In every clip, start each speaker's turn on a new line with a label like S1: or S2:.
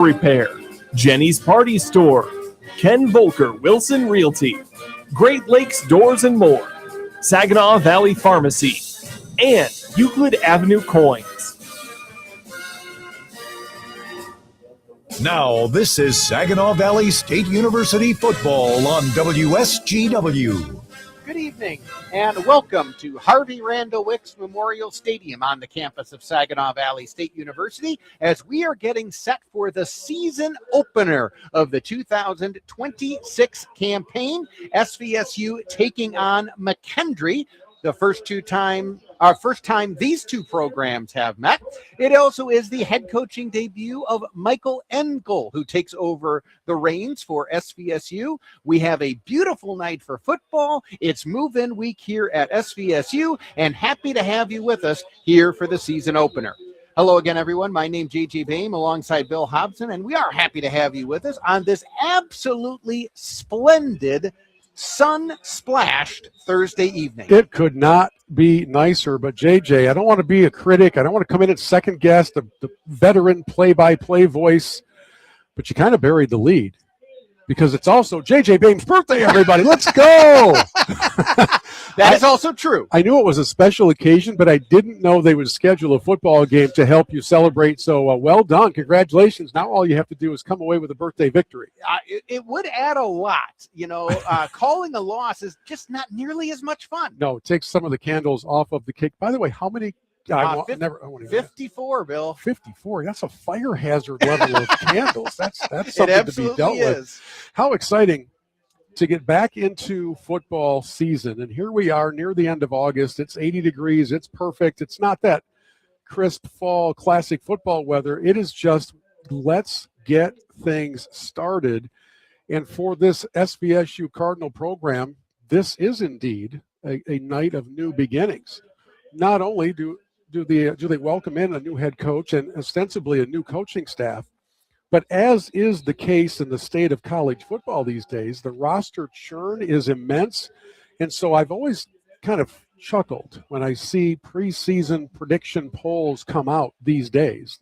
S1: Repair, Jenny's Party Store, Ken Volker Wilson Realty, Great Lakes Doors and More, Saginaw Valley Pharmacy, and Euclid Avenue Coins.
S2: Now, this is Saginaw Valley State University football on WSGW.
S3: Good evening and welcome to Harvey Randall Wicks Memorial Stadium on the campus of Saginaw Valley State University as we are getting set for the season opener of the 2026 campaign. SVSU taking on McKendree. The first time these two programs have met. It also is the head coaching debut of Michael Engel, who takes over the reins for SVSU. We have a beautiful night for football. It's move-in week here at SVSU, and happy to have you with us here for the season opener. Hello again, everyone. My name's J.J. Boehm alongside Bill Hobson, and we are happy to have you with us on this absolutely splendid sun-splashed Thursday evening.
S4: It could not be nicer, but JJ, I don't want to be a critic. I don't want to come in and second guess the veteran play-by-play voice, but you kind of buried the lead because it's also JJ Boehm's birthday, everybody. Let's go.
S3: That is also true.
S4: I knew it was a special occasion, but I didn't know they would schedule a football game to help you celebrate. So well done. Congratulations. Now all you have to do is come away with a birthday victory.
S3: It would add a lot. Calling a loss is just not nearly as much fun.
S4: No, it takes some of the candles off of the cake. By the way, how many?
S3: 54, Bill.
S4: 54. That's a fire hazard level of candles. That's something to be dealt with. How exciting to get back into football season. And here we are near the end of August. It's 80 degrees. It's perfect. It's not that crisp fall classic football weather. It is just let's get things started. And for this SVSU Cardinal program, this is indeed a night of new beginnings. Not only do they welcome in a new head coach and ostensibly a new coaching staff, but as is the case in the state of college football these days, the roster churn is immense. And so I've always kind of chuckled when I see preseason prediction polls come out these days.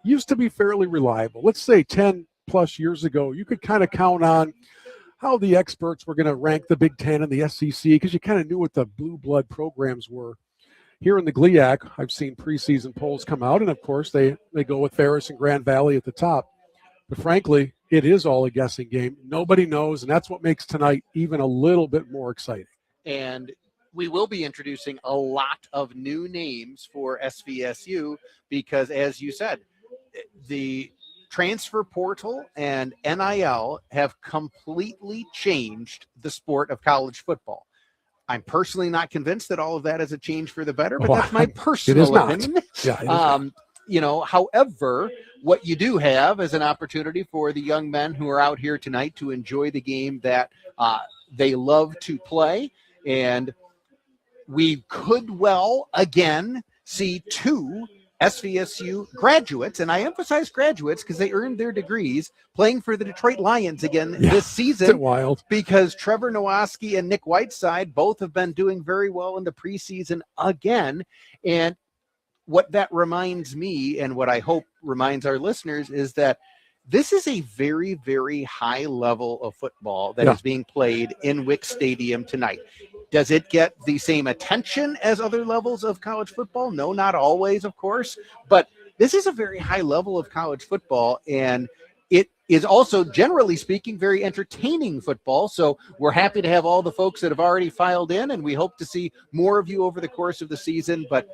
S4: Used to be fairly reliable. Let's say 10 plus years ago, you could kind of count on how the experts were going to rank the Big Ten and the SEC because you kind of knew what the blue blood programs were. Here in the GLIAC, I've seen preseason polls come out, and of course they go with Ferris and Grand Valley at the top. But frankly, it is all a guessing game. Nobody knows, and that's what makes tonight even a little bit more exciting.
S3: And we will be introducing a lot of new names for SVSU because, as you said, the transfer portal and NIL have completely changed the sport of college football. I'm personally not convinced that all of that is a change for the better, but that's my personal opinion. However, what you do have is an opportunity for the young men who are out here tonight to enjoy the game that they love to play. And we could well, again, see two SVSU graduates, and I emphasize graduates because they earned their degrees playing for the Detroit Lions again this season.
S4: Wild.
S3: Because Trevor Nowaski and Nick Whiteside both have been doing very well in the preseason again. And what that reminds me, and what I hope reminds our listeners, is that this is a very, very high level of football that is being played in Wicks Stadium tonight. Does it get the same attention as other levels of college football? No, not always, of course. But this is a very high level of college football, and it is also, generally speaking, very entertaining football. So we're happy to have all the folks that have already filed in, and we hope to see more of you over the course of the season. But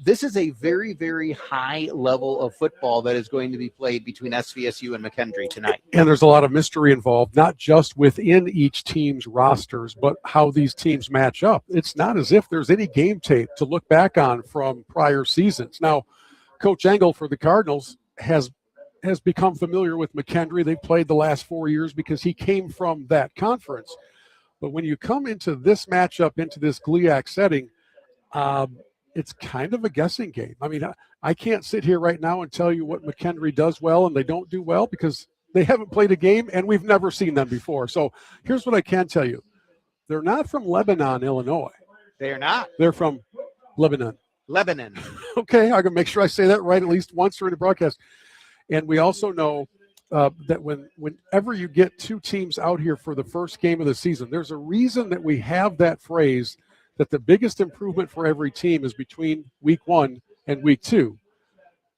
S3: this is a very, very high level of football that is going to be played between SVSU and McKendree tonight.
S4: And there's a lot of mystery involved, not just within each team's rosters, but how these teams match up. It's not as if there's any game tape to look back on from prior seasons. Now, Coach Engel for the Cardinals has become familiar with McKendree. They've played the last 4 years because he came from that conference. But when you come into this matchup, into this GLIAC setting, it's kind of a guessing game. I mean, I can't sit here right now and tell you what McKendree does well and they don't do well because they haven't played a game and we've never seen them before. So here's what I can tell you. They're not from Lebanon, Illinois.
S3: They are not.
S4: They're from Lebanon.
S3: Lebanon.
S4: Okay, I can make sure I say that right at least once during the broadcast. And we also know that whenever you get two teams out here for the first game of the season, there's a reason that we have that phrase that the biggest improvement for every team is between week 1 and week 2.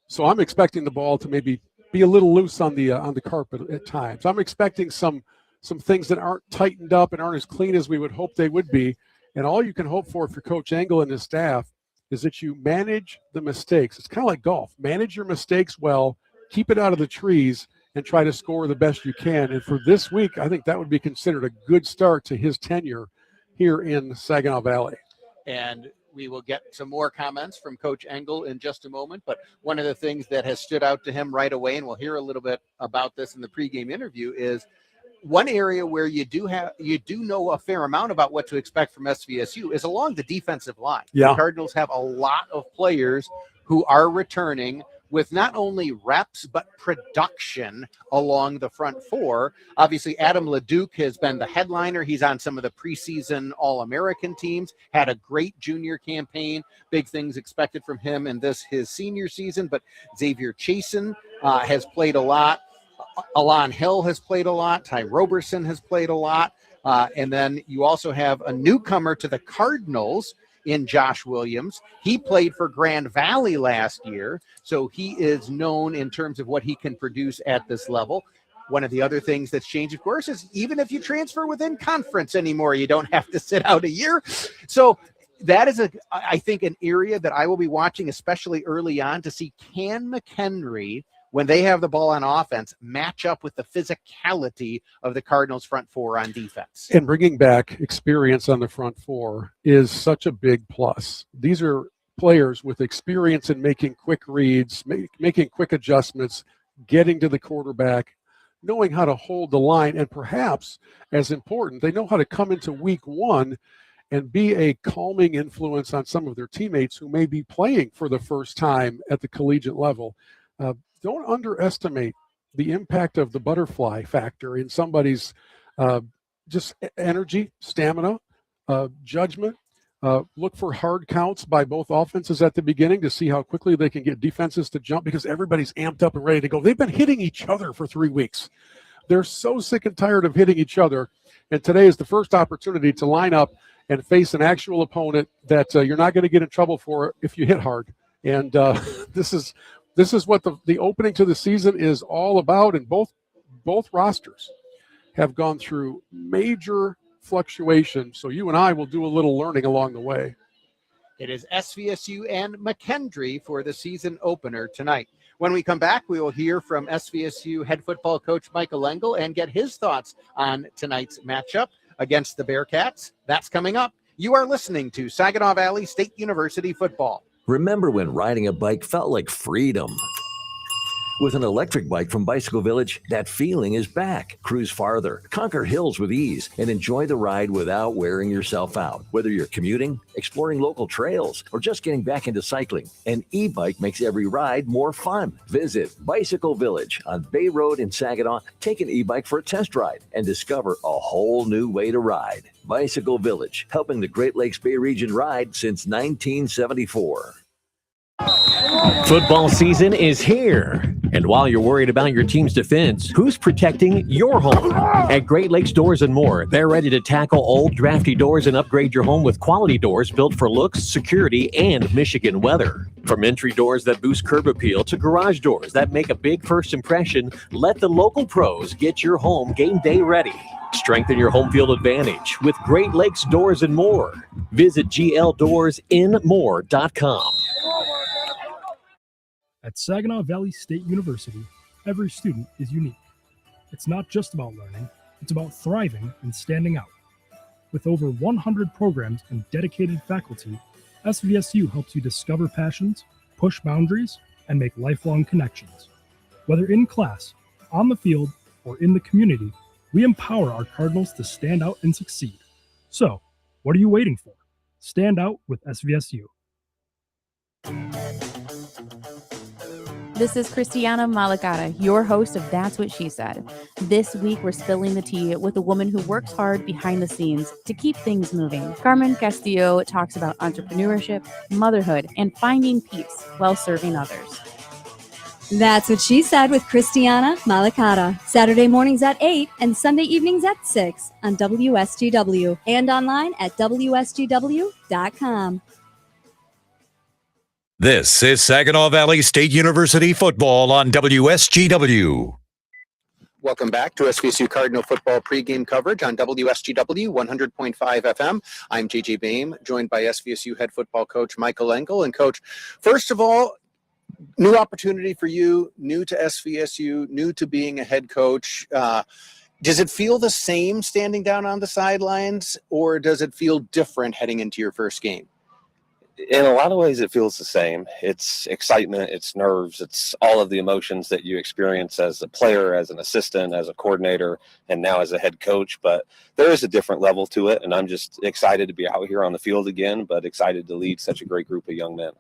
S4: So I'm expecting the ball to maybe be a little loose on the carpet at times. I'm expecting some things that aren't tightened up and aren't as clean as we would hope they would be. And all you can hope for Coach Engel and his staff is that you manage the mistakes. It's kind of like golf. Manage your mistakes well, keep it out of the trees, and try to score the best you can. And for this week, I think that would be considered a good start to his tenure here in Saginaw Valley.
S3: And we will get some more comments from Coach Engel in just a moment. But one of the things that has stood out to him right away, and we'll hear a little bit about this in the pregame interview, is one area where you do know a fair amount about what to expect from SVSU is along the defensive line.
S4: Yeah.
S3: The Cardinals have a lot of players who are returning with not only reps but production along the front four. Obviously, Adam LeDuc has been the headliner. He's on some of the preseason All-American teams, had a great junior campaign. Big things expected from him in his senior season. But Xavier Chasen has played a lot. Alon Hill has played a lot. Ty Roberson has played a lot. And then you also have a newcomer to the Cardinals in Josh Williams. He played for Grand Valley last year, so he is known in terms of what he can produce at this level. One of the other things that's changed, of course, is even if you transfer within conference anymore, you don't have to sit out a year. So that is, I think, an area that I will be watching, especially early on, to see can McKendree, when they have the ball on offense, match up with the physicality of the Cardinals front four on defense.
S4: And bringing back experience on the front four is such a big plus. These are players with experience in making quick reads, making quick adjustments, getting to the quarterback, knowing how to hold the line, and perhaps, as important, they know how to come into week 1 and be a calming influence on some of their teammates who may be playing for the first time at the collegiate level. Don't underestimate the impact of the butterfly factor in somebody's just energy, stamina, judgment. Look for hard counts by both offenses at the beginning to see how quickly they can get defenses to jump, because everybody's amped up and ready to go. They've been hitting each other for 3 weeks. They're so sick and tired of hitting each other. And today is the first opportunity to line up and face an actual opponent that you're not going to get in trouble for if you hit hard. And this is what the opening to the season is all about, and both rosters have gone through major fluctuation. So you and I will do a little learning along the way.
S3: It is SVSU and McKendree for the season opener tonight. When we come back, we will hear from SVSU head football coach Michael Engel and get his thoughts on tonight's matchup against the Bearcats. That's coming up. You are listening to Saginaw Valley State University football.
S5: Remember when riding a bike felt like freedom? With an electric bike from Bicycle Village, that feeling is back. Cruise farther, conquer hills with ease, and enjoy the ride without wearing yourself out. Whether you're commuting, exploring local trails, or just getting back into cycling, an e-bike makes every ride more fun. Visit Bicycle Village on Bay Road in Saginaw, take an e-bike for a test ride, and discover a whole new way to ride. Bicycle Village, helping the Great Lakes Bay region ride since 1974.
S6: Football season is here. And while you're worried about your team's defense, who's protecting your home? At Great Lakes Doors and More, they're ready to tackle old, drafty doors and upgrade your home with quality doors built for looks, security, and Michigan weather. From entry doors that boost curb appeal to garage doors that make a big first impression, let the local pros get your home game day ready. Strengthen your home field advantage with Great Lakes Doors and More. Visit gldoorsinmore.com.
S7: At Saginaw Valley State University, every student is unique. It's not just about learning, it's about thriving and standing out. With over 100 programs and dedicated faculty, SVSU helps you discover passions, push boundaries, and make lifelong connections. Whether in class, on the field, or in the community, we empower our Cardinals to stand out and succeed. So, what are you waiting for? Stand out with SVSU.
S8: This is Christiana Malagata, your host of That's What She Said. This week, we're spilling the tea with a woman who works hard behind the scenes to keep things moving. Carmen Castillo talks about entrepreneurship, motherhood, and finding peace while serving others.
S9: That's What She Said with Christiana Malakata. Saturday mornings at 8 and Sunday evenings at 6 on WSGW and online at WSGW.com.
S2: This is Saginaw Valley State University football on WSGW.
S3: Welcome back to SVSU Cardinal football pregame coverage on WSGW 100.5 FM. I'm JJ Boehm, joined by SVSU head football coach Michael Engel. And Coach, first of all, new opportunity for you, new to SVSU, new to being a head coach. Does it feel the same standing down on the sidelines, or does it feel different heading into your first game?
S10: In a lot of ways, it feels the same. It's excitement, it's nerves, it's all of the emotions that you experience as a player, as an assistant, as a coordinator, and now as a head coach. But there is a different level to it, and I'm just excited to be out here on the field again, but excited to lead such a great group of young men.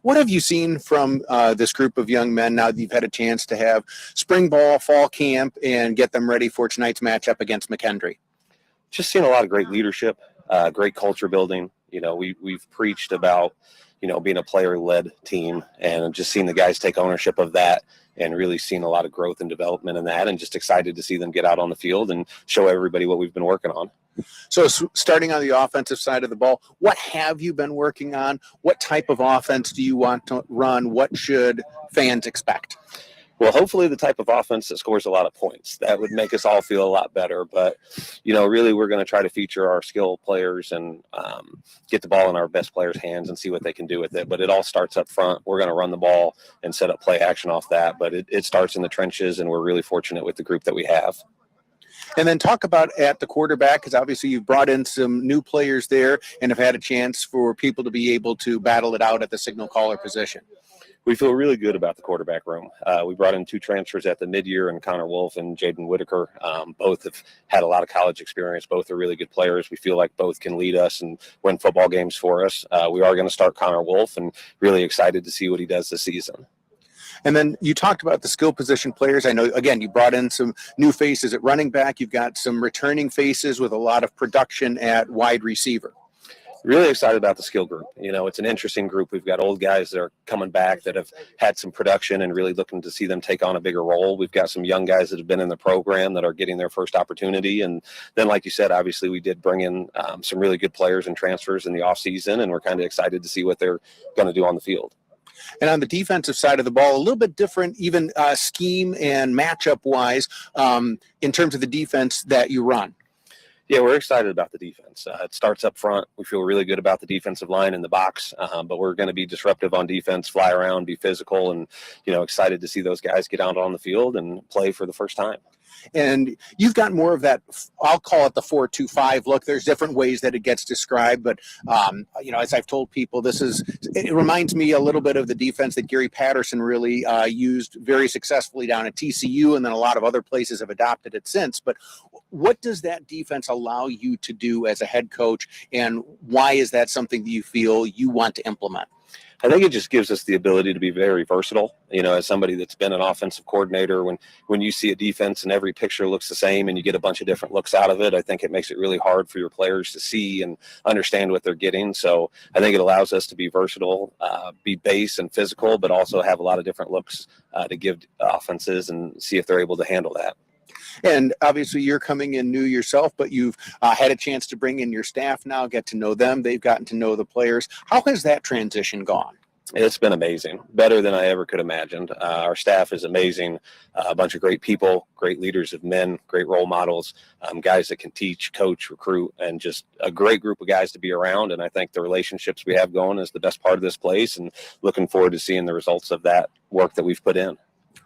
S3: What have you seen from this group of young men now that you've had a chance to have spring ball, fall camp, and get them ready for tonight's matchup against McKendree?
S10: Just seen a lot of great leadership, great culture building. You know, we've preached about, you know, being a player-led team, and just seeing the guys take ownership of that and really seen a lot of growth and development in that, and just excited to see them get out on the field and show everybody what we've been working on.
S3: So starting on the offensive side of the ball, what have you been working on? What type of offense do you want to run? What should fans expect?
S10: Well, hopefully the type of offense that scores a lot of points. That would make us all feel a lot better. But, you know, really we're going to try to feature our skill players and get the ball in our best players' hands and see what they can do with it. But it all starts up front. We're going to run the ball and set up play action off that. But it starts in the trenches, and we're really fortunate with the group that we have.
S3: And then talk about at the quarterback, because obviously you've brought in some new players there and have had a chance for people to be able to battle it out at the signal caller position.
S10: We feel really good about the quarterback room. We brought in 2 transfers at the mid-year, and Connor Wolf and Jaden Whitaker. Both have had a lot of college experience. Both are really good players. We feel like both can lead us and win football games for us. We are going to start Connor Wolf, and really excited to see what he does this season.
S3: And then you talked about the skill position players. I know, again, you brought in some new faces at running back. You've got some returning faces with a lot of production at wide receiver.
S10: Really excited about the skill group. You know, it's an interesting group. We've got old guys that are coming back that have had some production and really looking to see them take on a bigger role. We've got some young guys that have been in the program that are getting their first opportunity. And then, like you said, obviously we did bring in some really good players and transfers in the offseason, and we're kind of excited to see what they're going to do on the field.
S3: And on the defensive side of the ball, a little bit different, even scheme and matchup-wise, in terms of the defense that you run.
S10: Yeah, we're excited about the defense. It starts up front. We feel really good about the defensive line in the box, but we're going to be disruptive on defense, fly around, be physical, and, you know, excited to see those guys get out on the field and play for the first time.
S3: And you've got more of that, I'll call it the 4-2-5 look. There's different ways that it gets described, but, you know, as I've told people, it reminds me a little bit of the defense that Gary Patterson really used very successfully down at TCU, and then a lot of other places have adopted it since. But what does that defense allow you to do as a head coach, and why is that something that you feel you want to implement?
S10: I think it just gives us the ability to be very versatile. You know, as somebody that's been an offensive coordinator, when you see a defense and every picture looks the same and you get a bunch of different looks out of it, I think it makes it really hard for your players to see and understand what they're getting. So I think it allows us to be versatile, be base and physical, but also have a lot of different looks to give offenses and see if they're able to handle that.
S3: And obviously you're coming in new yourself, but you've had a chance to bring in your staff now, get to know them. They've gotten to know the players. How has that transition gone?
S10: It's been amazing, better than I ever could imagined. Our staff is amazing, a bunch of great people, great leaders of men, great role models, guys that can teach, coach, recruit, and just a great group of guys to be around. And I think the relationships we have going is the best part of this place, and looking forward to seeing the results of that work that we've put in.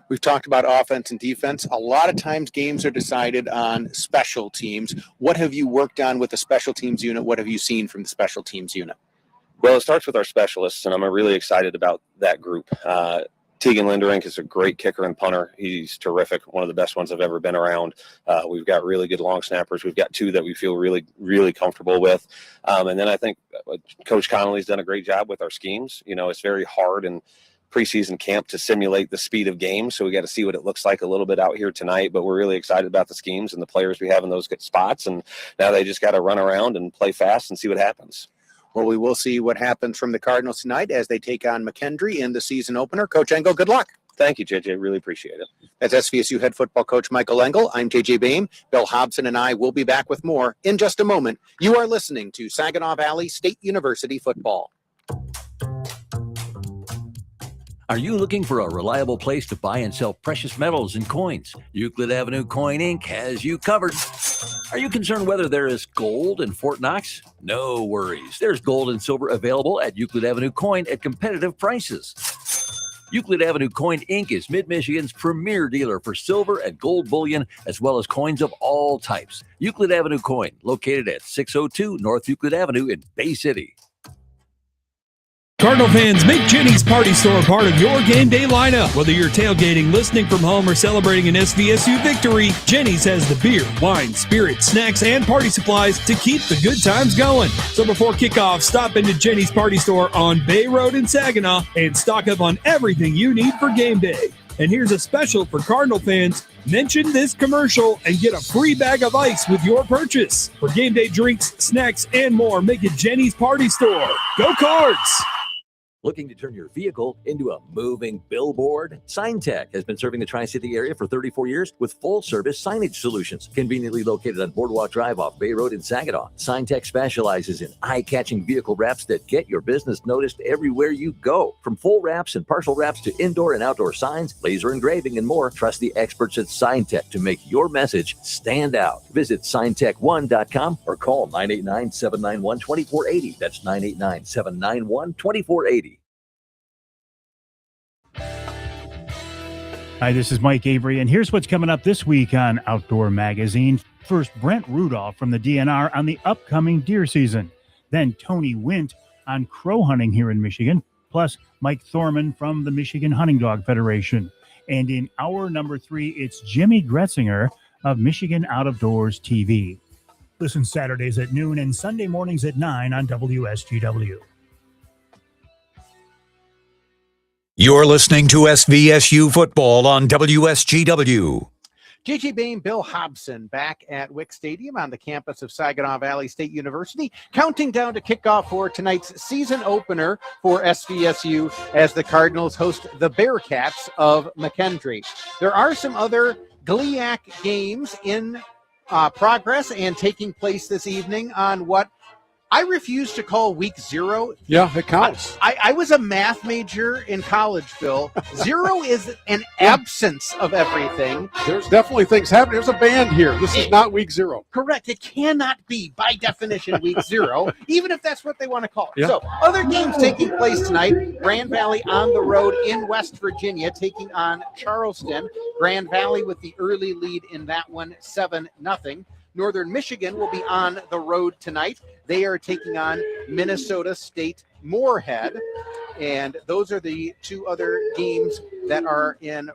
S3: We've talked about offense and defense. A lot of times games are decided on special teams. What have you worked on with the special teams unit? What have you seen from the special teams unit?
S10: Well, it starts with our specialists, and I'm really excited about that group. Tegan Linderink is a great kicker and punter. He's terrific, one of the best ones I've ever been around. We've got really good long snappers. We've got 2 that we feel really, really comfortable with. And then I think Coach Connolly's done a great job with our schemes. You know, it's very hard and preseason camp to simulate the speed of games. So we got to see what it looks like a little bit out here tonight, but we're really excited about the schemes and the players we have in those good spots. And now they just got to run around and play fast and see what happens.
S3: Well, we will see what happens from the Cardinals tonight as they take on McKendree in the season opener. Coach Engel, good luck.
S10: Thank you, JJ. Really appreciate it.
S3: That's SVSU head football coach Michael Engel. I'm JJ Boehm. Bill Hobson and I will be back with more in just a moment. You are listening to Saginaw Valley State University football.
S5: Are you looking for a reliable place to buy and sell precious metals and coins? Euclid Avenue Coin Inc. has you covered. Are you concerned whether there is gold in Fort Knox? No worries. There's gold and silver available at Euclid Avenue Coin at competitive prices. Euclid Avenue Coin Inc. is Mid-Michigan's premier dealer for silver and gold bullion, as well as coins of all types. Euclid Avenue Coin, located at 602 North Euclid Avenue in Bay City.
S11: Cardinal fans, make Jenny's Party Store part of your game day lineup. Whether you're tailgating, listening from home, or celebrating an SVSU victory, Jenny's has the beer, wine, spirits, snacks, and party supplies to keep the good times going. So before kickoff, stop into Jenny's Party Store on Bay Road in Saginaw and stock up on everything you need for game day. And here's a special for Cardinal fans. Mention this commercial and get a free bag of ice with your purchase. For game day drinks, snacks, and more, make it Jenny's Party Store. Go Cards!
S5: Looking to turn your vehicle into a moving billboard? SignTech has been serving the Tri-City area for 34 years with full-service signage solutions. Conveniently located on Boardwalk Drive off Bay Road in Saginaw, SignTech specializes in eye-catching vehicle wraps that get your business noticed everywhere you go. From full wraps and partial wraps to indoor and outdoor signs, laser engraving, and more, trust the experts at SignTech to make your message stand out. Visit signtech1.com or call 989-791-2480. That's 989-791-2480.
S12: Hi, this is Mike Avery, and here's what's coming up this week on Outdoor Magazine. First, Brent Rudolph from the DNR on the upcoming deer season. Then Tony Wint on crow hunting here in Michigan, plus Mike Thorman from the Michigan Hunting Dog Federation. And in hour number 3, it's Jimmy Gretzinger of Michigan Out of Doors TV. Listen Saturdays at noon and Sunday mornings at 9 on WSGW.
S2: You're listening to SVSU football on WSGW.
S3: JJ Boehm, Bill Hobson back at Wick Stadium on the campus of Saginaw Valley State University, counting down to kickoff for tonight's season opener for SVSU as the Cardinals host the Bearcats of McKendree. There are some other GLIAC games in progress and taking place this evening on what I refuse to call week 0.
S4: Yeah, it counts.
S3: I was a math major in college, Bill. 0 is an absence of everything.
S4: There's definitely things happening. There's a band here. This is not week 0.
S3: Correct. It cannot be, by definition, week 0, even if that's what they want to call it.
S4: Yeah.
S3: So, other games taking place tonight. Grand Valley on the road in West Virginia, taking on Charleston. Grand Valley with the early lead in that one, 7-0. Northern Michigan will be on the road tonight. They are taking on Minnesota State Moorhead. And those are the two other games that are in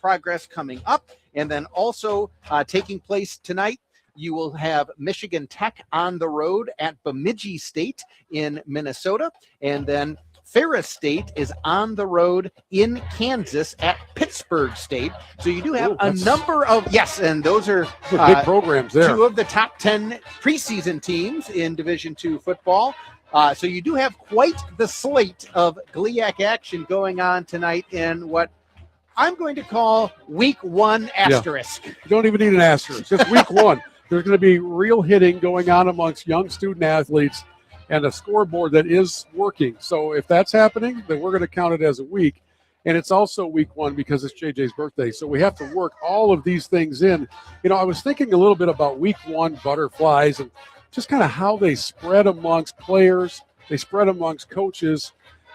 S3: progress coming up. And then also taking place tonight, you will have Michigan Tech on the road at Bemidji State in Minnesota. And then Ferris State is on the road in Kansas at Pittsburgh State. So you do have a number of, yes, and those are
S4: big programs there.
S3: 2 of the top 10 preseason teams in Division II football. So you do have quite the slate of GLIAC action going on tonight in what I'm going to call week 1 asterisk.
S4: Yeah. You don't even need an asterisk. Just week 1. There's going to be real hitting going on amongst young student athletes and a scoreboard that is working. So if that's happening, then we're going to count it as a week. And it's also week 1 because it's JJ's birthday. So we have to work all of these things in. You know, I was thinking a little bit about week 1 butterflies and just kind of how they spread amongst players, they spread amongst coaches.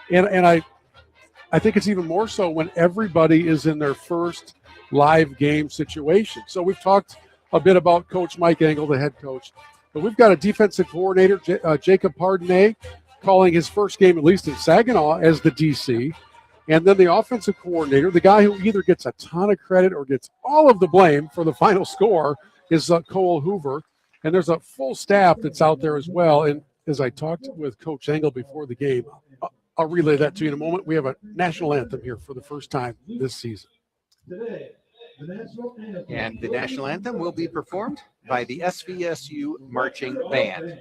S4: And I think it's even more so when everybody is in their first live game situation. So we've talked a bit about Coach Mike Engel, the head coach. But we've got a defensive coordinator, Jacob Pardonnet, calling his first game, at least in Saginaw, as the DC. And then the offensive coordinator, the guy who either gets a ton of credit or gets all of the blame for the final score, is Cole Hoover. And there's a full staff that's out there as well. And as I talked with Coach Engel before the game, I'll relay that to you in a moment. We have a national anthem here for the first time this season.
S3: And the national anthem will be performed by the SVSU Marching Band.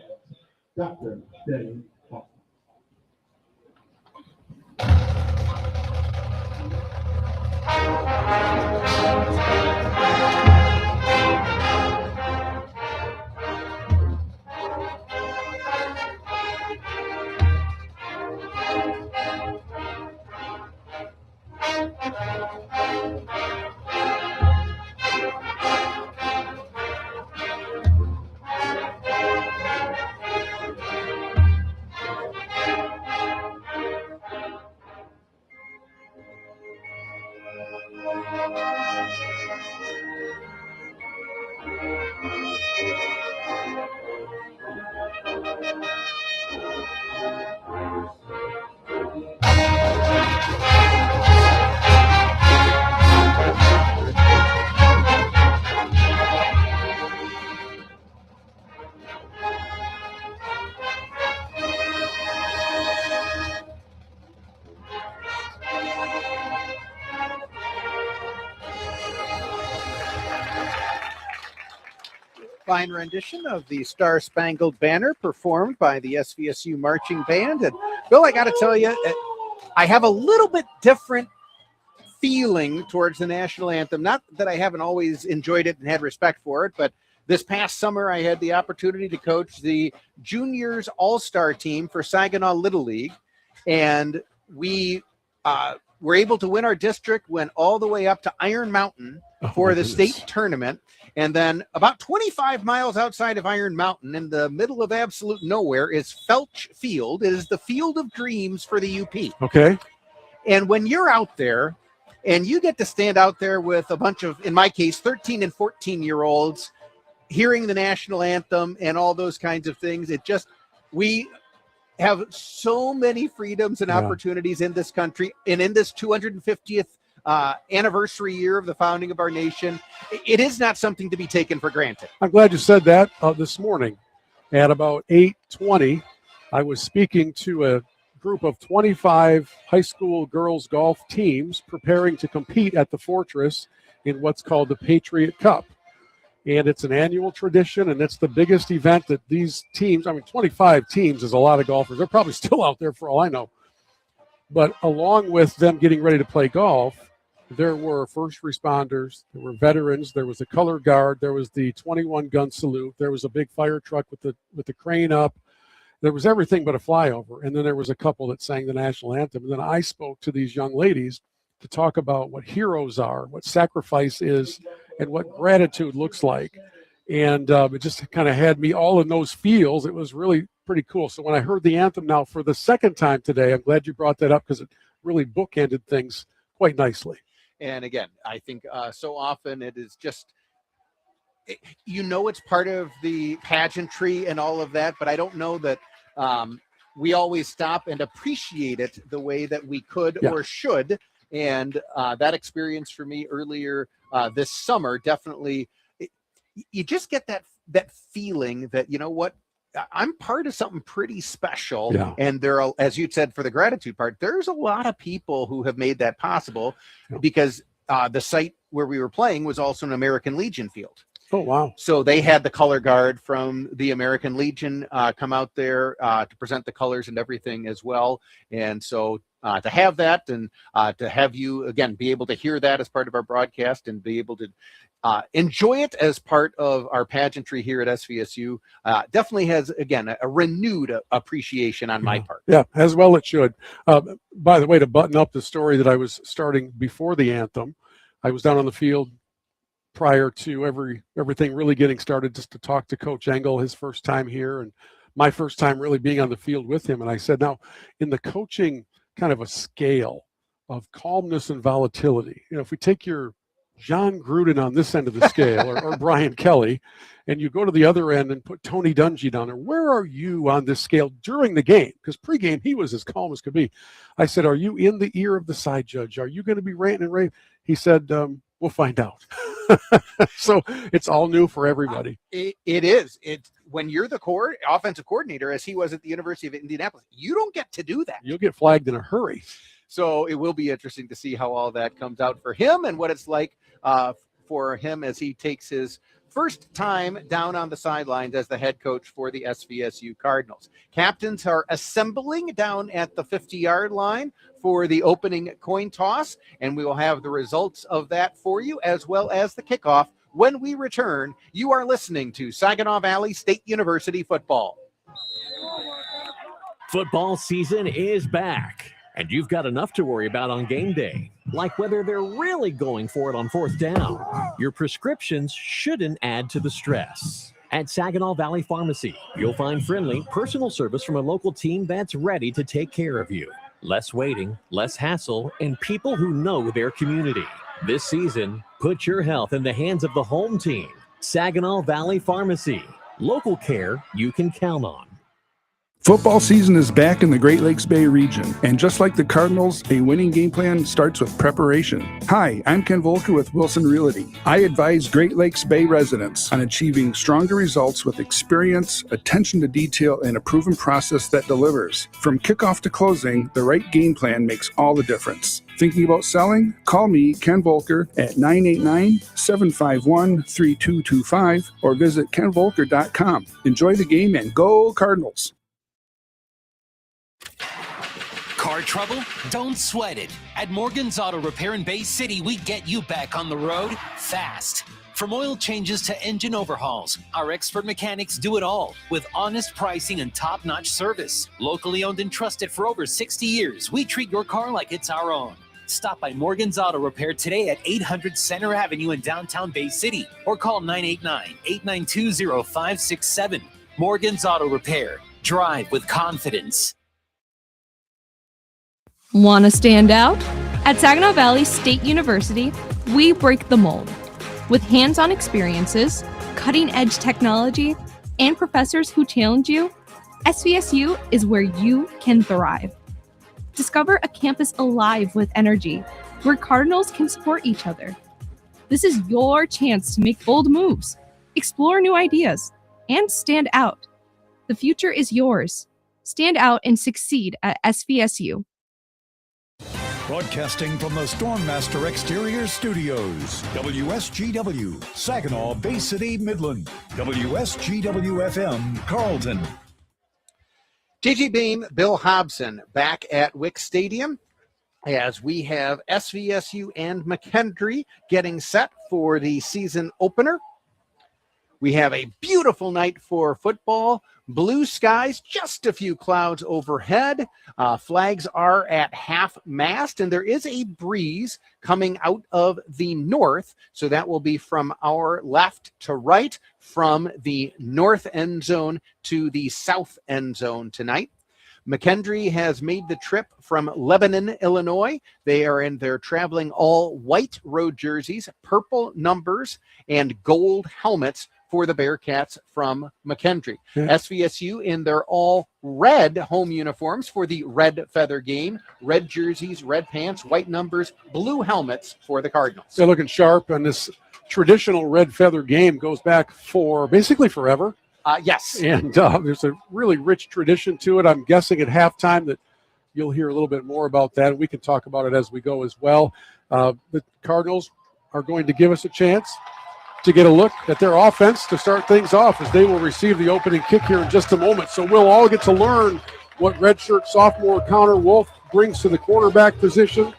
S3: Fine rendition of the Star Spangled Banner performed by the SVSU Marching Band. And Bill, I got to tell you, I have a little bit different feeling towards the national anthem. Not that I haven't always enjoyed it and had respect for it, but this past summer I had the opportunity to coach the juniors all-star team for Saginaw Little League. And we were able to win our district, went all the way up to Iron Mountain for the state tournament. And then about 25 miles outside of Iron Mountain, in the middle of absolute nowhere, is Felch Field. It is the field of dreams for the UP.
S4: Okay.
S3: And when you're out there and you get to stand out there with a bunch of, in my case, 13 and 14-year-olds, hearing the national anthem and all those kinds of things, it just, we have so many freedoms and opportunities in this country. And in this 250th anniversary year of the founding of our nation, it is not something to be taken for granted.
S4: I'm glad you said that. This morning at about 8:20, I was speaking to a group of 25 high school girls golf teams preparing to compete at the Fortress in what's called the Patriot Cup. And it's an annual tradition, and it's the biggest event that these teams, 25 teams is a lot of golfers. They're probably still out there for all I know. But along with them getting ready to play golf, there were first responders, there were veterans, there was a color guard, there was the 21-gun salute, there was a big fire truck with the crane up. There was everything but a flyover. And then there was a couple that sang the national anthem. And then I spoke to these young ladies to talk about what heroes are, what sacrifice is, and what gratitude looks like. And it just kind of had me all in those feels. It was really pretty cool. So when I heard the anthem now for the second time today, I'm glad you brought that up because it really bookended things quite nicely.
S3: And again, I think so often it is just, it's part of the pageantry and all of that, but I don't know that we always stop and appreciate it the way that we could or should. And that experience for me earlier this summer, definitely, you just get that feeling that, you know what, I'm part of something pretty special.
S4: Yeah.
S3: And there are, as you said, for the gratitude part, there's a lot of people who have made that possible because the site where we were playing was also an American Legion field.
S4: Oh, wow.
S3: So they had the color guard from the American Legion come out there to present the colors and everything as well. And so to have that and to have you, again, be able to hear that as part of our broadcast and be able to enjoy it as part of our pageantry here at SVSU definitely has, again, a renewed appreciation on my part.
S4: Yeah, as well it should. By the way, to button up the story that I was starting before the anthem, I was down on the field prior to everything really getting started just to talk to Coach Engel, his first time here and my first time really being on the field with him. And I said, now, in the coaching kind of a scale of calmness and volatility, if we take your John Gruden on this end of the scale or Brian Kelly, and you go to the other end and put Tony Dungy down there, where are you on this scale during the game? Because pregame, he was as calm as could be. I said, are you in the ear of the side judge? Are you going to be ranting and raving? He said, we'll find out. So it's all new for everybody.
S3: It is. It's when you're the offensive coordinator, as he was at the University of Indianapolis, you don't get to do that.
S4: You'll get flagged in a hurry.
S3: So it will be interesting to see how all that comes out for him and what it's like for him as he takes his first time down on the sidelines as the head coach for the SVSU Cardinals. Captains are assembling down at the 50-yard line for the opening coin toss, and we will have the results of that for you as well as the kickoff when we return. You are listening to Saginaw Valley State University football.
S6: Football season is back, and you've got enough to worry about on game day, like whether they're really going for it on fourth down. Your prescriptions shouldn't add to the stress. At Saginaw Valley Pharmacy, you'll find friendly, personal service from a local team that's ready to take care of you. Less waiting, less hassle, and people who know their community. This season, put your health in the hands of the home team. Saginaw Valley Pharmacy. Local care you can count on.
S13: Football season is back in the Great Lakes Bay region, and just like the Cardinals, a winning game plan starts with preparation. Hi, I'm Ken Volker with Wilson Realty. I advise Great Lakes Bay residents on achieving stronger results with experience, attention to detail, and a proven process that delivers. From kickoff to closing, the right game plan makes all the difference. Thinking about selling? Call me, Ken Volker, at 989-751-3225 or visit kenvolker.com. Enjoy the game and go Cardinals!
S14: Car trouble? Don't sweat it. At Morgan's Auto Repair in Bay City, we get you back on the road fast. From oil changes to engine overhauls, our expert mechanics do it all with honest pricing and top-notch service. Locally owned and trusted for over 60 years, we treat your car like it's our own. Stop by Morgan's Auto Repair today at 800 Center Avenue in downtown Bay City or call 989-892-0567. Morgan's Auto Repair. Drive with confidence.
S15: Want to stand out? At Saginaw Valley State University, we break the mold. With hands-on experiences, cutting-edge technology, and professors who challenge you, SVSU is where you can thrive. Discover a campus alive with energy, where Cardinals can support each other. This is your chance to make bold moves, explore new ideas, and stand out. The future is yours. Stand out and succeed at SVSU.
S2: Broadcasting from the Stormmaster Exterior Studios, WSGW, Saginaw, Bay City, Midland, WSGW-FM, Carlton.
S3: JJ Beam, Bill Hobson back at Wick Stadium as we have SVSU and McKendree getting set for the season opener. We have a beautiful night for football. Blue skies, just a few clouds overhead. Flags are at half mast, and there is a breeze coming out of the north. So that will be from our left to right, from the north end zone to the south end zone tonight. McKendree has made the trip from Lebanon, Illinois. They're traveling all white road jerseys, purple numbers, and gold helmets for the Bearcats from McKendree. Yeah. SVSU in their all red home uniforms for the red feather game, red jerseys, red pants, white numbers, blue helmets for the Cardinals.
S4: They're looking sharp, and this traditional red feather game goes back for basically forever.
S3: Yes.
S4: And there's a really rich tradition to it. I'm guessing at halftime that you'll hear a little bit more about that. We can talk about it as we go as well. The Cardinals are going to give us a chance to get a look at their offense to start things off as they will receive the opening kick here in just a moment. So we'll all get to learn what redshirt sophomore Connor Wolf brings to the quarterback position.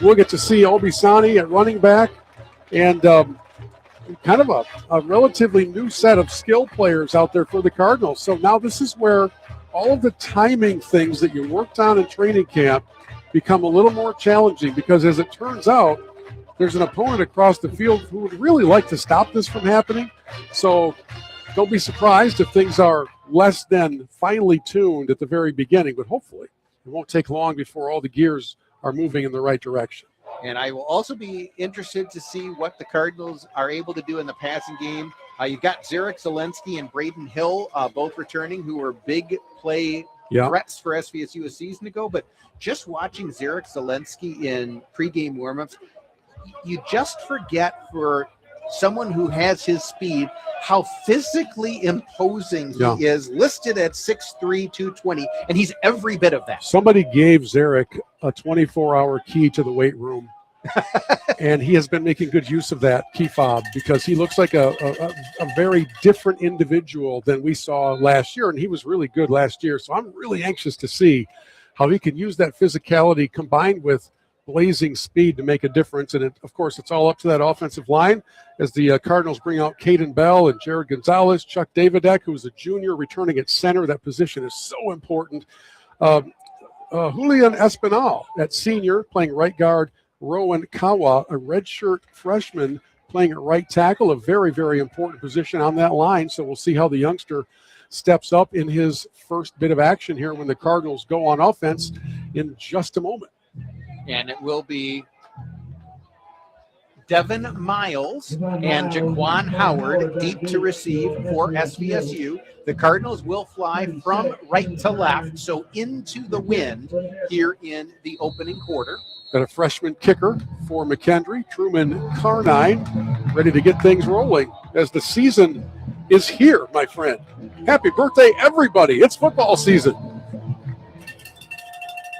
S4: We'll get to see Obisani at running back and kind of a relatively new set of skill players out there for the Cardinals. So now this is where all of the timing things that you worked on in training camp become a little more challenging because as it turns out, there's an opponent across the field who would really like to stop this from happening. So don't be surprised if things are less than finely tuned at the very beginning, but hopefully it won't take long before all the gears are moving in the right direction.
S3: And I will also be interested to see what the Cardinals are able to do in the passing game. You've got Zarek Zelensky and Braden Hill both returning, who were big play threats for SVSU a season ago. But just watching Zarek Zelensky in pregame warmups, you just forget for someone who has his speed how physically imposing he is, listed at 6'3", 220, and he's every bit of that.
S4: Somebody gave Zarek a 24-hour key to the weight room And he has been making good use of that key fob because he looks like a very different individual than we saw last year. And he was really good last year. So I'm really anxious to see how he can use that physicality combined with blazing speed to make a difference. And of course, it's all up to that offensive line as the Cardinals bring out Caden Bell and Jared Gonzalez, Chuck Davidek, who's a junior returning at center. That position is so important. Julian Espinal at senior playing right guard. Rowan Kawa, a redshirt freshman, playing at right tackle, a very, very important position on that line. So we'll see how the youngster steps up in his first bit of action here when the Cardinals go on offense in just a moment.
S3: And it will be Devin Miles and Jaquan Howard deep to receive for SVSU. The Cardinals will fly from right to left, so into the wind here in the opening quarter.
S4: Got a freshman kicker for McKendree, Truman Carnine, ready to get things rolling as the season is here, my friend. Happy birthday, everybody. It's football season.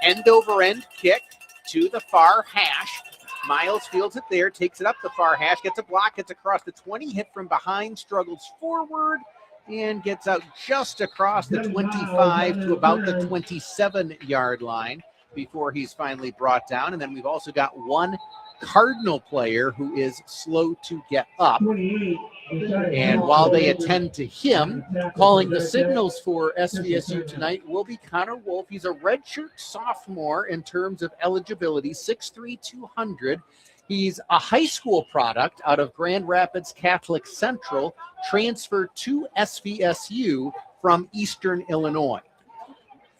S3: End over end kick to the far hash. Miles fields it there, takes it up the far hash, gets a block, gets across the 20, hit from behind, struggles forward, and gets out just across the 25 to about the 27-yard line before he's finally brought down. And then we've also got one Cardinal player who is slow to get up. And while they attend to him, calling the signals for SVSU tonight will be Connor Wolf. He's a redshirt sophomore in terms of eligibility, 6'3", 200. He's a high school product out of Grand Rapids Catholic Central, transferred to SVSU from Eastern Illinois.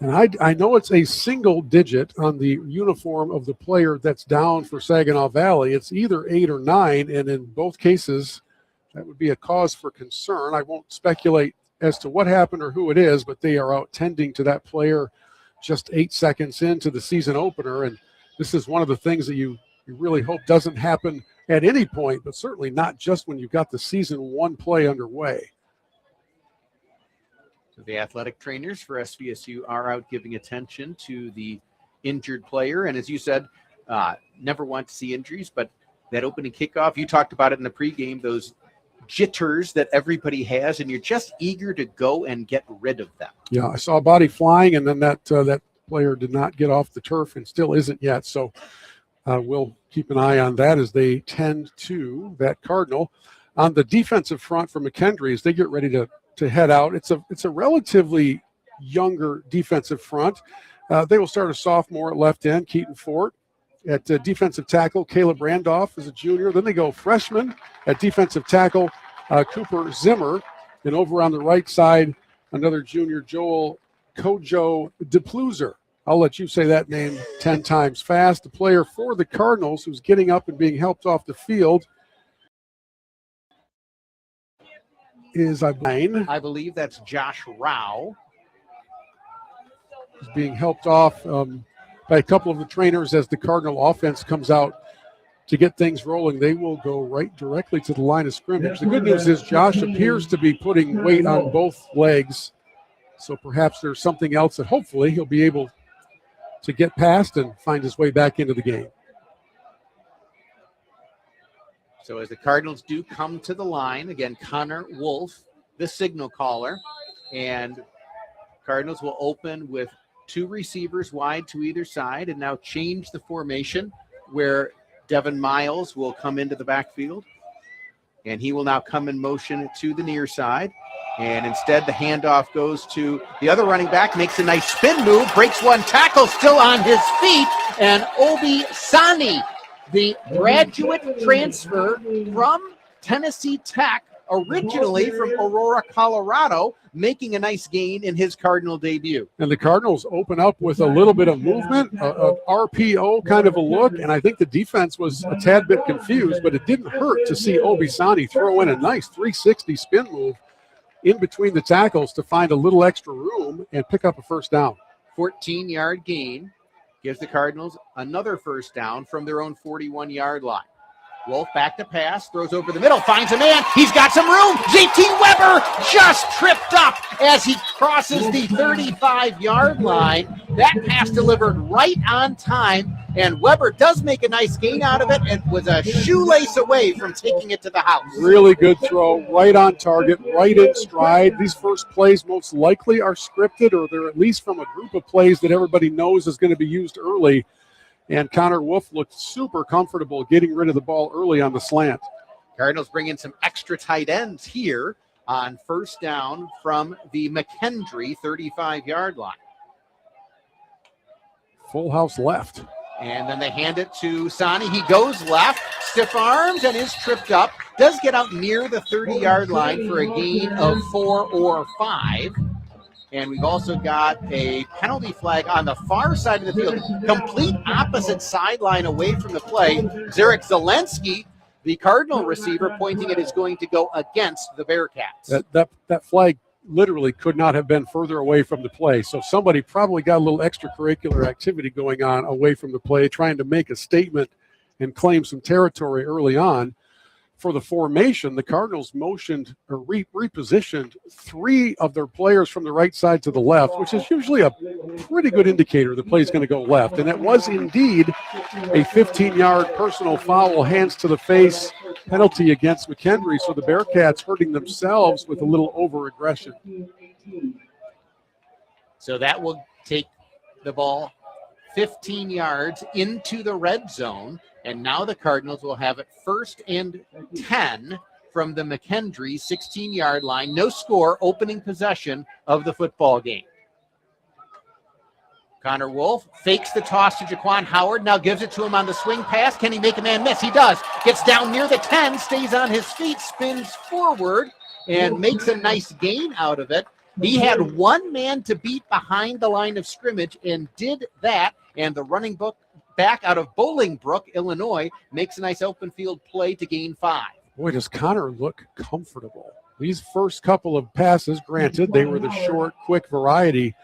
S4: And I know it's a single digit on the uniform of the player that's down for Saginaw Valley. It's either 8 or 9, and in both cases, that would be a cause for concern. I won't speculate as to what happened or who it is, but they are out tending to that player just 8 seconds into the season opener. And this is one of the things that you really hope doesn't happen at any point, but certainly not just when you've got the season 1 play underway.
S3: So the athletic trainers for SVSU are out giving attention to the injured player. And as you said, never want to see injuries, but that opening kickoff, you talked about it in the pregame, those jitters that everybody has, and you're just eager to go and get rid of them.
S4: Yeah, I saw a body flying, and then that player did not get off the turf and still isn't yet. So we'll keep an eye on that as they tend to that Cardinal. On the defensive front for McKendree, as they get ready to head out, it's a relatively younger defensive front. They will start a sophomore at left end, Keaton Fort. At defensive tackle, Caleb Randolph is a junior. Then they go freshman at defensive tackle, Cooper Zimmer. And over on the right side, another junior, Joel Kojo DePluser. I'll let you say that name 10 times fast. The player for the Cardinals who's getting up and being helped off the field is, I
S3: believe that's Josh Rao.
S4: He's being helped off by a couple of the trainers as the Cardinal offense comes out to get things rolling. They will go right directly to the line of scrimmage. The good news is Josh appears to be putting weight on both legs, so perhaps there's something else that hopefully he'll be able to get past and find his way back into the game.
S3: So as the Cardinals do come to the line, again, Connor Wolf, the signal caller, and Cardinals will open with 2 receivers wide to either side and now change the formation where Devin Miles will come into the backfield, and he will now come in motion to the near side. And instead, the handoff goes to the other running back, makes a nice spin move, breaks one tackle, still on his feet, and Obi Sani, the graduate transfer from Tennessee Tech, originally from Aurora, Colorado, making a nice gain in his Cardinal debut.
S4: And the Cardinals open up with a little bit of movement, a RPO kind of a look, and I think the defense was a tad bit confused, but it didn't hurt to see Obi Sani throw in a nice 360 spin move in between the tackles to find a little extra room and pick up a first down.
S3: 14-yard gain gives the Cardinals another first down from their own 41-yard line. Wolf back to pass, throws over the middle, finds a man. He's got some room. JT Weber just tripped up as he crosses the 35-yard line. That pass delivered right on time And Weber does make a nice gain out of it and was a shoelace away from taking it to the house.
S4: Really good throw, right on target, right in stride. These first plays most likely are scripted, or they're at least from a group of plays that everybody knows is going to be used early. And Connor Wolf looked super comfortable getting rid of the ball early on the slant.
S3: Cardinals bring in some extra tight ends here on first down from the McKendree 35-yard line.
S4: Full house left.
S3: And then they hand it to Sani. He goes left, stiff arms, and is tripped up. Does get out near the 30-yard line for a gain of 4 or 5. And we've also got a penalty flag on the far side of the field. Complete opposite sideline away from the play. Zarek Zelensky, the Cardinal receiver, pointing it is going to go against the Bearcats.
S4: That flag literally could not have been further away from the play. So somebody probably got a little extracurricular activity going on away from the play, trying to make a statement and claim some territory early on. For the formation, the Cardinals motioned or repositioned 3 of their players from the right side to the left, which is usually a pretty good indicator the play is going to go left. And it was indeed a 15-yard personal foul, hands to the face penalty against McKendree. So the Bearcats hurting themselves with a little over-aggression.
S3: So that will take the ball 15 yards into the red zone. And now the Cardinals will have it 1st and 10 from the McKendree 16-yard line. No score, opening possession of the football game. Connor Wolf fakes the toss to Jaquan Howard, now gives it to him on the swing pass. Can he make a man miss? He does. Gets down near the 10, stays on his feet, spins forward, and makes a nice gain out of it. He had one man to beat behind the line of scrimmage and did that, and the running back out of Bolingbrook, Illinois, makes a nice open field play to gain 5.
S4: Boy, does Connor look comfortable. These first couple of passes, granted, they were the short, quick variety,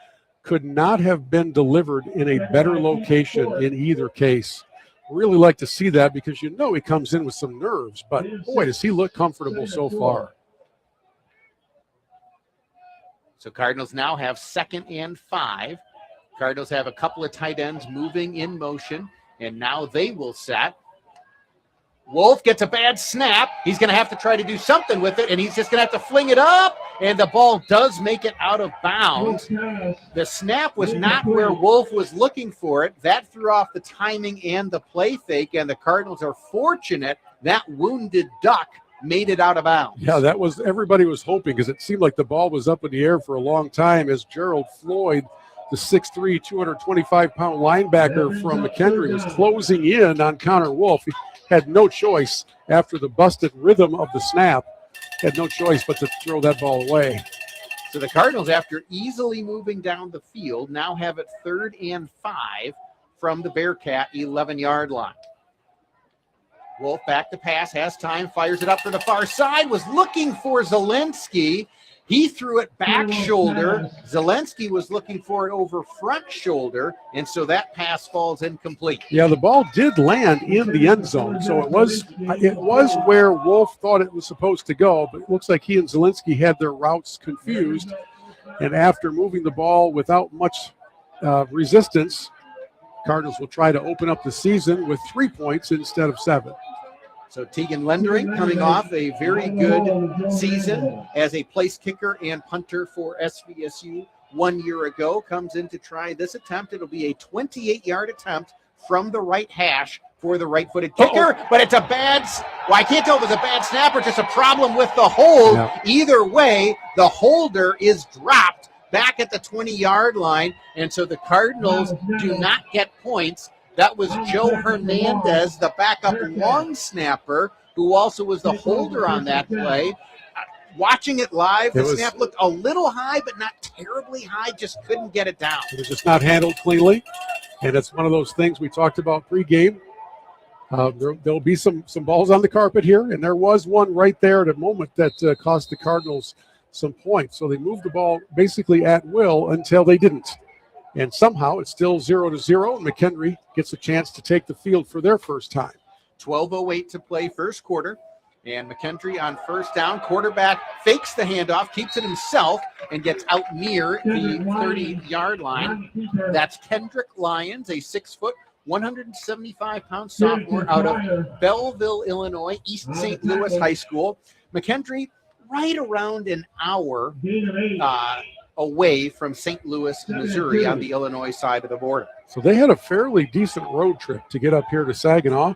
S4: could not have been delivered in a better location in either case. Really like to see that because you know he comes in with some nerves, but boy, does he look comfortable so far.
S3: So Cardinals now have 2nd and 5. Cardinals have a couple of tight ends moving in motion, and now they will set. Wolf gets a bad snap. He's going to have to try to do something with it, and he's just going to have to fling it up, and the ball does make it out of bounds. The snap was not where Wolf was looking for it. That threw off the timing and the play fake, and the Cardinals are fortunate that wounded duck made it out of bounds.
S4: Yeah, that was everybody was hoping because it seemed like the ball was up in the air for a long time as Gerald Floyd, the 6'3", 225-pound linebacker from McKendree, was closing in on Connor Wolf. He had no choice after the busted rhythm of the snap, had no choice but to throw that ball away.
S3: So the Cardinals, after easily moving down the field, now have it 3rd and 5 from the Bearcat 11-yard line. Wolf back to pass, has time, fires it up for the far side, was looking for Zelensky. He threw it back shoulder. Zelensky was looking for it over front shoulder, and so that pass falls incomplete.
S4: Yeah, the ball did land in the end zone, so it was where Wolf thought it was supposed to go, but it looks like he and Zelensky had their routes confused, and after moving the ball without much resistance, Cardinals will try to open up the season with 3 points instead of 7.
S3: So Tegan Lendering coming off a very good season as a place kicker and punter for SVSU 1 year ago, comes in to try this attempt. It'll be a 28-yard attempt from the right hash for the right-footed kicker, but it's a bad, I can't tell if it's a bad snap or just a problem with the hold.
S4: Yeah.
S3: Either way, the holder is dropped back at the 20-yard line, and so the Cardinals do not get points. That was Joe Hernandez, the backup long snapper, who also was the holder on that play. Watching it live, the snap looked a little high, but not terribly high, just couldn't get it down.
S4: It was just not handled cleanly, and it's one of those things we talked about pregame. There'll be some balls on the carpet here, and there was one right there at a moment that cost the Cardinals some points. So they moved the ball basically at will until they didn't. And somehow it's still 0-0, and McKendree gets a chance to take the field for their first time.
S3: 12:08 to play first quarter, and McKendree on first down. Quarterback fakes the handoff, keeps it himself, and gets out near the 30-yard line. That's Kendrick Lyons, a 6'1" 175-pound sophomore out of Belleville, Illinois, East St. Louis High School. McKendree, right around an hour away from St. Louis, Missouri, on the Illinois side of the border.
S4: So they had a fairly decent road trip to get up here to Saginaw,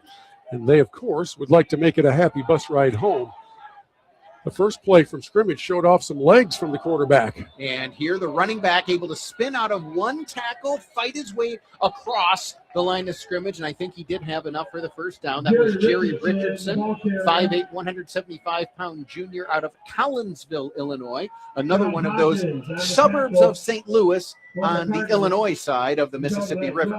S4: and they, of course, would like to make it a happy bus ride home. The first play from scrimmage showed off some legs from the quarterback.
S3: And here the running back able to spin out of one tackle, fight his way across the line of scrimmage, and I think he did have enough for the first down. That was Jerry Richardson, 5'8", 175-pound junior out of Collinsville, Illinois, another one of those suburbs of St. Louis on the Illinois side of the Mississippi River.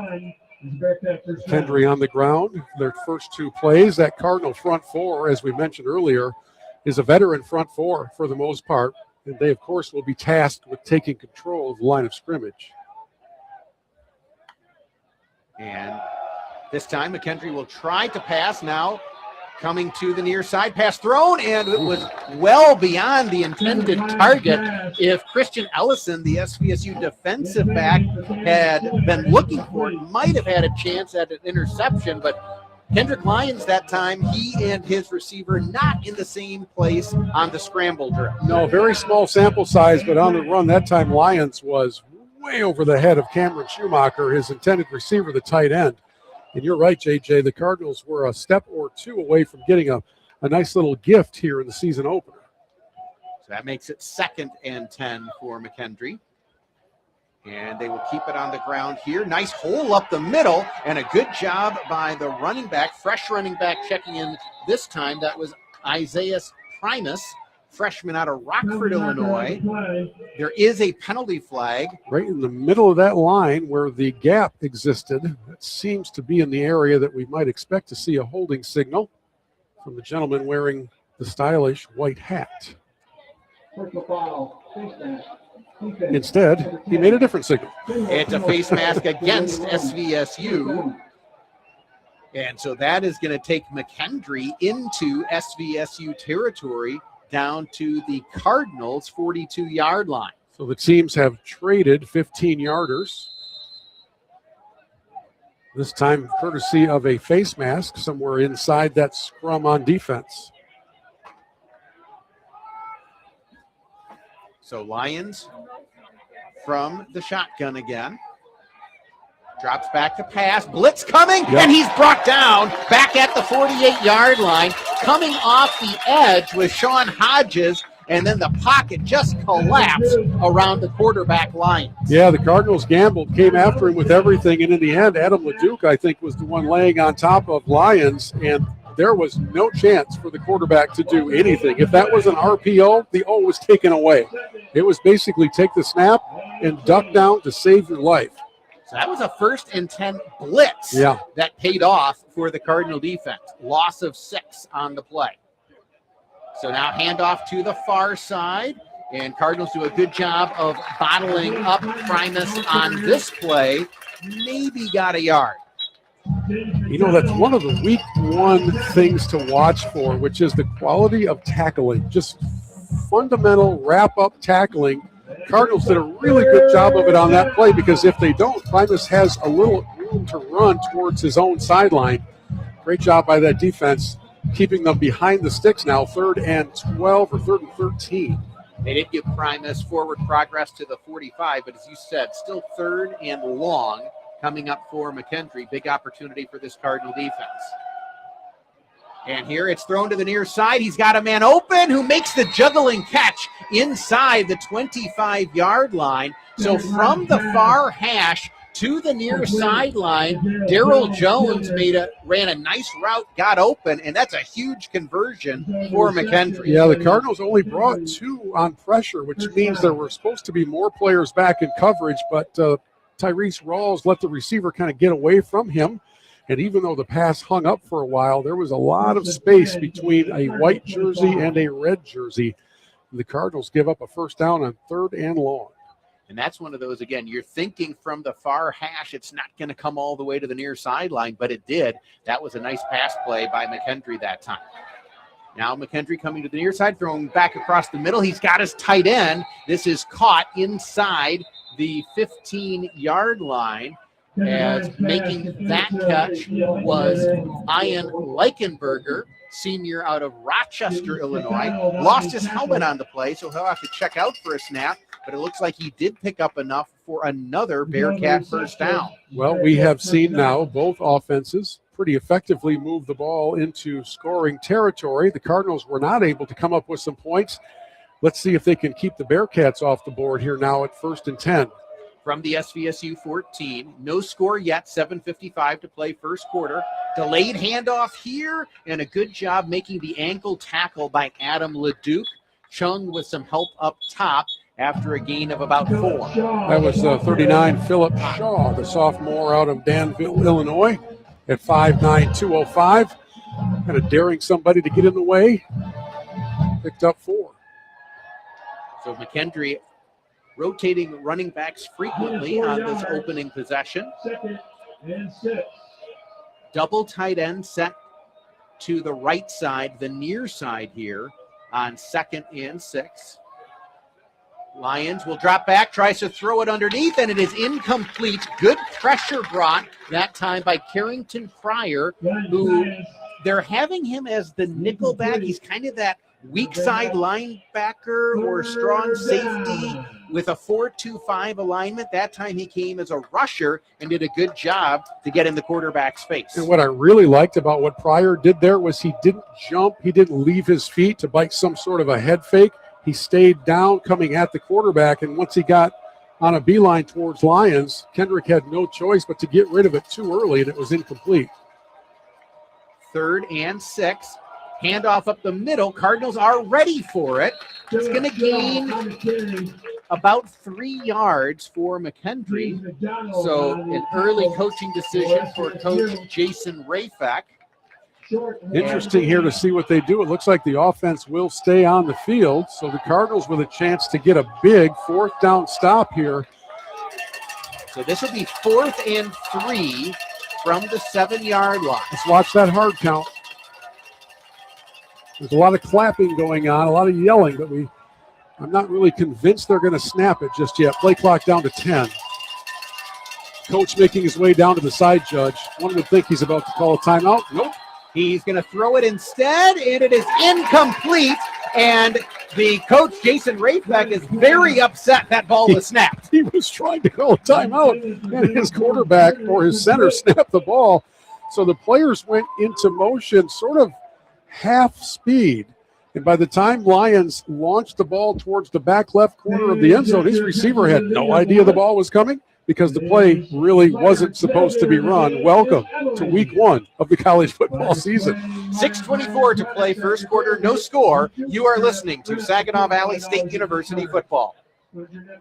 S4: McKendree on the ground, their first two plays. That Cardinal front four, as we mentioned earlier, is a veteran front four for the most part, and they, of course, will be tasked with taking control of the line of scrimmage.
S3: And this time, McKendree will try to pass now, coming to the near side. Pass thrown, and it was well beyond the intended target. If Christian Ellison, the SVSU defensive back, had been looking for it, might have had a chance at an interception, but Kendrick Lyons that time, he and his receiver not in the same place on the scramble drill.
S4: No, very small sample size, but on the run that time Lyons was way over the head of Cameron Schumacher, his intended receiver, the tight end. And you're right, JJ, the Cardinals were a step or two away from getting a nice little gift here in the season opener.
S3: So that makes it 2nd and 10 for McKendree. And they will keep it on the ground here. Nice hole up the middle, and a good job by the running back, fresh running back checking in this time. That was Isaiah Primus, freshman out of Rockford, Illinois. There is a penalty flag.
S4: Right in the middle of that line where the gap existed. That seems to be in the area that we might expect to see a holding signal from the gentleman wearing the stylish white hat. Instead, he made a different signal.
S3: It's a face mask against SVSU. And so that is going to take McKendree into SVSU territory down to the Cardinals' 42-yard line.
S4: So the teams have traded 15-yarders. This time courtesy of a face mask somewhere inside that scrum on defense.
S3: So Lyons from the shotgun again. Drops back to pass. Blitz coming, and he's brought down back at the 48-yard line. Coming off the edge with Sean Hodges, and then the pocket just collapsed around the quarterback line.
S4: Yeah, the Cardinals gambled, came after him with everything, and in the end, Adam LeDuc, I think, was the one laying on top of Lyons, and there was no chance for the quarterback to do anything. If that was an RPO, the O was taken away. It was basically take the snap and duck down to save your life.
S3: So that was a 1st and 10 blitz that paid off for the Cardinal defense. Loss of 6 on the play. So now handoff to the far side, and Cardinals do a good job of bottling up Primus on this play. Maybe got a yard.
S4: You know, that's one of the week one things to watch for, which is the quality of tackling. Just fundamental wrap-up tackling. Cardinals did a really good job of it on that play, because if they don't, Primus has a little room to run towards his own sideline. Great job by that defense, keeping them behind the sticks now, 3rd and 12 or 3rd and 13.
S3: They did give Primus forward progress to the 45, but as you said, still 3rd and long coming up for McKendree. Big opportunity for this Cardinal defense. And here it's thrown to the near side. He's got a man open who makes the juggling catch inside the 25-yard line. So from the far hash to the near sideline, Daryl Jones ran a nice route, got open, and that's a huge conversion for McKendree.
S4: Yeah, the Cardinals only brought 2 on pressure, which means there were supposed to be more players back in coverage, but Tyrese Rawls let the receiver kind of get away from him. And even though the pass hung up for a while, there was a lot of space between a white jersey and a red jersey. The Cardinals give up a 1st down on 3rd and long.
S3: And that's one of those, again, you're thinking from the far hash, it's not going to come all the way to the near sideline, but it did. That was a nice pass play by McKendree that time. Now McKendree coming to the near side, throwing back across the middle. He's got his tight end. This is caught inside the 15-yard line. as making that catch was Ian Leichenberger, senior out of Rochester, Illinois. Lost his helmet on the play, so he'll have to check out for a snap, but it looks like he did pick up enough for another Bearcat first down.
S4: Well, we have seen now both offenses pretty effectively move the ball into scoring territory. The Cardinals were not able to come up with some points. Let's see if they can keep the Bearcats off the board here now at 1st and 10.
S3: From the SVSU 14. No score yet, 7:55 to play first quarter. Delayed handoff here, and a good job making the ankle tackle by Adam Leduc. Chung with some help up top after a gain of about 4.
S4: That was 39 Philip Shaw, the sophomore out of Danville, Illinois, at 5'9", 205. Kind of daring somebody to get in the way. Picked up 4.
S3: So McKendree rotating running backs frequently on this opening possession.
S7: 2nd and 6.
S3: Double tight end set to the right side, the near side here on 2nd and 6. Lions will drop back, tries to throw it underneath, and it is incomplete. Good pressure brought that time by Carrington Pryor, who they're having him as the nickel back. He's kind of that weak side linebacker or strong safety with a 4-2-5 alignment. That time he came as a rusher and did a good job to get in the quarterback's face.
S4: And what I really liked about what Pryor did there was he didn't jump. He didn't leave his feet to bite some sort of a head fake. He stayed down coming at the quarterback, and once he got on a beeline towards Lions, Kendrick had no choice but to get rid of it too early, and it was incomplete.
S3: 3rd and 6. Handoff up the middle. Cardinals are ready for it. It's going to gain about 3 yards for McKendree. So an early coaching decision for Coach Jason Rafek.
S4: Interesting here to see what they do. It looks like the offense will stay on the field. So the Cardinals with a chance to get a big 4th down stop here.
S3: So this will be 4th and 3 from the 7-yard line.
S4: Let's watch that hard count. There's a lot of clapping going on, a lot of yelling, but I'm not really convinced they're going to snap it just yet. Play clock down to 10. Coach making his way down to the side judge. One would think he's about to call a timeout. Nope.
S3: He's going to throw it instead, and it is incomplete. And the coach, Jason Rafek, is very upset that ball was snapped.
S4: He was trying to call a timeout, and his quarterback or his center snapped the ball. So the players went into motion sort of half speed. And by the time Lions launched the ball towards the back left corner of the end zone, his receiver had no idea the ball was coming because the play really wasn't supposed to be run. Welcome to week 1 of the college football season.
S3: 6:24 to play first quarter, no score. You are listening to Saginaw Valley State University football.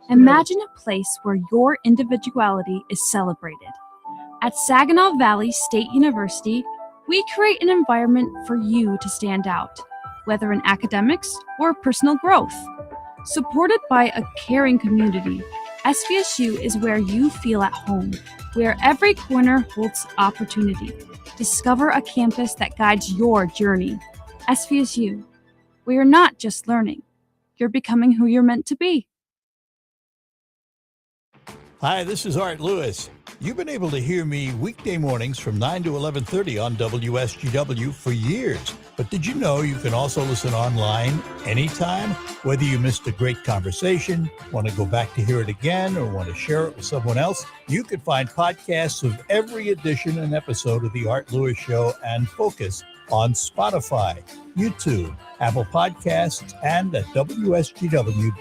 S15: Imagine a place where your individuality is celebrated. At Saginaw Valley State University, we create an environment for you to stand out, whether in academics or personal growth. Supported by a caring community, SVSU is where you feel at home, where every corner holds opportunity. Discover a campus that guides your journey. SVSU, where you're not just learning, you're becoming who you're meant to be.
S16: Hi, this is Art Lewis. You've been able to hear me weekday mornings from 9 to 11:30 on WSGW for years. But did you know you can also listen online anytime? Whether you missed a great conversation, want to go back to hear it again, or want to share it with someone else, you can find podcasts of every edition and episode of The Art Lewis Show and Focus on Spotify, YouTube, Apple Podcasts, and at WSGW.com.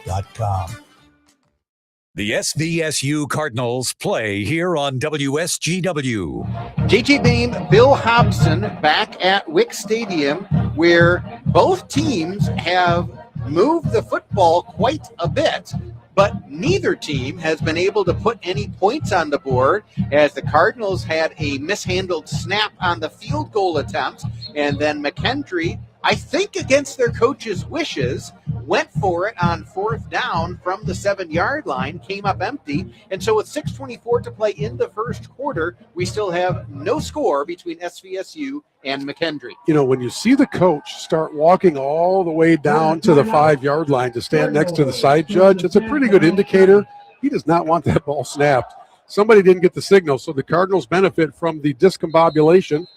S2: The SVSU Cardinals play here on WSGW.
S3: JJ Bain, Bill Hobson back at Wick Stadium, where both teams have moved the football quite a bit, but neither team has been able to put any points on the board, as the Cardinals had a mishandled snap on the field goal attempt, and then McKendree, I think against their coach's wishes, went for it on 4th down from the 7-yard line, came up empty. And so with 6:24 to play in the first quarter, we still have no score between SVSU and McKendree.
S4: You know, when you see the coach start walking all the way down to the 5-yard line to stand next to the side judge, it's a pretty good indicator. He does not want that ball snapped. somebody didn't get the signal. So the Cardinals benefit from the discombobulation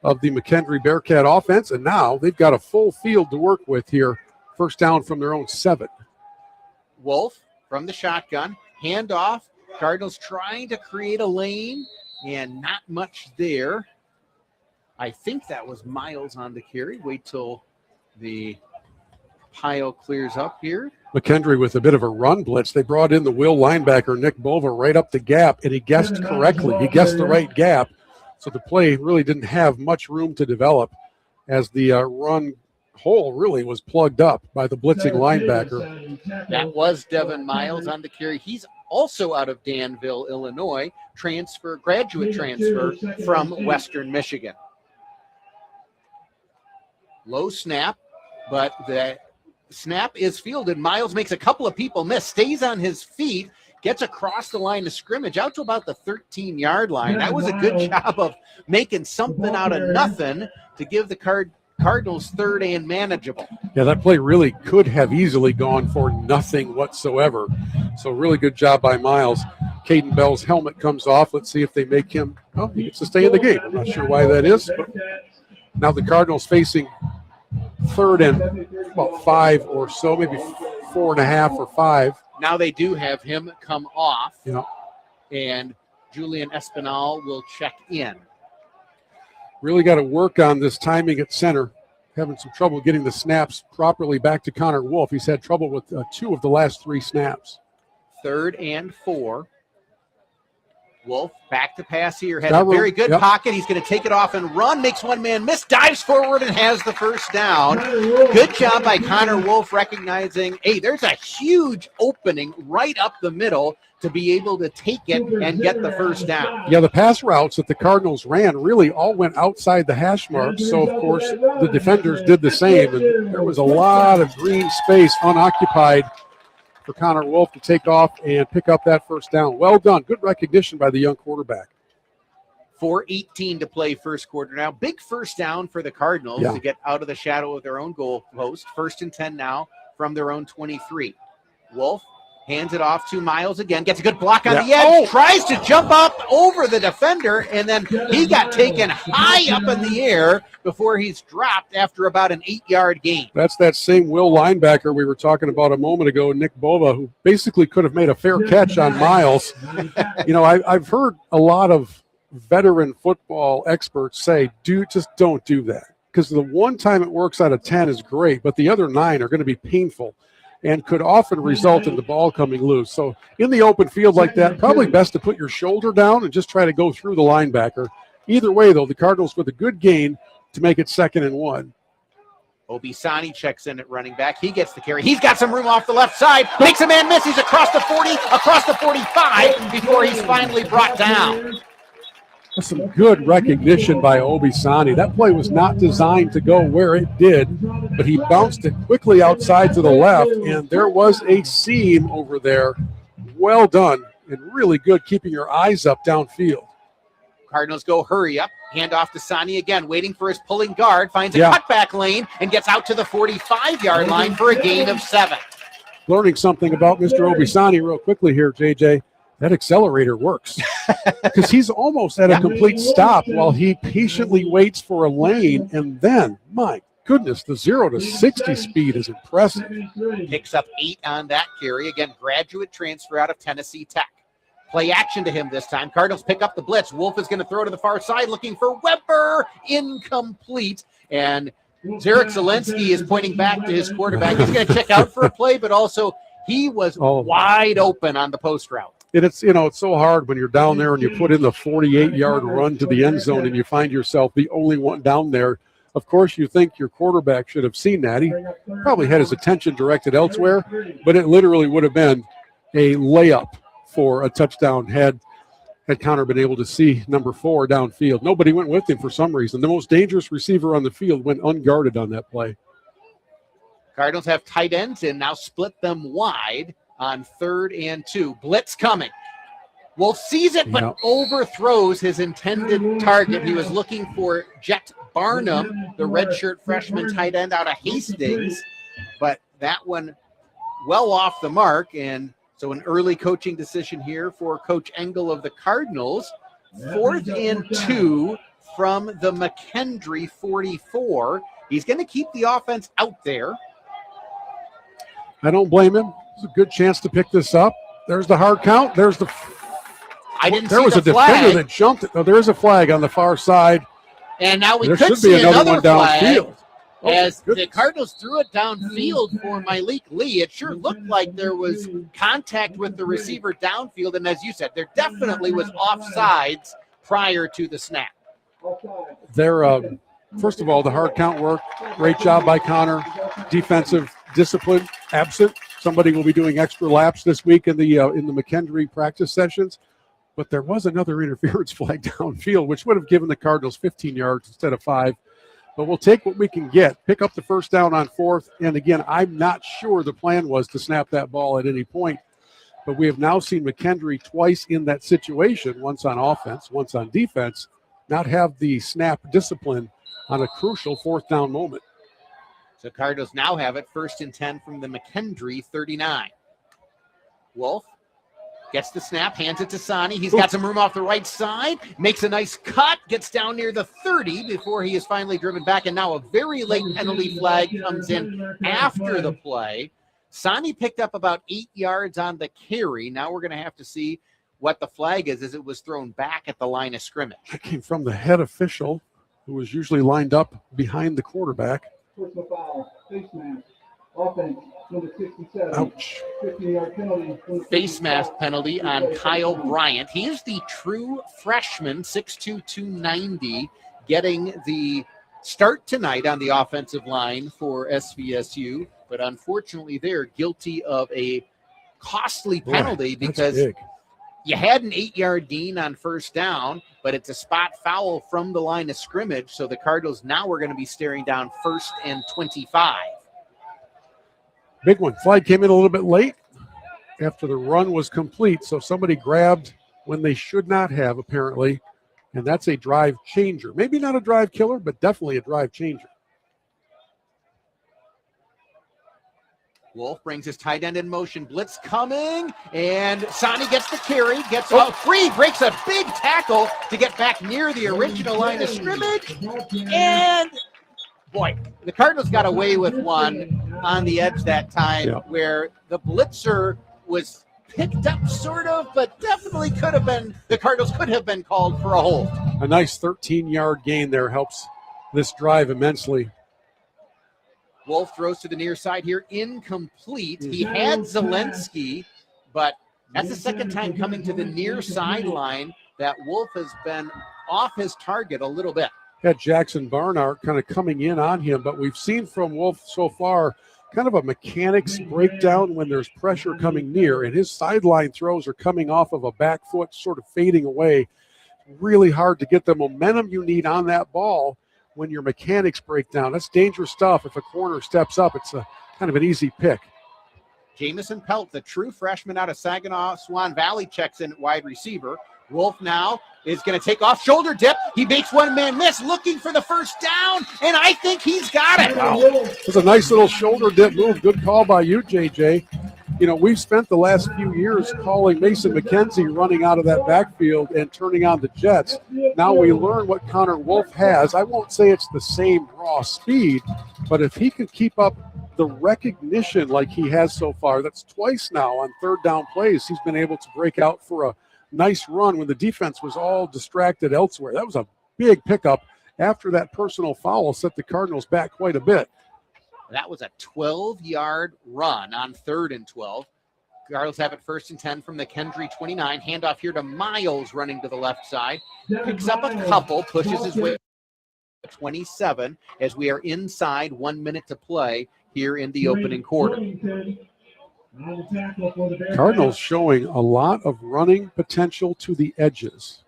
S4: of the McKendree Bearcat offense, and now they've got a full field to work with here. First down from their own 7.
S3: Wolf from the shotgun, handoff. Cardinals trying to create a lane, and not much there. I think that was Miles on the carry. Wait till the pile clears up here.
S4: McKendree with a bit of a run blitz. They brought in the will linebacker, Nick Bova, right up the gap, and he guessed correctly. He guessed the right gap, so the play really didn't have much room to develop as the run hole really was plugged up by the blitzing linebacker.
S3: That was Devin Miles on the carry. He's also out of Danville, Illinois, graduate transfer from Western Michigan. Low snap, but the snap is fielded. Miles makes a couple of people miss, stays on his feet, gets across the line of scrimmage out to about the 13-yard line. That was a good job of making something out of nothing to give the Cardinals third and manageable.
S4: Yeah, that play really could have easily gone for nothing whatsoever. So really good job by Miles. Caden Bell's helmet comes off. Let's see if they make him, he gets to stay in the game. I'm not sure why that is. But now the Cardinals facing third and about 5 or so, maybe 4.5 or 5.
S3: Now they do have him come off,
S4: Yeah.
S3: and Julian Espinal will check in.
S4: Really got to work on this timing at center. Having some trouble getting the snaps properly back to Connor Wolf. He's had trouble with 2 of the last 3 snaps.
S3: 3rd and 4. Wolf back to pass here. Had a very good pocket. He's going to take it off and run. Makes one man miss. Dives forward and has the first down. Good job by Connor Wolf recognizing, hey, there's a huge opening right up the middle to be able to take it and get the first down.
S4: Yeah, the pass routes that the Cardinals ran really all went outside the hash marks. So, of course, the defenders did the same. And there was a lot of green space unoccupied for Connor Wolf to take off and pick up that first down. Well done. Good recognition by the young quarterback.
S3: 4:18 to play first quarter now. Big first down for the Cardinals to get out of the shadow of their own goal post. 1st and 10 now from their own 23. Wolf hands it off to Miles again. Gets a good block on the edge. Tries to jump up over the defender, and then he got taken high up in the air before he's dropped after about an 8-yard gain.
S4: That's that same will linebacker we were talking about a moment ago, Nick Bova, who basically could have made a fair catch on Miles. You know, I've heard a lot of veteran football experts say, just don't do that. Because the one time it works out of 10 is great, but the other 9 are going to be painful and could often result in the ball coming loose. So in the open field like that, probably best to put your shoulder down and just try to go through the linebacker. Either way, though, the Cardinals with a good gain to make it 2nd and 1.
S3: Obisani checks in at running back. He gets the carry. He's got some room off the left side. Makes a man miss. He's across the 40, across the 45 before he's finally brought down.
S4: That's some good recognition by Obisani. That play was not designed to go where it did, but he bounced it quickly outside to the left, and there was a seam over there. Well done, and really good keeping your eyes up downfield.
S3: Cardinals go hurry up. Hand off to Sani again, waiting for his pulling guard. Finds a cutback lane and gets out to the 45-yard line for a gain of 7.
S4: Learning something about Mr. Obisani real quickly here, JJ. That accelerator works because he's almost at a complete stop while he patiently waits for a lane. And then, my goodness, the 0 to 60 speed is impressive.
S3: Picks up 8 on that carry. Again, graduate transfer out of Tennessee Tech. Play action to him this time. Cardinals pick up the blitz. Wolf is going to throw to the far side looking for Weber. Incomplete. And Zarek Zelensky is pointing back to his quarterback. He's going to check out for a play, but also he was wide open on the post route.
S4: And it's so hard when you're down there and you put in the 48-yard run to the end zone and you find yourself the only one down there. Of course, you think your quarterback should have seen that. He probably had his attention directed elsewhere, but it literally would have been a layup for a touchdown had Connor been able to see number 4 downfield. Nobody went with him for some reason. The most dangerous receiver on the field went unguarded on that play.
S3: Cardinals have tight ends and now split them wide on 3rd and 2. Blitz coming. Wolf sees it, but overthrows his intended target. He was looking for Jet Barnum, the redshirt freshman tight end out of Hastings, but that one well off the mark, and So an early coaching decision here for Coach Engel of the Cardinals. 4th and 2 from the McKendree 44. He's going to keep the offense out there.
S4: I don't blame him. It's a good chance to pick this up. There's the hard count. There's the. There was a defender that jumped it. Oh, there is a flag on the far side.
S3: And now we
S4: there
S3: could
S4: should
S3: see
S4: be another one
S3: flag
S4: downfield.
S3: as the Cardinals threw it downfield for Malik Lee. It sure looked like there was contact with the receiver downfield. And as you said, there definitely was offsides prior to the snap.
S4: First of all, the hard count work. Great job by Connor. Defensive discipline absent. Somebody will be doing extra laps this week in the McKendree practice sessions. But there was another interference flag downfield, which would have given the Cardinals 15 yards instead of 5. But we'll take what we can get, pick up the first down on 4th. And again, I'm not sure the plan was to snap that ball at any point. But we have now seen McKendree twice in that situation, once on offense, once on defense, not have the snap discipline on a crucial 4th down moment.
S3: So Cardinals now have it 1st and 10 from the McKendree 39. Wolf gets the snap, hands it to Sani. He's got some room off the right side, makes a nice cut, gets down near the 30 before he is finally driven back. And now a very late penalty flag comes in after the play. Sani picked up about 8 yards on the carry. Now we're going to have to see what the flag is as it was thrown back at the line of scrimmage.
S4: That came from the head official, who was usually lined up behind the quarterback. Ouch.
S3: Face mask penalty on Kyle Bryant. He is the true freshman, 6'2", 290, getting the start tonight on the offensive line for SVSU. But unfortunately, they're guilty of a costly penalty because you had an 8-yard gain on first down, but it's a spot foul from the line of scrimmage. So the Cardinals now are going to be staring down 1st and 25.
S4: Big one. Flag came in a little bit late after the run was complete. So somebody grabbed when they should not have, apparently. And that's a drive changer. Maybe not a drive killer, but definitely a drive changer.
S3: Wolf brings his tight end in motion. Blitz coming. And Sani gets the carry. Gets out free. Breaks a big tackle to get back near the original line of scrimmage. And, boy, the Cardinals got away with one on the edge that time where the blitzer was picked up sort of, but definitely could have been, the Cardinals could have been called for a hold.
S4: A nice 13-yard gain there helps this drive immensely.
S3: Wolf throws to the near side here, incomplete. He had Zelensky, but that's the second time coming to the near sideline that Wolf has been off his target a little bit.
S4: Had Jackson Barnard kind of coming in on him, but we've seen from Wolf so far kind of a mechanics breakdown when there's pressure coming near, and his sideline throws are coming off of a back foot, sort of fading away. Really hard to get the momentum you need on that ball when your mechanics break down. That's dangerous stuff. If a corner steps up, it's a kind of an easy pick.
S3: Jamison Pelt, the true freshman out of Saginaw Swan Valley, checks in at wide receiver. Wolf now is going to take off, shoulder dip. He makes one-man miss, looking for the first down, and I think he's got it.
S4: Wow. It's a nice little shoulder dip move. Good call by you, JJ. You know, we've spent the last few years calling Mason McKenzie running out of that backfield and turning on the jets. Now we learn what Connor Wolf has. I won't say it's the same raw speed, but if he can keep up the recognition like he has so far, that's twice now on third down plays, he's been able to break out for a nice run when the defense was all distracted elsewhere. That was a big pickup after that personal foul set the Cardinals back quite a bit.
S3: That was a 12-yard run on 3rd and 12. Cardinals have it 1st and 10 from the McKendree 29. Handoff here to Miles running to the left side. Picks up a couple, pushes his way to 27 as we are inside 1 minute to play here in the opening quarter.
S4: Cardinals showing a lot of running potential to the edges.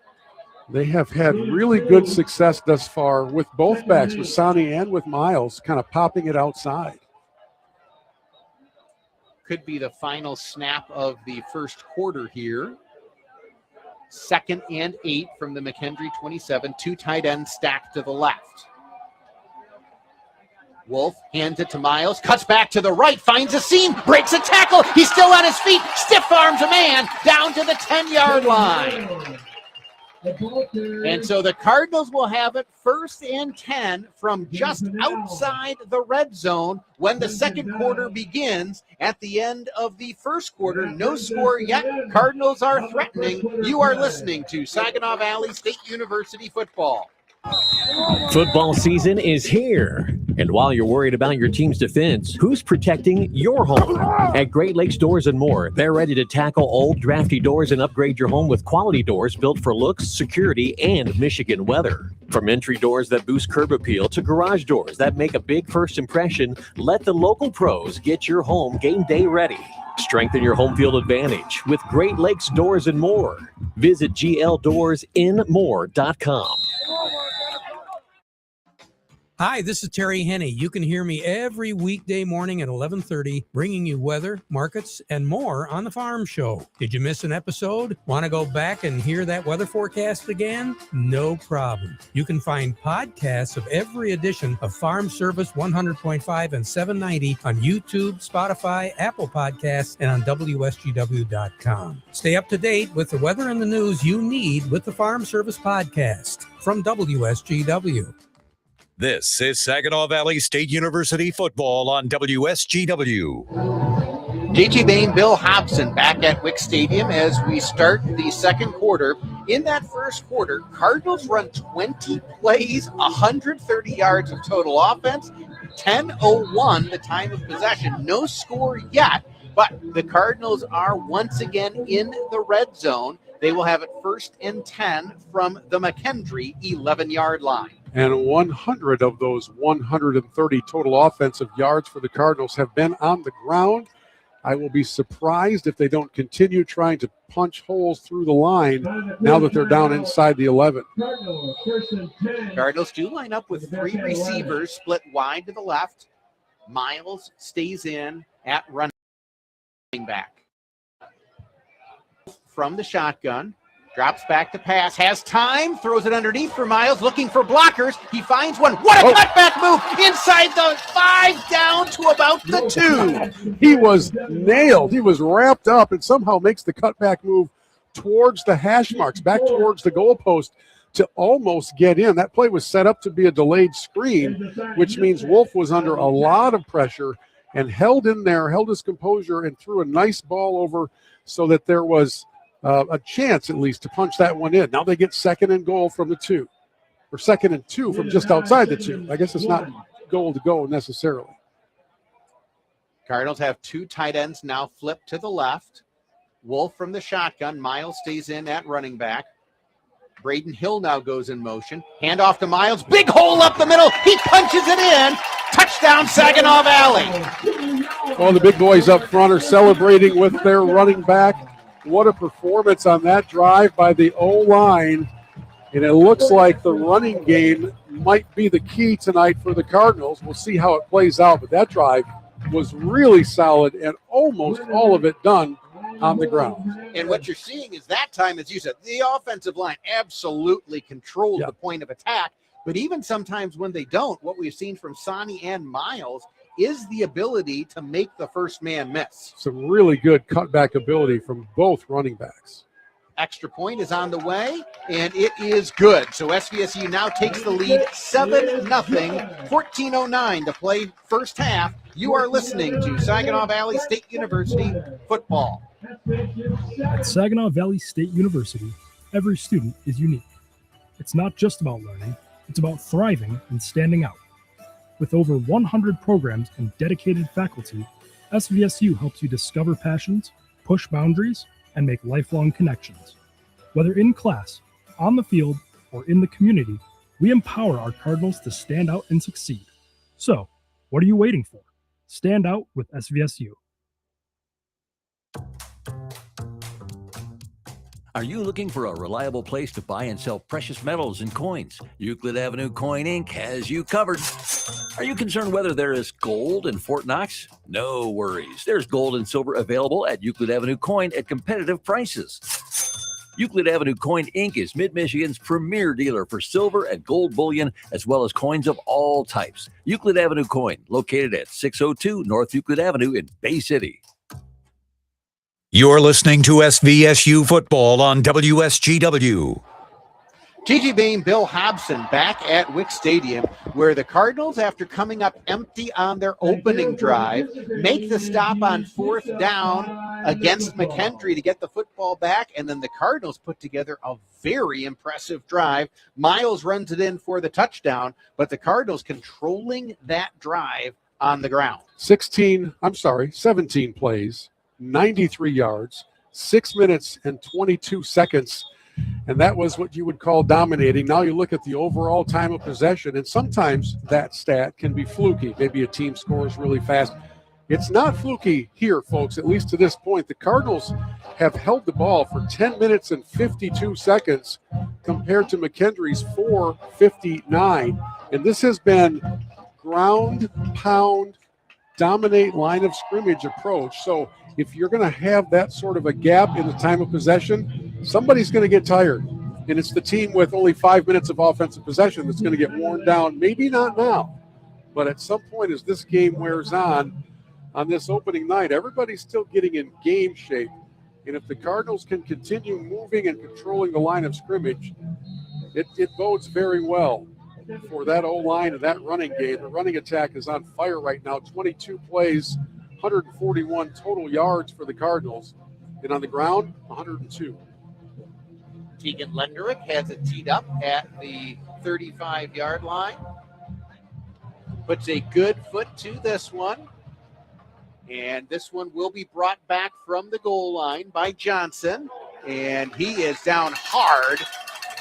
S4: They have had really good success thus far with both backs, with Sani and with Miles, kind of popping it outside.
S3: Could be the final snap of the first quarter here. 2nd and 8 from the McKendree 27. 2 tight ends stacked to the left. Wolf hands it to Miles, cuts back to the right, finds a seam, breaks a tackle. He's still on his feet, stiff arms a man down to the 10-yard line. And so the Cardinals will have it 1st and 10 from just outside the red zone when the second quarter begins. At the end of the first quarter, no score yet. Cardinals are threatening. You are listening to Saginaw Valley State University football.
S6: Football season is here. And while you're worried about your team's defense, who's protecting your home? At Great Lakes Doors and More, they're ready to tackle old, drafty doors and upgrade your home with quality doors built for looks, security, and Michigan weather. From entry doors that boost curb appeal to garage doors that make a big first impression, let the local pros get your home game day ready. Strengthen your home field advantage with Great Lakes Doors and More. Visit gldoorsinmore.com.
S17: Hi, this is Terry Henney. You can hear me every weekday morning at 11:30, bringing you weather, markets, and more on The Farm Show. Did you miss an episode? Want to go back and hear that weather forecast again? No problem. You can find podcasts of every edition of Farm Service 100.5 and 790 on YouTube, Spotify, Apple Podcasts, and on WSGW.com. Stay up to date with the weather and the news you need with the Farm Service Podcast from WSGW.
S2: This is Saginaw Valley State University football on WSGW.
S3: JT Bain, Bill Hobson back at Wick Stadium as we start the second quarter. In that first quarter, Cardinals run 20 plays, 130 yards of total offense, 10:01 the time of possession. No score yet, but the Cardinals are once again in the red zone. They will have it 1st and 10 from the McKendree 11-yard line.
S4: And 100 of those 130 total offensive yards for the Cardinals have been on the ground. I will be surprised if they don't continue trying to punch holes through the line now that they're down inside the 11.
S3: Cardinals do line up with 3 receivers split wide to the left. Miles stays in at running back. From the shotgun, drops back to pass, has time, throws it underneath for Miles, looking for blockers. He finds one. What a cutback move inside the 5 down to about the 2.
S4: He was nailed. He was wrapped up and somehow makes the cutback move towards the hash marks, back towards the goalpost to almost get in. That play was set up to be a delayed screen, which means Wolf was under a lot of pressure and held in there, held his composure, and threw a nice ball over so that there was a chance at least to punch that one in. Now they get 2nd and goal from the 2, or 2nd and 2 from just outside the 2. I guess it's not goal to go necessarily.
S3: Cardinals have 2 tight ends now flipped to the left. Wolf from the shotgun. Miles stays in at running back. Braden Hill now goes in motion. Hand off to Miles. Big hole up the middle. He punches it in. Touchdown, Saginaw Valley.
S4: Well, the big boys up front are celebrating with their running back. What a performance on that drive by the O-line. And it looks like the running game might be the key tonight for the Cardinals. We'll see how it plays out. But that drive was really solid and almost all of it done on the ground.
S3: And what you're seeing is that time, as you said, the offensive line absolutely controlled the point of attack. But even sometimes when they don't, what we've seen from Sonny and Miles is the ability to make the first man miss.
S4: Some really good cutback ability from both running backs.
S3: Extra point is on the way, and it is good. So SVSU now takes the lead 7-0, 14:09 to play first half. You are listening to Saginaw Valley State University football.
S7: At Saginaw Valley State University, every student is unique. It's not just about learning, it's about thriving and standing out. With over 100 programs and dedicated faculty, SVSU helps you discover passions, push boundaries, and make lifelong connections. Whether in class, on the field, or in the community, we empower our Cardinals to stand out and succeed. So, what are you waiting for? Stand out with SVSU.
S5: Are you looking for a reliable place to buy and sell precious metals and coins? Euclid Avenue Coin Inc. has you covered. Are you concerned whether there is gold in Fort Knox? No worries. There's gold and silver available at Euclid Avenue Coin at competitive prices. Euclid Avenue Coin Inc. is Mid-Michigan's premier dealer for silver and gold bullion, as well as coins of all types. Euclid Avenue Coin, located at 602 North Euclid Avenue in Bay City.
S2: You're listening to SVSU Football on WSGW.
S3: Gigi Bain, Bill Hobson back at Wick Stadium, where the Cardinals, after coming up empty on their opening drive, make the stop on 4th down against McKendree to get the football back, and then the Cardinals put together a very impressive drive. Miles runs it in for the touchdown, but the Cardinals controlling that drive on the ground.
S4: 17 plays, 93 yards, 6 minutes and 22 seconds. And that was what you would call dominating. Now you look at the overall time of possession, and sometimes that stat can be fluky. Maybe a team scores really fast. It's not fluky here, folks, at least to this point. The Cardinals have held the ball for 10 minutes and 52 seconds compared to McKendree's 4:59. And this has been ground, pound, dominate line of scrimmage approach. So if you're going to have that sort of a gap in the time of possession, somebody's going to get tired. And it's the team with only 5 minutes of offensive possession that's going to get worn down. Maybe not now, but at some point as this game wears on this opening night, everybody's still getting in game shape. And if the Cardinals can continue moving and controlling the line of scrimmage, it bodes very well for that O-line and that running game. The running attack is on fire right now. 22 plays, 141 total yards for the Cardinals. And on the ground, 102.
S3: Tegan Lenderick has it teed up at the 35-yard line. Puts a good foot to this one. And this one will be brought back from the goal line by Johnson. And he is down hard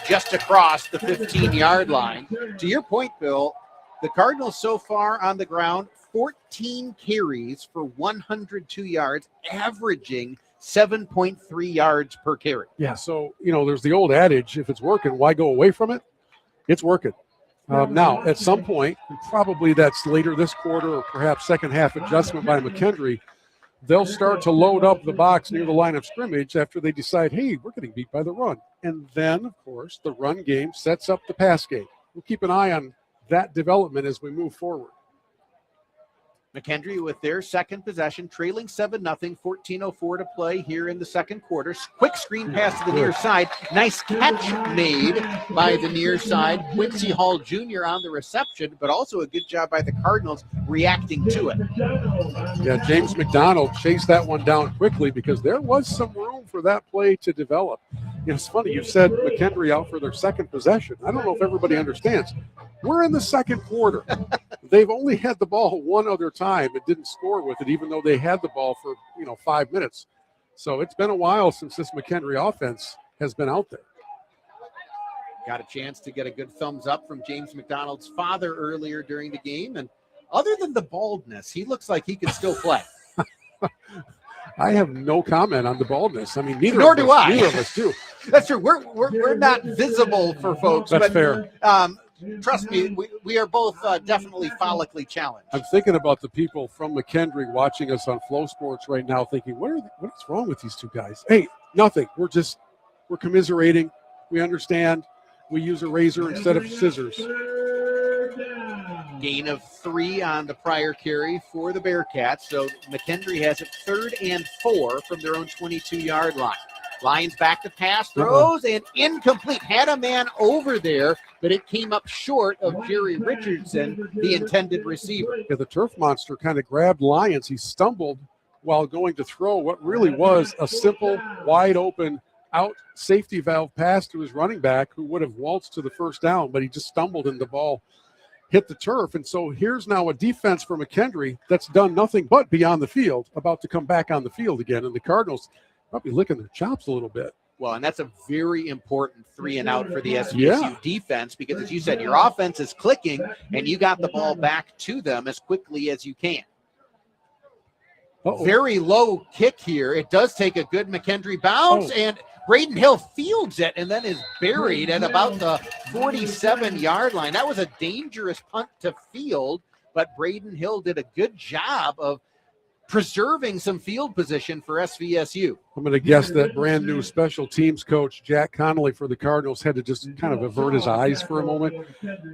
S3: just across the 15-yard line. To your point, Bill, the Cardinals so far on the ground, 14 carries for 102 yards, averaging 7.3 yards per carry.
S4: Yeah, so, there's the old adage, if it's working, why go away from it? It's working. Now, at some point, and probably that's later this quarter or perhaps second half adjustment by McKendree, they'll start to load up the box near the line of scrimmage after they decide, hey, we're getting beat by the run. And then, of course, the run game sets up the pass game. We'll keep an eye on that development as we move forward.
S3: McKendree with their second possession, trailing 7-0, 14:04 to play here in the second quarter. Quick screen pass to the near side. Nice catch made by the near side. Quincy Hall Jr. on the reception, but also a good job by the Cardinals reacting to it.
S4: Yeah, James McDonald chased that one down quickly because there was some room for that play to develop. It's funny, you said McKendree out for their second possession. I don't know if everybody understands. We're in the second quarter. They've only had the ball one other time and didn't score with it, even though they had the ball for 5 minutes. So it's been a while since this McKendree offense has been out there.
S3: Got a chance to get a good thumbs up from James McDonald's father earlier during the game. And other than the baldness, he looks like he can still play.
S4: I have no comment on the baldness. I mean, neither of us do.
S3: That's true. We're not visible for folks.
S4: That's fair.
S3: Trust me, we are both definitely follically challenged.
S4: I'm thinking about the people from McKendree watching us on Flow Sports right now thinking, what's wrong with these two guys? Hey, nothing. We're commiserating. We understand. We use a razor instead of scissors.
S3: Gain of 3 on the prior carry for the Bearcats. So McKendree has it 3rd and 4 from their own 22-yard line. Lions back to pass, throws, and incomplete. Had a man over there, but it came up short of Jerry Richardson, the intended receiver.
S4: Yeah, the turf monster kind of grabbed Lyons. He stumbled while going to throw what really was a simple, wide-open out safety valve pass to his running back, who would have waltzed to the first down, but he just stumbled and the ball hit the turf. And so here's now a defense for McKendree that's done nothing but be on the field, about to come back on the field again. And the Cardinals probably licking their chops a little bit.
S3: Well, and that's a very important 3 and out for the SVSU defense, because as you said, your offense is clicking and you got the ball back to them as quickly as you can. Very low kick here. It does take a good McKendree bounce, and Braden Hill fields it and then is buried at about the 47-yard line. That was a dangerous punt to field, but Braden Hill did a good job of preserving some field position for SVSU.
S4: I'm going to guess that brand new special teams coach, Jack Connolly for the Cardinals, had to just kind of avert his eyes for a moment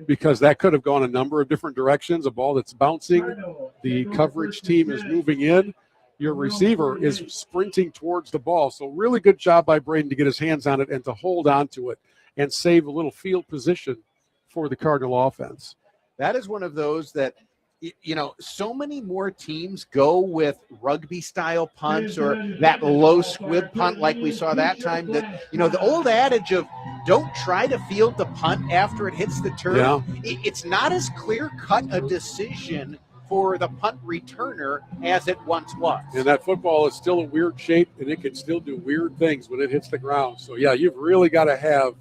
S4: because that could have gone a number of different directions. A ball that's bouncing, the coverage team is moving in, your receiver is sprinting towards the ball. So really good job by Braden to get his hands on it and to hold on to it and save a little field position for the Cardinal offense.
S3: That is one of those that, you know, so many more teams go with rugby style punts or that low squib punt like we saw that time, that, you know, the old adage of don't try to field the punt after it hits the turf. It's not as clear cut a decision for the punt returner as it once was.
S4: And that football is still a weird shape, and it can still do weird things when it hits the ground. So, yeah, you've really got to have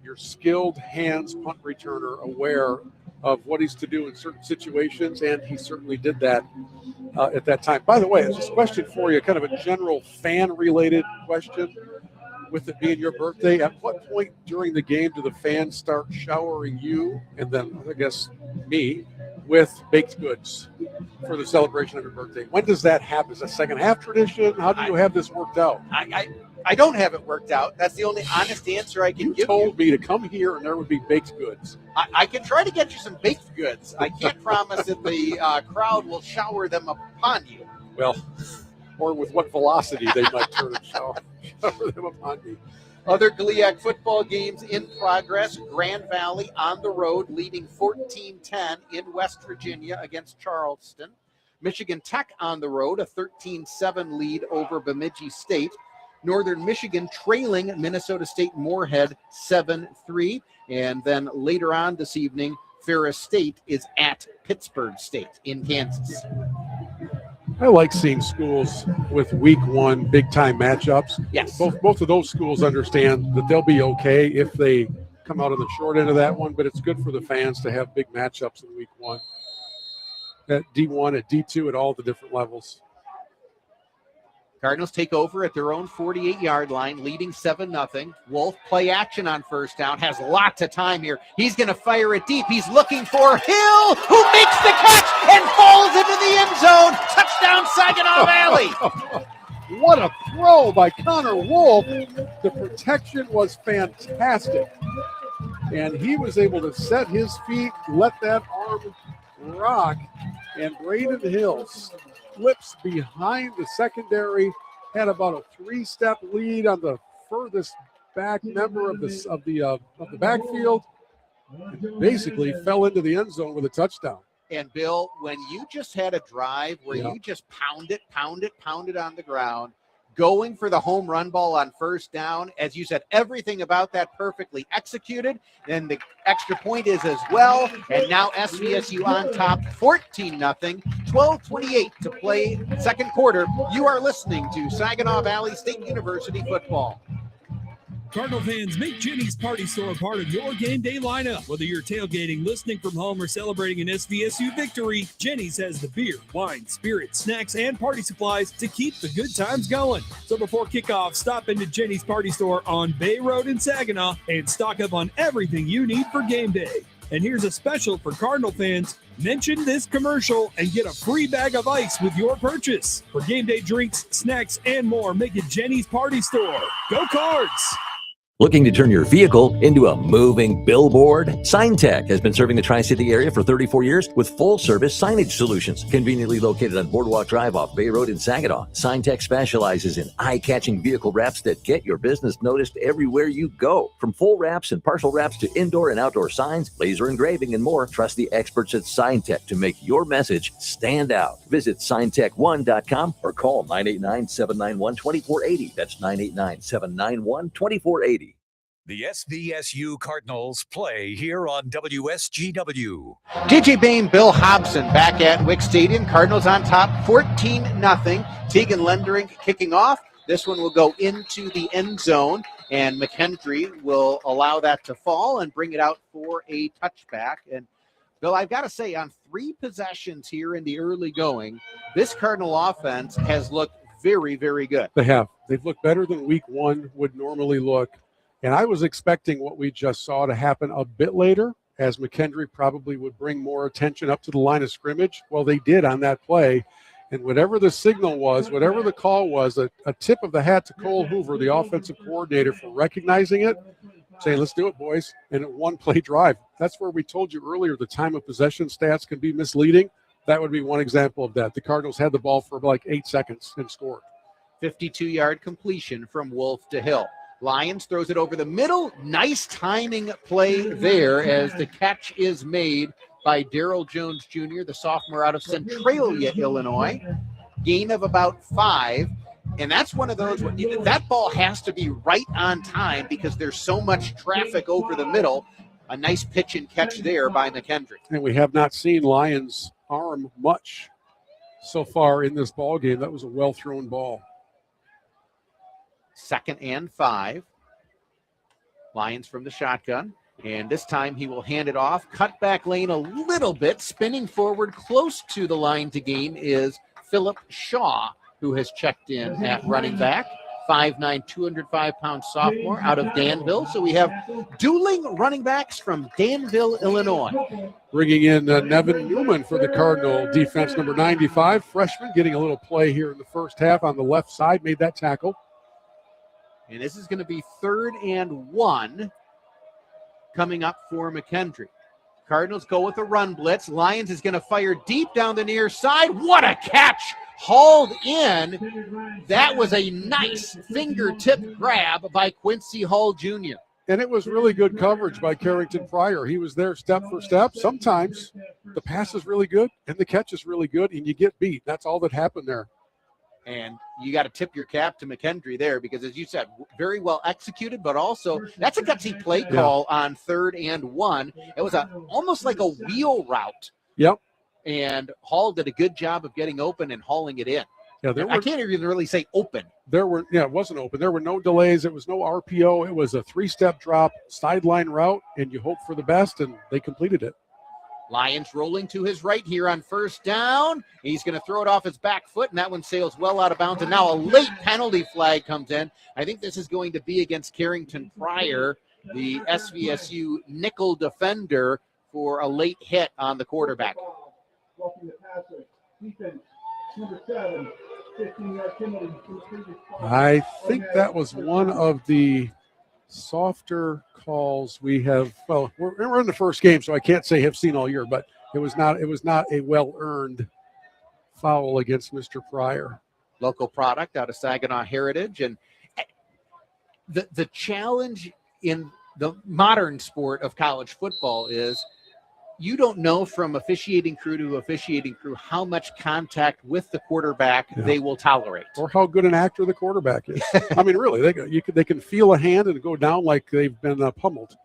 S4: your skilled hands punt returner aware of what he's to do in certain situations, and he certainly did that at that time. By the way, there's this question for you, kind of a general fan-related question. With it being your birthday, at what point during the game do the fans start showering you, and then, I guess, me, with baked goods for the celebration of your birthday? When does that happen? Is that second half tradition? How do you have this worked out?
S3: I don't have it worked out. That's the only honest answer I can give you.
S4: You told me to come here and there would be baked goods.
S3: I can try to get you some baked goods. I can't promise that the crowd will shower them upon you.
S4: Well, or with what velocity they might turn and shower them upon me.
S3: Other GLIAC football games in progress. Grand Valley on the road leading 14-10 in West Virginia against Charleston. Michigan Tech on the road, a 13-7 lead over Bemidji State. Northern Michigan trailing Minnesota State Moorhead 7-3. And then later on this evening, Ferris State is at Pittsburgh State in Kansas.
S4: I like seeing schools with week one big-time matchups.
S3: Yes.
S4: Both of those schools understand that they'll be okay if they come out on the short end of that one, but it's good for the fans to have big matchups in week one. At D1, at D2, at all the different levels.
S3: Cardinals take over at their own 48-yard line, leading 7-0. Wolf play action on first down, has lots of time here. He's going to fire it deep. He's looking for Hill, who makes the catch and falls into the end zone. Touchdown, Saginaw Valley.
S4: What a throw by Connor Wolf. The protection was fantastic. And he was able to set his feet, let that arm rock, and Braden Hill slips behind the secondary, had about a 3-step lead on the furthest back member of the backfield, and basically fell into the end zone with a touchdown.
S3: And Bill, when you just had a drive where you just pound it on the ground, going for the home run ball on first down, as you said, everything about that perfectly executed. Then the extra point is as well. And now SVSU on top, 14-0, 12:28 to play second quarter. You are listening to Saginaw Valley State University football.
S11: Cardinal fans, make Jenny's Party Store a part of your game day lineup. Whether you're tailgating, listening from home, or celebrating an SVSU victory, Jenny's has the beer, wine, spirits, snacks, and party supplies to keep the good times going. So before kickoff, stop into Jenny's Party Store on Bay Road in Saginaw and stock up on everything you need for game day. And here's a special for Cardinal fans. Mention this commercial and get a free bag of ice with your purchase. For game day drinks, snacks, and more, make it Jenny's Party Store. Go Cards!
S5: Looking to turn your vehicle into a moving billboard? SignTech has been serving the Tri-City area for 34 years with full-service signage solutions. Conveniently located on Boardwalk Drive off Bay Road in Saginaw, SignTech specializes in eye-catching vehicle wraps that get your business noticed everywhere you go. From full wraps and partial wraps to indoor and outdoor signs, laser engraving, and more, trust the experts at SignTech to make your message stand out. Visit signtech1.com or call 989-791-2480. That's 989-791-2480.
S2: The SVSU Cardinals play here on WSGW.
S3: JJ Bain, Bill Hobson back at Wick Stadium. Cardinals on top, 14-0. Tegan Lendering kicking off. This one will go into the end zone, and McKendree will allow that to fall and bring it out for a touchback. And Bill, I've got to say, on 3 possessions here in the early going, this Cardinal offense has looked very, very good.
S4: They have. They've looked better than week one would normally look. And I was expecting what we just saw to happen a bit later, as McKendree probably would bring more attention up to the line of scrimmage. Well, they did on that play. And whatever the signal was, whatever the call was, a tip of the hat to Cole Hoover, the offensive coordinator, for recognizing it, saying, let's do it, boys, and a one-play drive. That's where we told you earlier the time of possession stats can be misleading. That would be one example of that. The Cardinals had the ball for like 8 seconds and scored.
S3: 52-yard completion from Wolf to Hill. Lyons throws it over the middle. Nice timing play there as the catch is made by Daryl Jones Jr., the sophomore out of Centralia, Illinois. Gain of about 5. And that's one of those, that ball has to be right on time because there's so much traffic over the middle. A nice pitch and catch there by McKendree.
S4: And we have not seen Lyons' arm much so far in this ball game. That was a well-thrown ball.
S3: 2nd and 5. Lyons from the shotgun. And this time he will hand it off. Cut back lane a little bit. Spinning forward close to the line to gain is Philip Shaw, who has checked in at running back. 5'9", 205-pound sophomore out of Danville. So we have dueling running backs from Danville, Illinois.
S4: Bringing in Nevin Newman for the Cardinal defense, number 95, freshman, getting a little play here in the first half on the left side, made that tackle.
S3: And this is going to be 3rd and 1 coming up for McKendree. Cardinals go with a run blitz. Lyons is going to fire deep down the near side. What a catch! Hauled in. That was a nice fingertip grab by Quincy Hall Jr.
S4: And it was really good coverage by Carrington Pryor. He was there step for step. Sometimes the pass is really good and the catch is really good and you get beat. That's all that happened there.
S3: And you got to tip your cap to McKendree there because, as you said, very well executed, but also that's a gutsy play call on 3rd and 1. It was almost like a wheel route.
S4: Yep.
S3: And Hall did a good job of getting open and hauling it in.
S4: Yeah,
S3: I can't even really say open.
S4: It wasn't open. There were no delays. It was no RPO. It was a 3-step drop, sideline route, and you hope for the best, and they completed it.
S3: Lyons rolling to his right here on 1st down. He's going to throw it off his back foot, and that one sails well out of bounds. And now a late penalty flag comes in. I think this is going to be against Carrington Pryor, the SVSU nickel defender, for a late hit on the quarterback.
S4: I think that was one of the softer calls we have. Well, we're in the first game, so I can't say have seen all year, but it was not a well-earned foul against Mr. Pryor.
S3: Local product out of Saginaw Heritage. And the challenge in the modern sport of college football is you don't know from officiating crew to officiating crew how much contact with the quarterback they will tolerate.
S4: Or how good an actor the quarterback is. I mean, really, they can feel a hand and go down like they've been pummeled.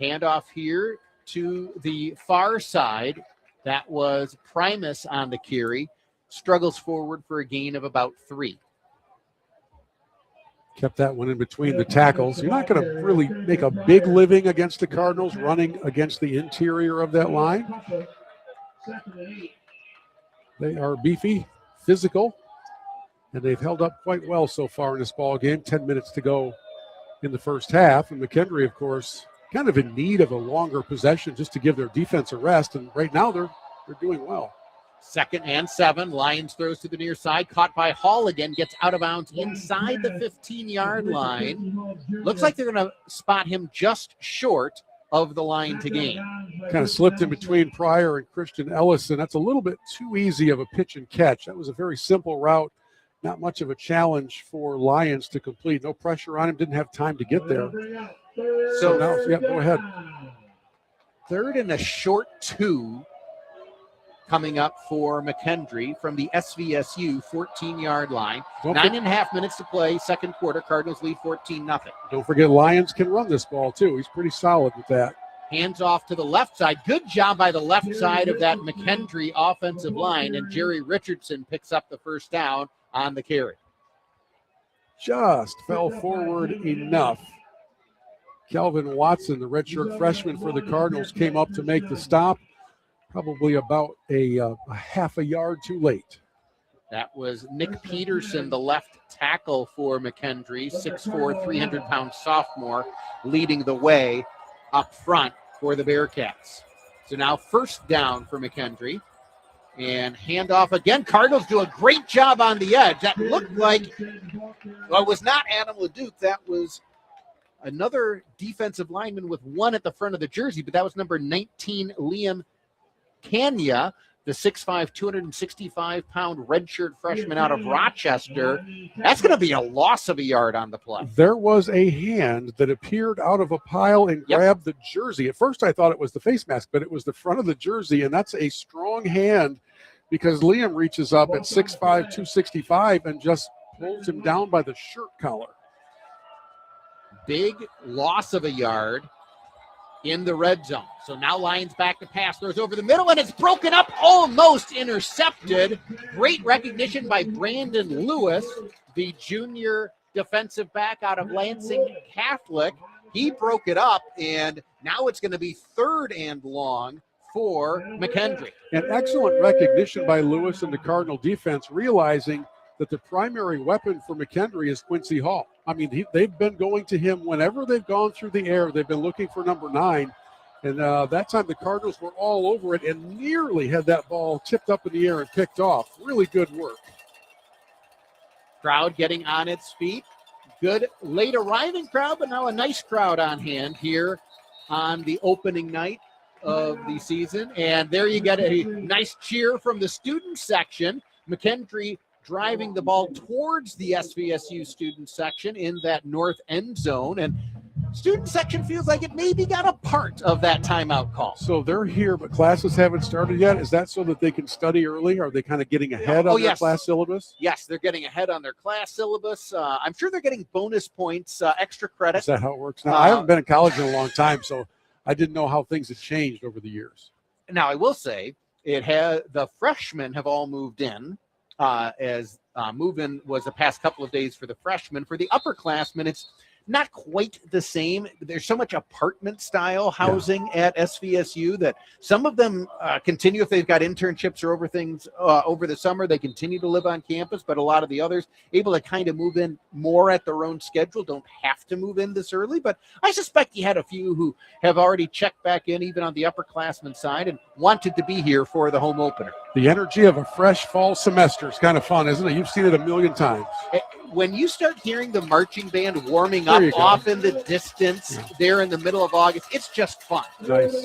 S3: Handoff here to the far side. That was Primus on the carry. Struggles forward for a gain of about 3.
S4: Kept that one in between the tackles. You're not going to really make a big living against the Cardinals running against the interior of that line. They are beefy, physical, and they've held up quite well so far in this ball game. 10 minutes to go in the first half. And McKendree, of course, kind of in need of a longer possession just to give their defense a rest. And right now they're doing well.
S3: 2nd and 7. Lyons throws to the near side. Caught by Hall again. Gets out of bounds inside the 15-yard line. Looks like they're going to spot him just short of the line to gain.
S4: Kind of slipped in between Pryor and Christian Ellison. That's a little bit too easy of a pitch and catch. That was a very simple route. Not much of a challenge for Lyons to complete. No pressure on him. Didn't have time to get there. So now, go ahead.
S3: 3rd and a short 2. Coming up for McKendree from the SVSU 14-yard line. 9.5 minutes to play, second quarter. Cardinals lead 14-0.
S4: Don't forget Lyons can run this ball, too. He's pretty solid with that.
S3: Hands off to the left side. Good job by the left side of that McKendree offensive line, and Jerry Richardson picks up the first down on the carry.
S4: Just fell forward enough. Kelvin Watson, the redshirt freshman for the Cardinals, came up to make the stop. Probably about a half a yard too late.
S3: That was Nick Peterson, the left tackle for McKendree, 6'4", 300-pound sophomore, leading the way up front for the Bearcats. So now 1st down for McKendree. And handoff again. Cardinals do a great job on the edge. That looked like, well, it was not Adam LeDuc. That was another defensive lineman with one at the front of the jersey, but that was number 19, Liam Kanya, the 6'5", 265-pound redshirt freshman out of Rochester. That's going to be a loss of a yard on the play.
S4: There was a hand that appeared out of a pile and grabbed the jersey. At first I thought it was the face mask, but it was the front of the jersey, and that's a strong hand because Liam reaches up at 6'5", 265 and just pulls him down by the shirt collar.
S3: Big loss of a yard in the red zone. So now Lions back to pass, throws over the middle, and it's broken up, almost intercepted. Great recognition by Brandon Lewis, the junior defensive back out of Lansing Catholic. He broke it up, and now it's going to be 3rd and long for McKendree.
S4: An excellent recognition by Lewis and the Cardinal defense, realizing that the primary weapon for McKendree is Quincy Hall. I mean, they've been going to him whenever they've gone through the air. They've been looking for number 9. And that time the Cardinals were all over it and nearly had that ball tipped up in the air and picked off. Really good work.
S3: Crowd getting on its feet. Good late arriving crowd, but now a nice crowd on hand here on the opening night of the season. And there you get a nice cheer from the student section. McKendree driving the ball towards the SVSU student section in that north end zone. And student section feels like it maybe got a part of that timeout call.
S4: So they're here, but classes haven't started yet. Is that so that they can study early? Are they kind of getting ahead on their class syllabus?
S3: Yes, they're getting ahead on their class syllabus. I'm sure they're getting bonus points, extra credit.
S4: Is that how it works now? I haven't been in college in a long time, so I didn't know how things have changed over the years.
S3: Now, I will say the freshmen have all moved in. As move-in was the past couple of days for the freshmen. For the upperclassmen, it's not quite the same. There's so much apartment-style housing at SVSU that some of them continue, if they've got internships or over the summer, they continue to live on campus, but a lot of the others able to kind of move in more at their own schedule, don't have to move in this early. But I suspect you had a few who have already checked back in, even on the upperclassmen side, and wanted to be here for the home opener.
S4: The energy of a fresh fall semester is kind of fun, isn't it? You've seen it a million times.
S3: When you start hearing the marching band warming up off in the distance there in the middle of August, it's just fun.
S4: Nice.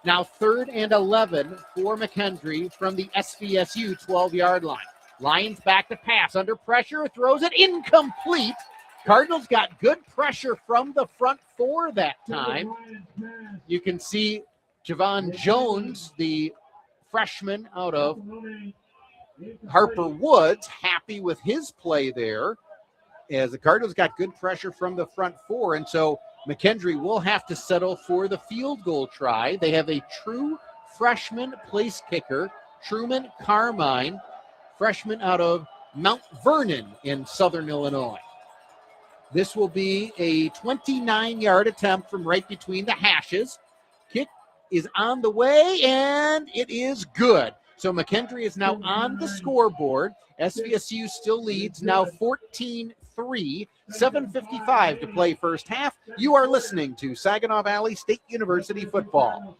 S3: Now 3rd and 11 for McKendree from the SVSU 12-yard line. Lions back to pass under pressure, throws it incomplete. Cardinals got good pressure from the front 4 that time. You can see Javon Jones, the freshman out of Harper Woods, happy with his play there, as the Cardinals got good pressure from the front 4, and so McKendree will have to settle for the field goal try. They have a true freshman place kicker, Truman Carmine, freshman out of Mount Vernon in Southern Illinois. This will be a 29-yard attempt from right between the hashes. Kick is on the way, and it is good. So McKendree is now on the scoreboard. SVSU still leads now 14-3, 7:55 to play first half. You are listening to Saginaw Valley State University football.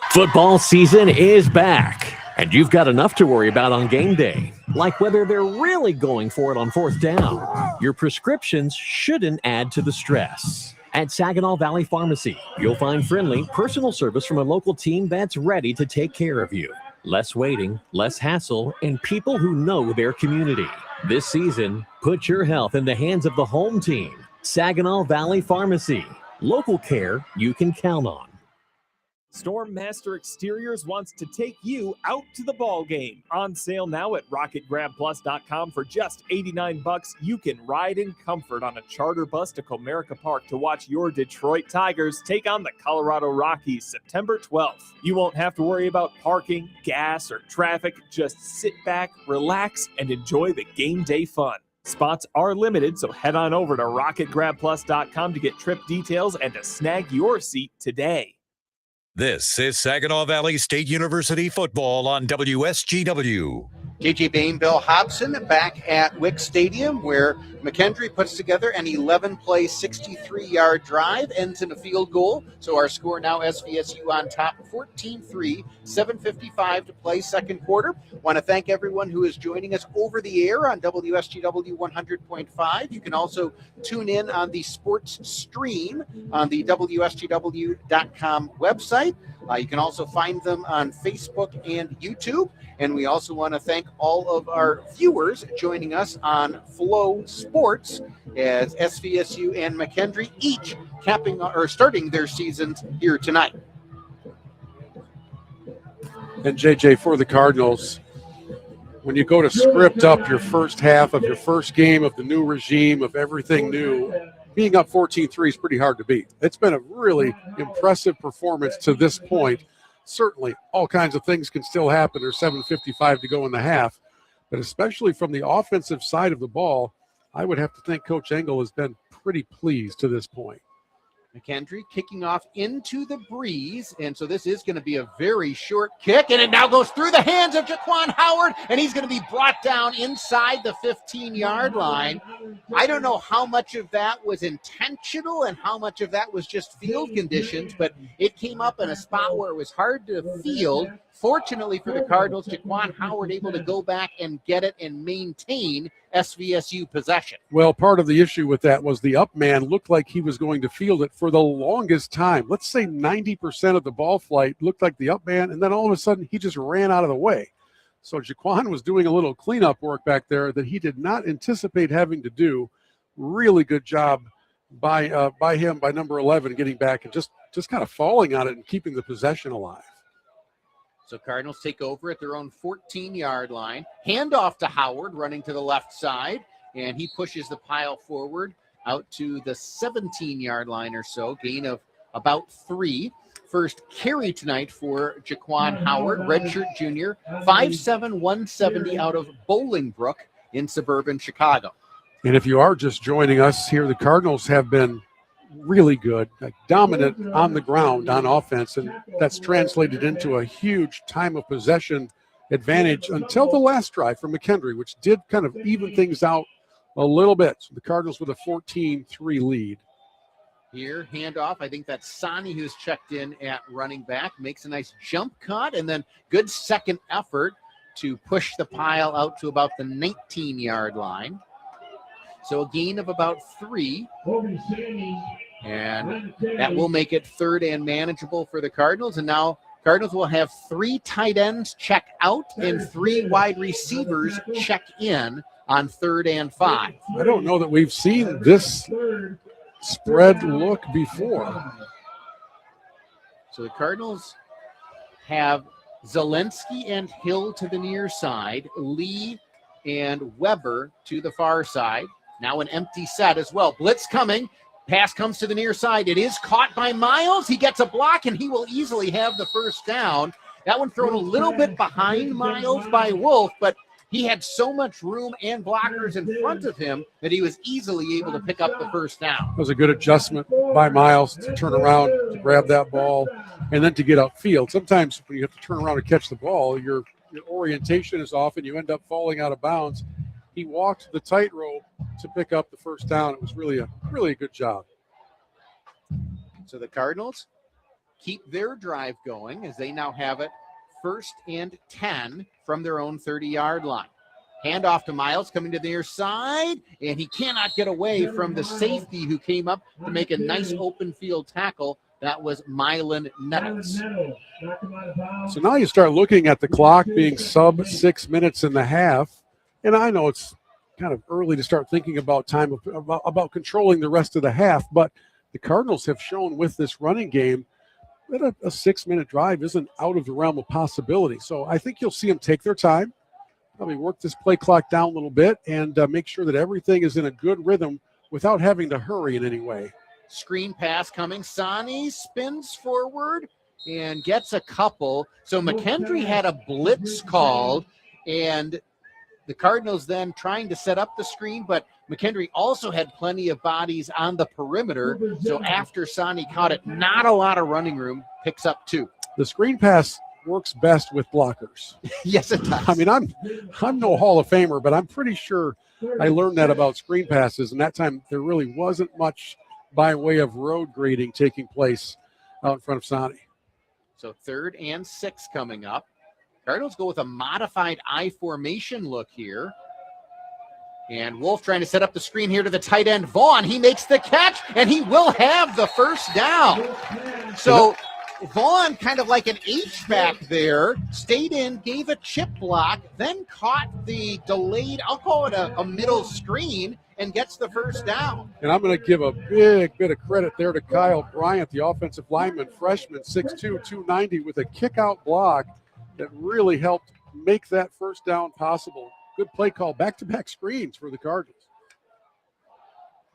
S6: Football season is back, and you've got enough to worry about on game day, like whether they're really going for it on 4th down. Your prescriptions shouldn't add to the stress. At Saginaw Valley Pharmacy, you'll find friendly, personal service from a local team that's ready to take care of you. Less waiting, less hassle, and people who know their community. This season, put your health in the hands of the home team. Saginaw Valley Pharmacy. Local care you can count on.
S1: Storm Master Exteriors wants to take you out to the ball game. On sale now at RocketGrabPlus.com for just $89. You can ride in comfort on a charter bus to Comerica Park to watch your Detroit Tigers take on the Colorado Rockies September 12th. You won't have to worry about parking, gas, or traffic. Just sit back, relax, and enjoy the game day fun. Spots are limited, so head on over to RocketGrabPlus.com to get trip details and to snag your seat today.
S2: This is Saginaw Valley State University football on WSGW.
S3: JJ Bain, Bill Hobson back at Wick Stadium, where McKendree puts together an 11-play, 63-yard drive, ends in a field goal. So our score now, SVSU on top, 14-3, 7:55 to play, second quarter. Want to thank everyone who is joining us over the air on WSGW 100.5. You can also tune in on the sports stream on the WSGW.com website. You can also find them on Facebook and YouTube. And we also want to thank all of our viewers joining us on Flow Sports as SVSU and McKendree each starting their seasons here tonight.
S4: And JJ, for the Cardinals, when you go to script up your first half of your first game of the new regime, of everything new, being up 14-3 is pretty hard to beat. It's been a really impressive performance to this point. Certainly, all kinds of things can still happen. There's 7:55 to go in the half. But especially from the offensive side of the ball, I would have to think Coach Engel has been pretty pleased to this point.
S3: McKendree kicking off into the breeze, and so this is going to be a very short kick, and it now goes through the hands of Jaquan Howard, and he's going to be brought down inside the 15-yard line. I don't know how much of that was intentional and how much of that was just field conditions, but it came up in a spot where it was hard to field. Fortunately for the Cardinals, Jaquan Howard able to go back and get it and maintain SVSU possession.
S4: Well, part of the issue with that was the up man looked like he was going to field it for the longest time. Let's say 90% of the ball flight looked like the up man, and then all of a sudden he just ran out of the way. So Jaquan was doing a little cleanup work back there that he did not anticipate having to do. Really good job by him, by number 11, getting back and just kind of falling on it and keeping the possession alive.
S3: So Cardinals take over at their own 14-yard line. Handoff to Howard, running to the left side, and he pushes the pile forward out to the 17-yard line or so, gain of about 3. First carry tonight for Jaquan Howard, redshirt junior, 5'7", 170 out of Bolingbrook in suburban Chicago.
S4: And if you are just joining us here, the Cardinals have been really good, dominant on the ground on offense, and that's translated into a huge time of possession advantage until the last drive from McKendree, which did kind of even things out a little bit. So the Cardinals with a 14-3 lead.
S3: Here, handoff. I think that's Sani who's checked in at running back. Makes a nice jump cut, and then good second effort to push the pile out to about the 19-yard line. So a gain of about 3. And that will make it third and manageable for the Cardinals. And now Cardinals will have 3 tight ends check out and 3 wide receivers check in on 3rd and 5.
S4: I don't know that we've seen this spread look before.
S3: So the Cardinals have Zelensky and Hill to the near side, Lee and Weber to the far side. Now an empty set as well. Blitz coming. Pass comes to the near side. It is caught by Miles. He gets a block, and he will easily have the first down. That one thrown a little bit behind Miles by Wolf, but he had so much room and blockers in front of him that he was easily able to pick up the first down.
S4: It was a good adjustment by Miles to turn around, to grab that ball, and then to get upfield. Sometimes when you have to turn around and catch the ball, your orientation is off, and you end up falling out of bounds. He walked the tightrope to pick up the first down. It was really a good job.
S3: So the Cardinals keep their drive going as they now have it 1st and 10 from their own 30-yard line. Handoff to Miles coming to the near side, and he cannot get away from the safety who came up to make a nice open field tackle. That was Mylan Nettles.
S4: So now you start looking at the clock being sub 6 minutes in the half. And I know it's kind of early to start thinking about about controlling the rest of the half, but the Cardinals have shown with this running game that a 6-minute drive isn't out of the realm of possibility. So I think you'll see them take their time, probably work this play clock down a little bit, and make sure that everything is in a good rhythm without having to hurry in any way.
S3: Screen pass coming. Sani spins forward and gets a couple. So McKendree had a blitz called, and the Cardinals then trying to set up the screen, but McKendree also had plenty of bodies on the perimeter. So after Sani caught it, not a lot of running room, picks up 2.
S4: The screen pass works best with blockers.
S3: Yes, it does.
S4: I mean, I'm no Hall of Famer, but I'm pretty sure I learned that about screen passes, and that time there really wasn't much by way of road grading taking place out in front of Sonny.
S3: So 3rd and 6 coming up. Cardinals go with a modified I formation look here. And Wolf trying to set up the screen here to the tight end, Vaughn. He makes the catch, and he will have the first down. So Vaughn, kind of like an H-back there, stayed in, gave a chip block, then caught the delayed, I'll call it a middle screen, and gets the first down.
S4: And I'm going to give a big bit of credit there to Kyle Bryant, the offensive lineman, freshman, 6'2", 290, with a kick-out block that really helped make that first down possible. Good play call, back-to-back screens for the Cardinals.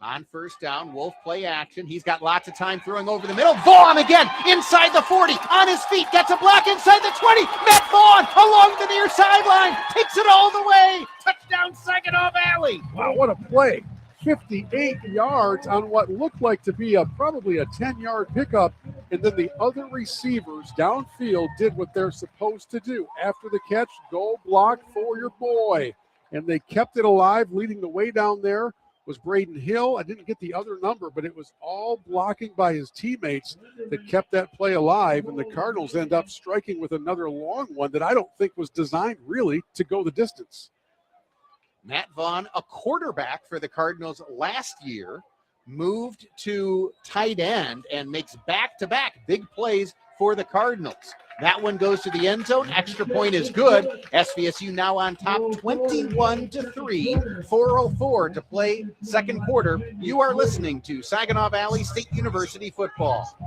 S3: On first down, Wolf play action. He's got lots of time throwing over the middle. Vaughn again, inside the 40, on his feet, gets a block inside the 20. Matt Vaughn along the near sideline, takes it all the way. Touchdown, Saginaw Valley.
S4: Wow, what a play. 58 yards on what looked like to be probably a 10-yard pickup, and then the other receivers downfield did what they're supposed to do. After the catch, go block for your boy. And they kept it alive. Leading the way down there was Braden Hill. I didn't get the other number, but it was all blocking by his teammates that kept that play alive, and the Cardinals end up striking with another long one that I don't think was designed really to go the distance.
S3: Matt Vaughn, a quarterback for the Cardinals last year, moved to tight end and makes back-to-back big plays for the Cardinals. That one goes to the end zone. Extra point is good. SVSU now on top 21-3, 4:04 to play second quarter. You are listening to Saginaw Valley State University football.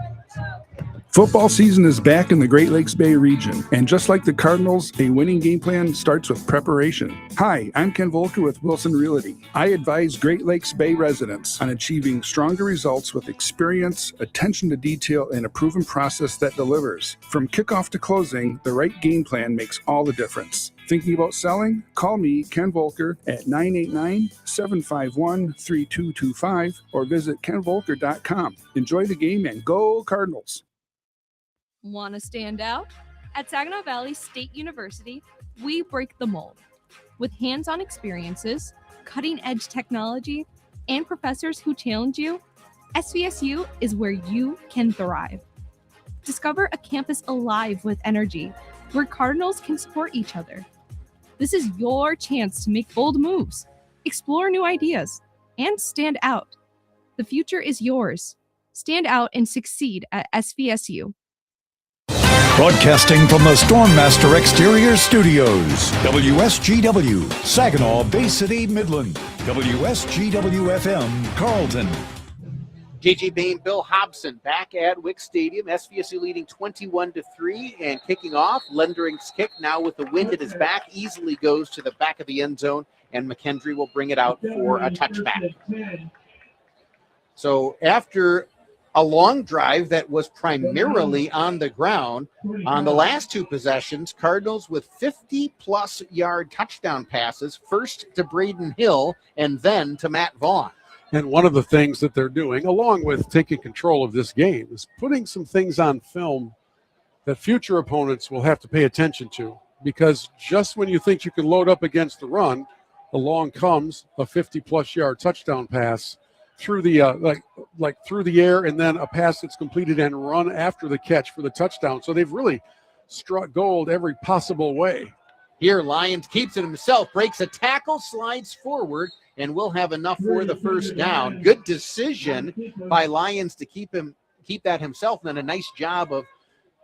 S13: Football season is back in the Great Lakes Bay region, and just like the Cardinals, a winning game plan starts with preparation. Hi, I'm Ken Volker with Wilson Realty. I advise Great Lakes Bay residents on achieving stronger results with experience, attention to detail, and a proven process that delivers. From kickoff to closing, the right game plan makes all the difference. Thinking about selling? Call me, Ken Volker, at 989-751-3225 or visit kenvolker.com. Enjoy the game and go Cardinals.
S15: Want to stand out? At Saginaw Valley State University, we break the mold. With hands-on experiences, cutting-edge technology, and professors who challenge you, SVSU is where you can thrive. Discover a campus alive with energy, where Cardinals can support each other. This is your chance to make bold moves, explore new ideas, and stand out. The future is yours. Stand out and succeed at SVSU.
S2: Broadcasting from the Stormmaster Exterior Studios, WSGW, Saginaw, Bay City, Midland, WSGW FM, Carlton.
S3: JJ Bain, Bill Hobson back at Wick Stadium. SVSU leading 21-3 and kicking off. Lendering's kick now with the wind at his back easily goes to the back of the end zone, and McKendree will bring it out for a touchback. So after a long drive that was primarily on the ground, on the last two possessions, Cardinals with 50-plus yard touchdown passes, first to Braden Hill and then to Matt Vaughn.
S4: And one of the things that they're doing, along with taking control of this game, is putting some things on film that future opponents will have to pay attention to. Because just when you think you can load up against the run, along comes a 50-plus yard touchdown pass through the like through the air, and then a pass that's completed and run after the catch for the touchdown. So they've really struck gold every possible way.
S3: Here, Lyons keeps it himself, breaks a tackle, slides forward, and will have enough for the first down. Good decision by Lyons to keep that himself, and then a nice job of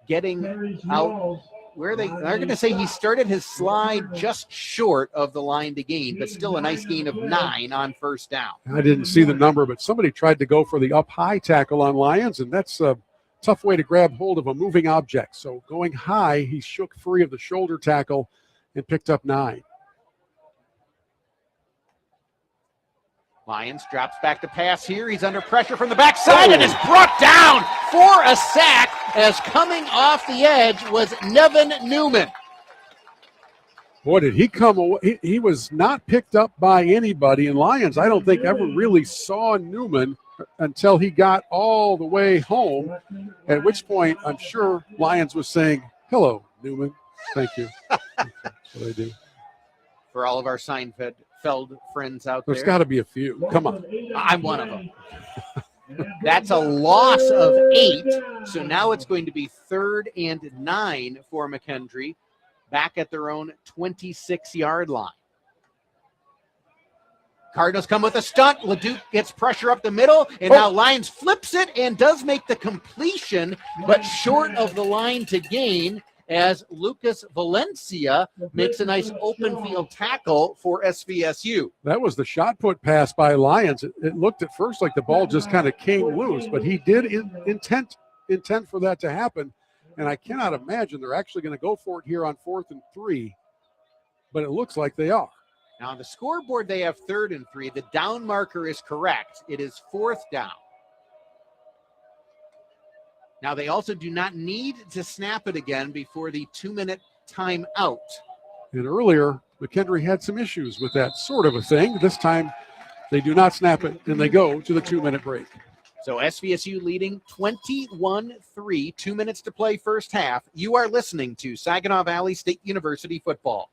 S3: getting out where they're going to say he started his slide just short of the line to gain, but still a nice gain of 9 on first down.
S4: I didn't see the number, but somebody tried to go for the up high tackle on Lyons, and that's a tough way to grab hold of a moving object. So going high, he shook free of the shoulder tackle and picked up 9.
S3: Lyons drops back to pass here. He's under pressure from the backside and is brought down for a sack, as coming off the edge was Nevin Newman.
S4: Boy, did he come away. He was not picked up by anybody. And Lyons, I don't think, ever really saw Newman until he got all the way home, at which point I'm sure Lyons was saying, "Hello, Newman. Thank you. That's what I do.
S3: For all of our Seinfeld friends out there.
S4: There's got to be a few. Come on.
S3: I'm one of them. That's a loss of 8. So now it's going to be 3rd and 9 for McKendree, back at their own 26-yard line. Cardinals come with a stunt. LeDuc gets pressure up the middle, and now Lyons flips it and does make the completion, but short of the line to gain, as Lucas Valencia makes a nice open field tackle for SVSU.
S4: That was the shot put pass by Lyons. It looked at first like the ball just kind of came loose, but he did intend for that to happen. And I cannot imagine they're actually going to go for it here on 4th and 3, but it looks like they are.
S3: Now on the scoreboard, they have 3rd and 3. The down marker is correct. It is 4th down. Now, they also do not need to snap it again before the 2-minute timeout.
S4: And earlier, McKendree had some issues with that sort of a thing. This time, they do not snap it, and they go to the 2-minute break.
S3: So SVSU leading 21-3, 2 minutes to play first half. You are listening to Saginaw Valley State University football.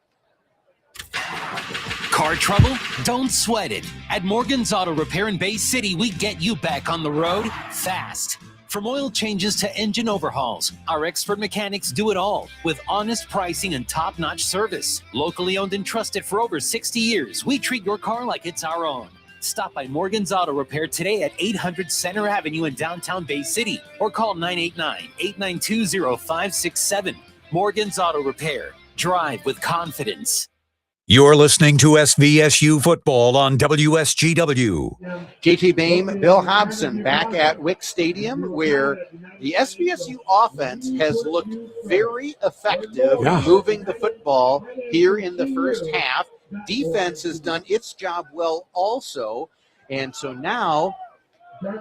S14: Car trouble? Don't sweat it. At Morgan's Auto Repair in Bay City, we get you back on the road fast. From oil changes to engine overhauls, our expert mechanics do it all with honest pricing and top-notch service. Locally owned and trusted for over 60 years, we treat your car like it's our own. Stop by Morgan's Auto Repair today at 800 Center Avenue in downtown Bay City or call 989-892-0567. Morgan's Auto Repair. Drive with confidence.
S2: You're listening to SVSU football on WSGW.
S3: JT Boehm, Bill Hobson back at Wick Stadium, where the SVSU offense has looked very effective moving the football here in the first half. Defense has done its job well also. And so now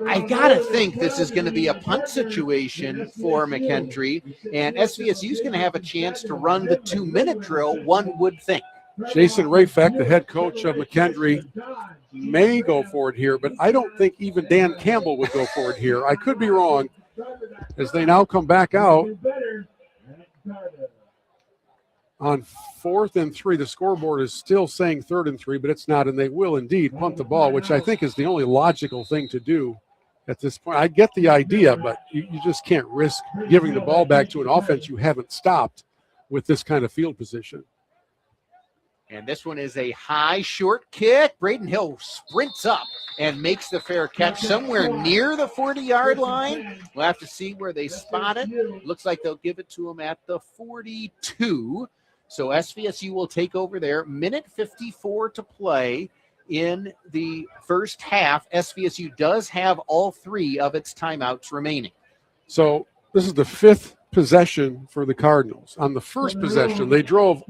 S3: I got to think this is going to be a punt situation for McKendree, and SVSU is going to have a chance to run the 2-minute drill, one would think.
S4: Jason Rafek, the head coach of McKendree, may go for it here, but I don't think even Dan Campbell would go for it here. I could be wrong, as they now come back out on 4th and 3. The scoreboard is still saying 3rd and 3, but it's not, and they will indeed punt the ball, which I think is the only logical thing to do at this point. I get the idea, but you just can't risk giving the ball back to an offense you haven't stopped with this kind of field position.
S3: And this one is a high, short kick. Braden Hill sprints up and makes the fair catch somewhere near the 40-yard line. We'll have to see where they spot it. Looks like they'll give it to him at the 42. So SVSU will take over there. Minute 54 to play in the first half. SVSU does have all 3 of its timeouts remaining.
S4: So this is the 5th possession for the Cardinals. On the first possession, they drove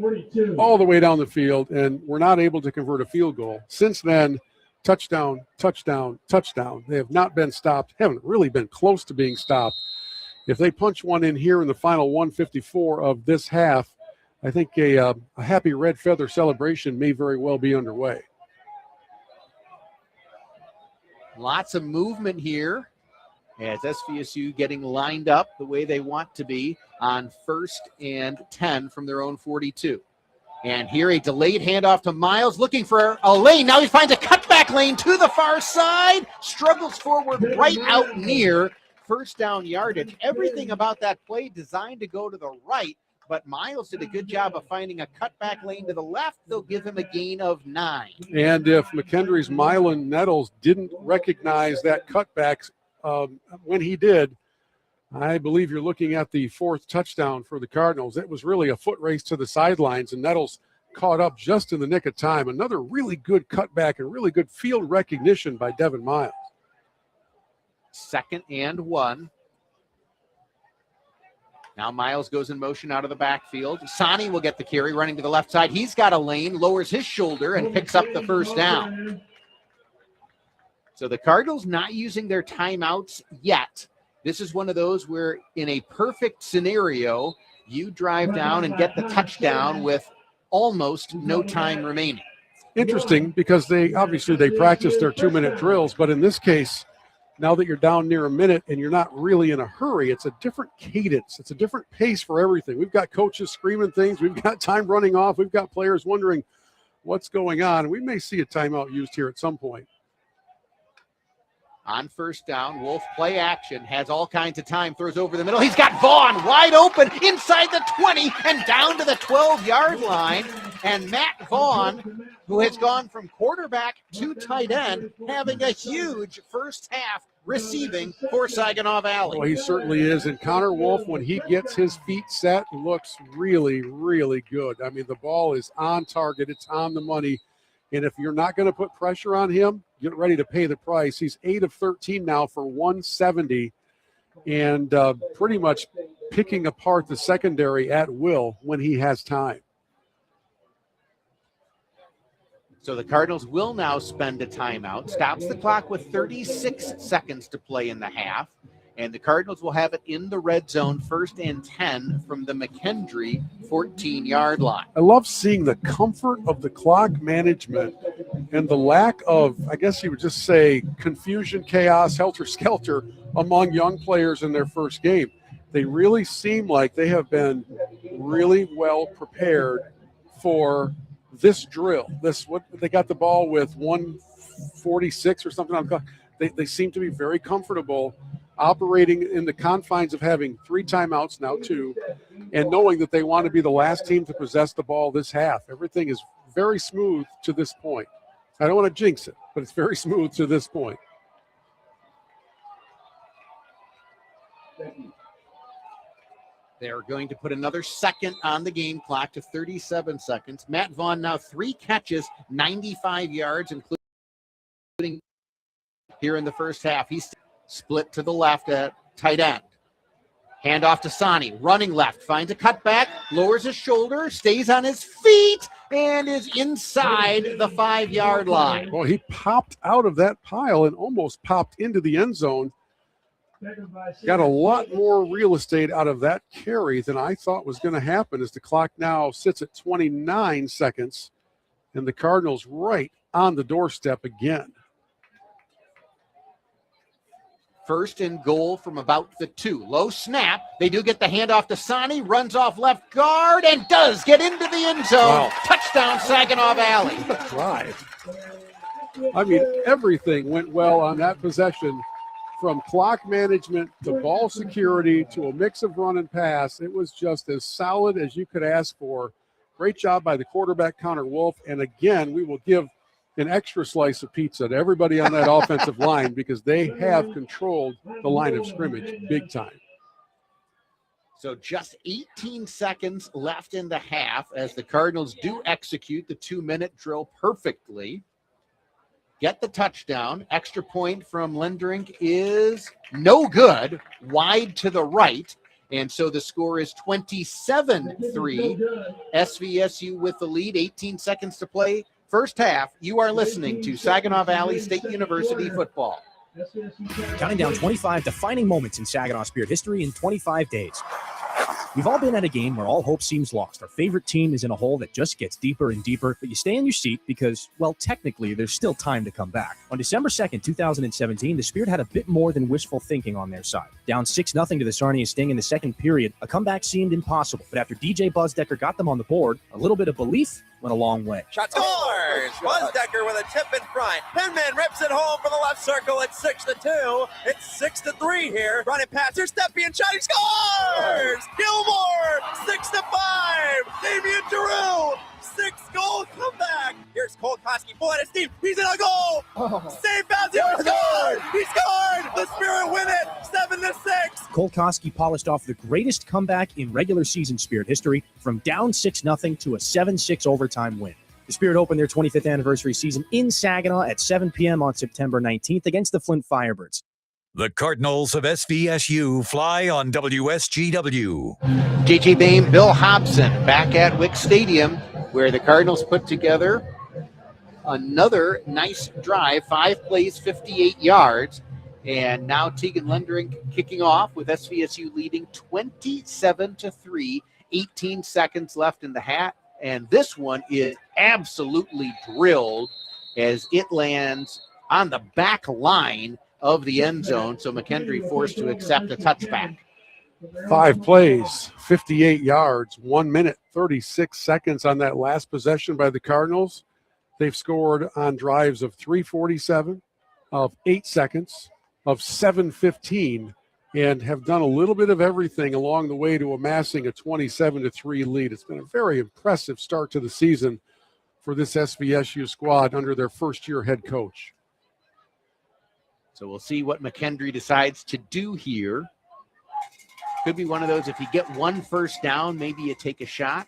S4: all the way down the field and were not able to convert a field goal. Since then, touchdown, touchdown, touchdown. They have not been stopped, haven't really been close to being stopped. If they punch one in here in the final 154 of this half, I think a happy red feather celebration may very well be underway.
S3: Lots of movement here as SVSU getting lined up the way they want to be on 1st and 10 from their own 42. And here a delayed handoff to Miles, looking for a lane. Now he finds a cutback lane to the far side, struggles forward right out near first down yardage. Everything about that play designed to go to the right, but Miles did a good job of finding a cutback lane to the left. They'll give him a gain of 9.
S4: And if McKendree's Mylan Nettles didn't recognize that cutback when he did, I believe you're looking at the 4th touchdown for the Cardinals. It was really a foot race to the sidelines, and Nettles caught up just in the nick of time. Another really good cutback and really good field recognition by Devin Miles.
S3: 2nd and 1. Now Miles goes in motion out of the backfield. Sani will get the carry, running to the left side. He's got a lane, lowers his shoulder, and picks up the first down. So the Cardinals not using their timeouts yet. This is one of those where in a perfect scenario, you drive down and get the touchdown with almost no time remaining.
S4: Interesting, because they practice their 2-minute drills, but in this case, now that you're down near a minute and you're not really in a hurry, it's a different cadence. It's a different pace for everything. We've got coaches screaming things. We've got time running off. We've got players wondering what's going on. We may see a timeout used here at some point.
S3: On first down, Wolf play action, has all kinds of time, throws over the middle. He's got Vaughn wide open inside the 20 and down to the 12-yard line. And Matt Vaughn, who has gone from quarterback to tight end, having a huge first half receiving for Saginaw Valley.
S4: Well, he certainly is. And Connor Wolf, when he gets his feet set, looks really, really good. I mean, the ball is on target. It's on the money. And if you're not going to put pressure on him, get ready to pay the price. He's 8 of 13 now for 170 and pretty much picking apart the secondary at will when he has time.
S3: So the Cardinals will now spend a timeout, stops the clock with 36 seconds to play in the half, and the Cardinals will have it in the red zone, 1st and 10 from the McKendree 14-yard line.
S4: I love seeing the comfort of the clock management and the lack of, I guess you would just say, confusion, chaos, helter-skelter among young players in their first game. They really seem like they have been really well prepared for this drill. They got the ball with 1:46 or something on the clock. They seem to be very comfortable operating in the confines of having 3 timeouts, now 2, and knowing that they want to be the last team to possess the ball this half. Everything is very smooth to this point. I don't want to jinx it, but it's very smooth to this point.
S3: They're going to put another second on the game clock to 37 seconds. Matt Vaughn now 3 catches, 95 yards, including here in the first half. He's split to the left at tight end. Hand off to Sani, running left, finds a cutback, lowers his shoulder, stays on his feet, and is inside the 5-yard line.
S4: Well, he popped out of that pile and almost popped into the end zone. Got a lot more real estate out of that carry than I thought was going to happen, as the clock now sits at 29 seconds, and the Cardinals right on the doorstep again.
S3: 1st and goal from about the 2. Low snap. They do get the handoff to Sani, runs off left guard, and does get into the end zone. Wow. Touchdown, Saginaw Valley.
S4: Drive. I mean, everything went well on that possession, from clock management to ball security to a mix of run and pass. It was just as solid as you could ask for. Great job by the quarterback, Connor Wolf. And again, we will give an extra slice of pizza to everybody on that offensive line, because they have controlled the line of scrimmage big time.
S3: So just 18 seconds left in the half as the Cardinals do execute the 2-minute drill perfectly. Get the touchdown. Extra point from Lindring is no good, wide to the right. And so the score is 27-3. SVSU with the lead, 18 seconds to play. First half. You are listening to Saginaw Valley State University football.
S18: Counting down 25 defining moments in Saginaw Spirit history in 25 days. We've all been at a game where all hope seems lost. Our favorite team is in a hole that just gets deeper and deeper, but you stay in your seat because, well, technically, there's still time to come back. On December 2nd, 2017, the Spirit had a bit more than wishful thinking on their side. Down 6-0 to the Sarnia Sting in the second period, a comeback seemed impossible. But after DJ Buzzdecker got them on the board, a little bit of belief went a long way.
S19: Shot scores! Buzzdecker with a tip in front. Penman rips it home for the left circle. It's 6-2. It's 6-3 here. Running past here. Stepien shot. He scores! Gilmore! 6-5. Damian Giroux. 6-goal comeback. Here's Cole Koski full out of steam. He's in a goal. Save bounce. He scored! He scored! The Spirit win it. 7-6.
S18: Cole Koski polished off the greatest comeback in regular season Spirit history, from down 6-0 to a 7-6 overtime win. The Spirit opened their 25th anniversary season in Saginaw at 7 p.m. on September 19th against the Flint Firebirds.
S2: The Cardinals of SVSU fly on WSGW.
S3: JJ Bain, Bill Hobson back at Wick Stadium, where the Cardinals put together another nice drive, 5 plays, 58 yards. And now Tegan Lendering kicking off with SVSU leading 27-3, 18 seconds left in the hat. And this one is absolutely drilled as it lands on the back line of the end zone. So McKendree forced to accept a touchback.
S4: 5 plays, 58 yards, 1 minute, 36 seconds on that last possession by the Cardinals. They've scored on drives of 3:47, of 8 seconds, of 7:15, and have done a little bit of everything along the way to amassing a 27-3 lead. It's been a very impressive start to the season for this SVSU squad under their first-year head coach.
S3: So we'll see what McKendree decides to do here. Could be one of those, if you get one first down, maybe you take a shot.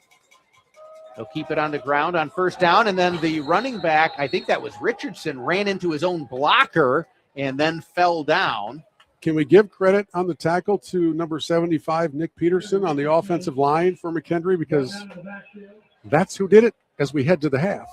S3: They'll keep it on the ground on first down, and then the running back, I think that was Richardson, ran into his own blocker and then fell down.
S4: Can we give credit on the tackle to number 75, Nick Peterson, on the offensive line for McKendree? Because that's who did it as we head to the half.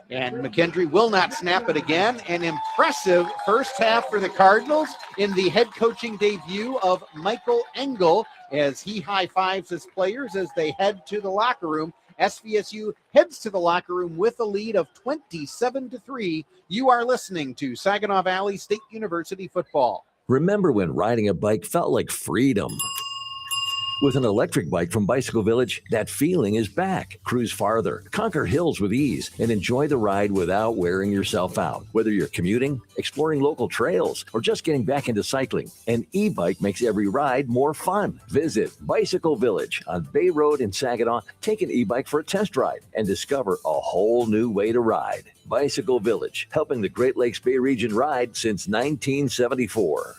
S3: And McKendree will not snap it again. An impressive first half for the Cardinals in the head coaching debut of Michael Engel as he high-fives his players as they head to the locker room. SVSU heads to the locker room with a lead of 27-3. You are listening to Saginaw Valley State University football.
S5: Remember when riding a bike felt like freedom? With an electric bike from Bicycle Village, that feeling is back. Cruise farther, conquer hills with ease, and enjoy the ride without wearing yourself out. Whether you're commuting, exploring local trails, or just getting back into cycling, an e-bike makes every ride more fun. Visit Bicycle Village on Bay Road in Saginaw. Take an e-bike for a test ride and discover a whole new way to ride. Bicycle Village, helping the Great Lakes Bay region ride since 1974.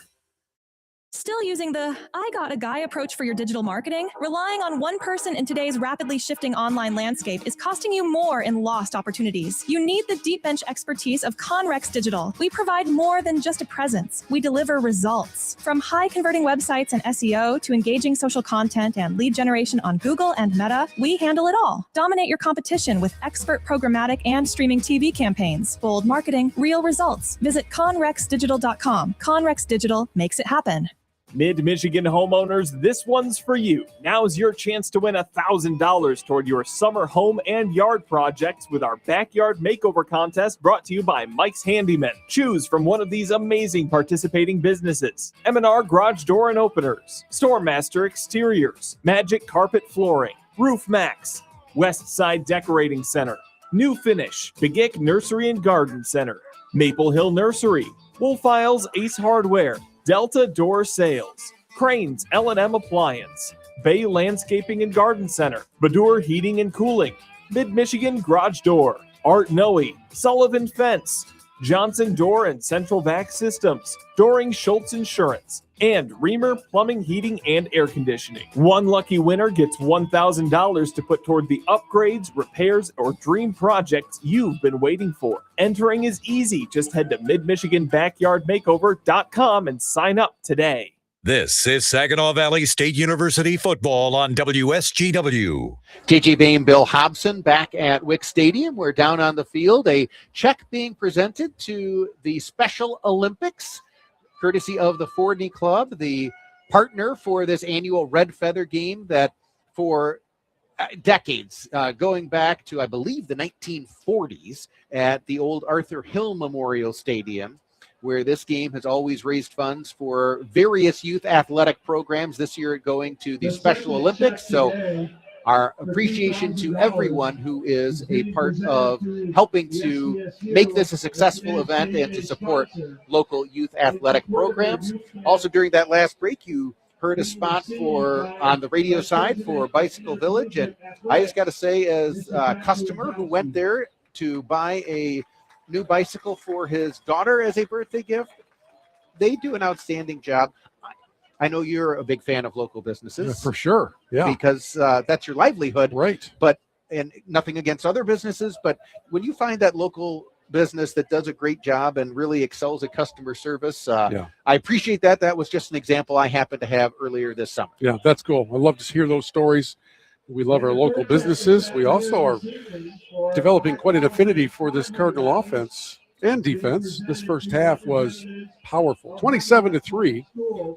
S20: Still using the I got a guy approach for your digital marketing? Relying on one person in today's rapidly shifting online landscape is costing you more in lost opportunities. You need the deep bench expertise of Conrex Digital. We provide more than just a presence. We deliver results. From high converting websites and SEO to engaging social content and lead generation on Google and Meta, we handle it all. Dominate your competition with expert programmatic and streaming TV campaigns. Bold marketing, real results. Visit conrexdigital.com. Conrex Digital makes it happen.
S1: Mid-Michigan homeowners, this one's for you. Now's your chance to win $1,000 toward your summer home and yard projects with our Backyard Makeover Contest brought to you by Mike's Handyman. Choose from one of these amazing participating businesses: M&R Garage Door and Openers, Stormmaster Exteriors, Magic Carpet Flooring, Roof Max, West Side Decorating Center, New Finish, Begic Nursery and Garden Center, Maple Hill Nursery, Wolfiles Ace Hardware, Delta Door Sales, Cranes L&M Appliance, Bay Landscaping and Garden Center, Badur Heating and Cooling, Mid-Michigan Garage Door, Art Noe, Sullivan Fence, Johnson Door and Central Vac Systems, Doring Schultz Insurance, and Reamer Plumbing, Heating, and Air Conditioning. One lucky winner gets $1,000 to put toward the upgrades, repairs, or dream projects you've been waiting for. Entering is easy. Just head to midmichiganbackyardmakeover.com and sign up today.
S2: This is Saginaw Valley State University football on WSGW.
S3: JJ Bain, Bill Hobson back at Wick Stadium. We're down on the field. A check being presented to the Special Olympics, courtesy of the Fordney Club, the partner for this annual Red Feather game that for decades, going back to, I believe, the 1940s at the old Arthur Hill Memorial Stadium, where this game has always raised funds for various youth athletic programs. This year going to the Special Olympics. So our appreciation to everyone who is a part of helping to make this a successful event and to support local youth athletic programs. Also, during that last break, you heard a spot for on the radio side for Bicycle Village. And I just got to say, as a customer who went there to buy a new bicycle for his daughter as a birthday gift, they do an outstanding job. I know you're a big fan of local businesses.
S4: Yeah, for sure. Yeah.
S3: Because that's your livelihood.
S4: Right.
S3: But, and nothing against other businesses, but when you find that local business that does a great job and really excels at customer service, I appreciate that. That was just an example I happened to have earlier this summer.
S4: Yeah, that's cool. I love to hear those stories. We love our local businesses. We also are developing quite an affinity for this Cardinal offense and defense. This first half was powerful. 27-3,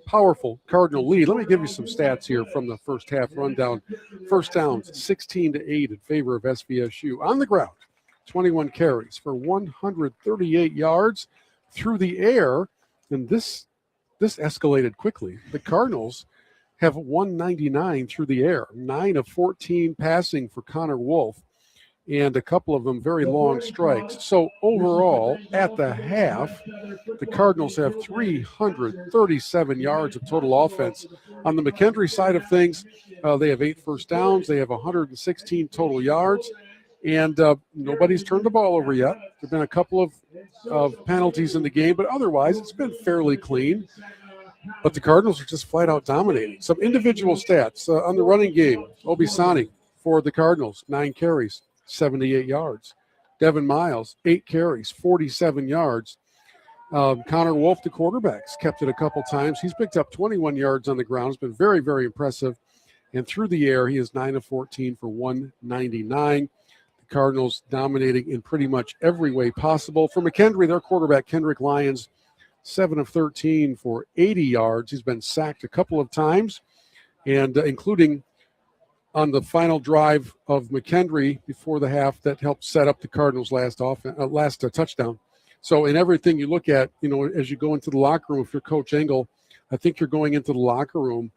S4: powerful Cardinal lead. Let me give you some stats here from the first half rundown. First downs, 16-8 in favor of SVSU. On the ground, 21 carries for 138 yards. Through the air, and this escalated quickly. The Cardinals have 199 through the air, 9 of 14 passing for Connor Wolf, and a couple of them very long strikes. So overall, at the half, the Cardinals have 337 yards of total offense. On the McKendree side of things, they have 8 first downs. They have 116 total yards, and nobody's turned the ball over yet. There have been a couple of penalties in the game, but otherwise it's been fairly clean. But the Cardinals are just flat out dominating. Some individual stats on the running game. Obisani for the Cardinals, 9 carries, 78 yards. Devin Miles, 8 carries, 47 yards. Connor Wolf, the quarterbacks, kept it a couple times. He's picked up 21 yards on the ground. It's been very, very impressive. And through the air, he is 9 of 14 for 199. The Cardinals dominating in pretty much every way possible. For McKendree, their quarterback, Kendrick Lyons, 7 of 13 for 80 yards. He's been sacked a couple of times, and including on the final drive of McKendree before the half that helped set up the Cardinals' last touchdown. So in everything you look at, as you go into the locker room, if you're Coach Engel, I think you're going into the locker room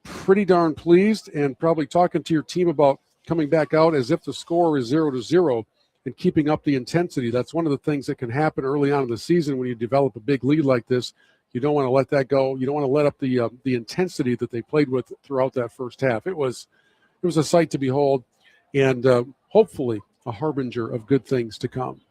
S4: pretty darn pleased and probably talking to your team about coming back out as if the score is 0-0 and keeping up the intensity. That's one of the things that can happen early on in the season when you develop a big lead like this. You don't want to let that go. You don't want to let up the intensity that they played with throughout that first half. It was a sight to behold, and hopefully a harbinger of good things to come.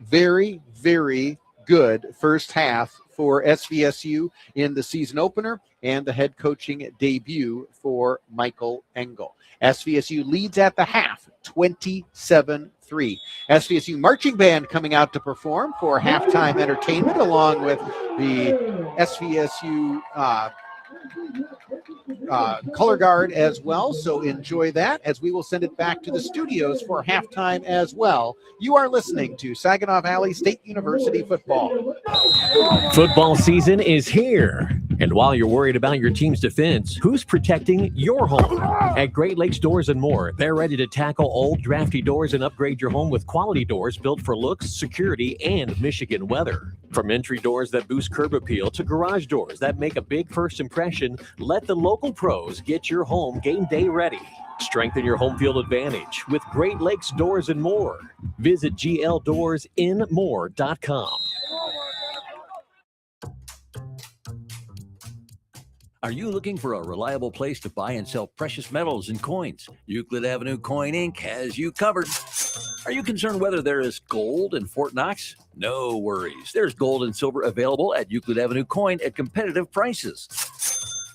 S3: Very, very good first half for SVSU in the season opener and the head coaching debut for Michael Engel. SVSU leads at the half, 27-3. SVSU marching band coming out to perform for halftime entertainment along with the SVSU color guard as well. So enjoy that as we will send it back to the studios for halftime as well. You are listening to Saginaw Valley State University football.
S6: Football season is here. And while you're worried about your team's defense, who's protecting your home? At Great Lakes Doors and More, they're ready to tackle old, drafty doors and upgrade your home with quality doors built for looks, security, and Michigan weather. From entry doors that boost curb appeal to garage doors that make a big first impression, let the local pros get your home game day ready. Strengthen your home field advantage with Great Lakes Doors and More. Visit gldoorsinmore.com.
S5: Are you looking for a reliable place to buy and sell precious metals and coins? Euclid Avenue Coin Inc. has you covered. Are you concerned whether there is gold in Fort Knox? No worries. There's gold and silver available at Euclid Avenue Coin at competitive prices.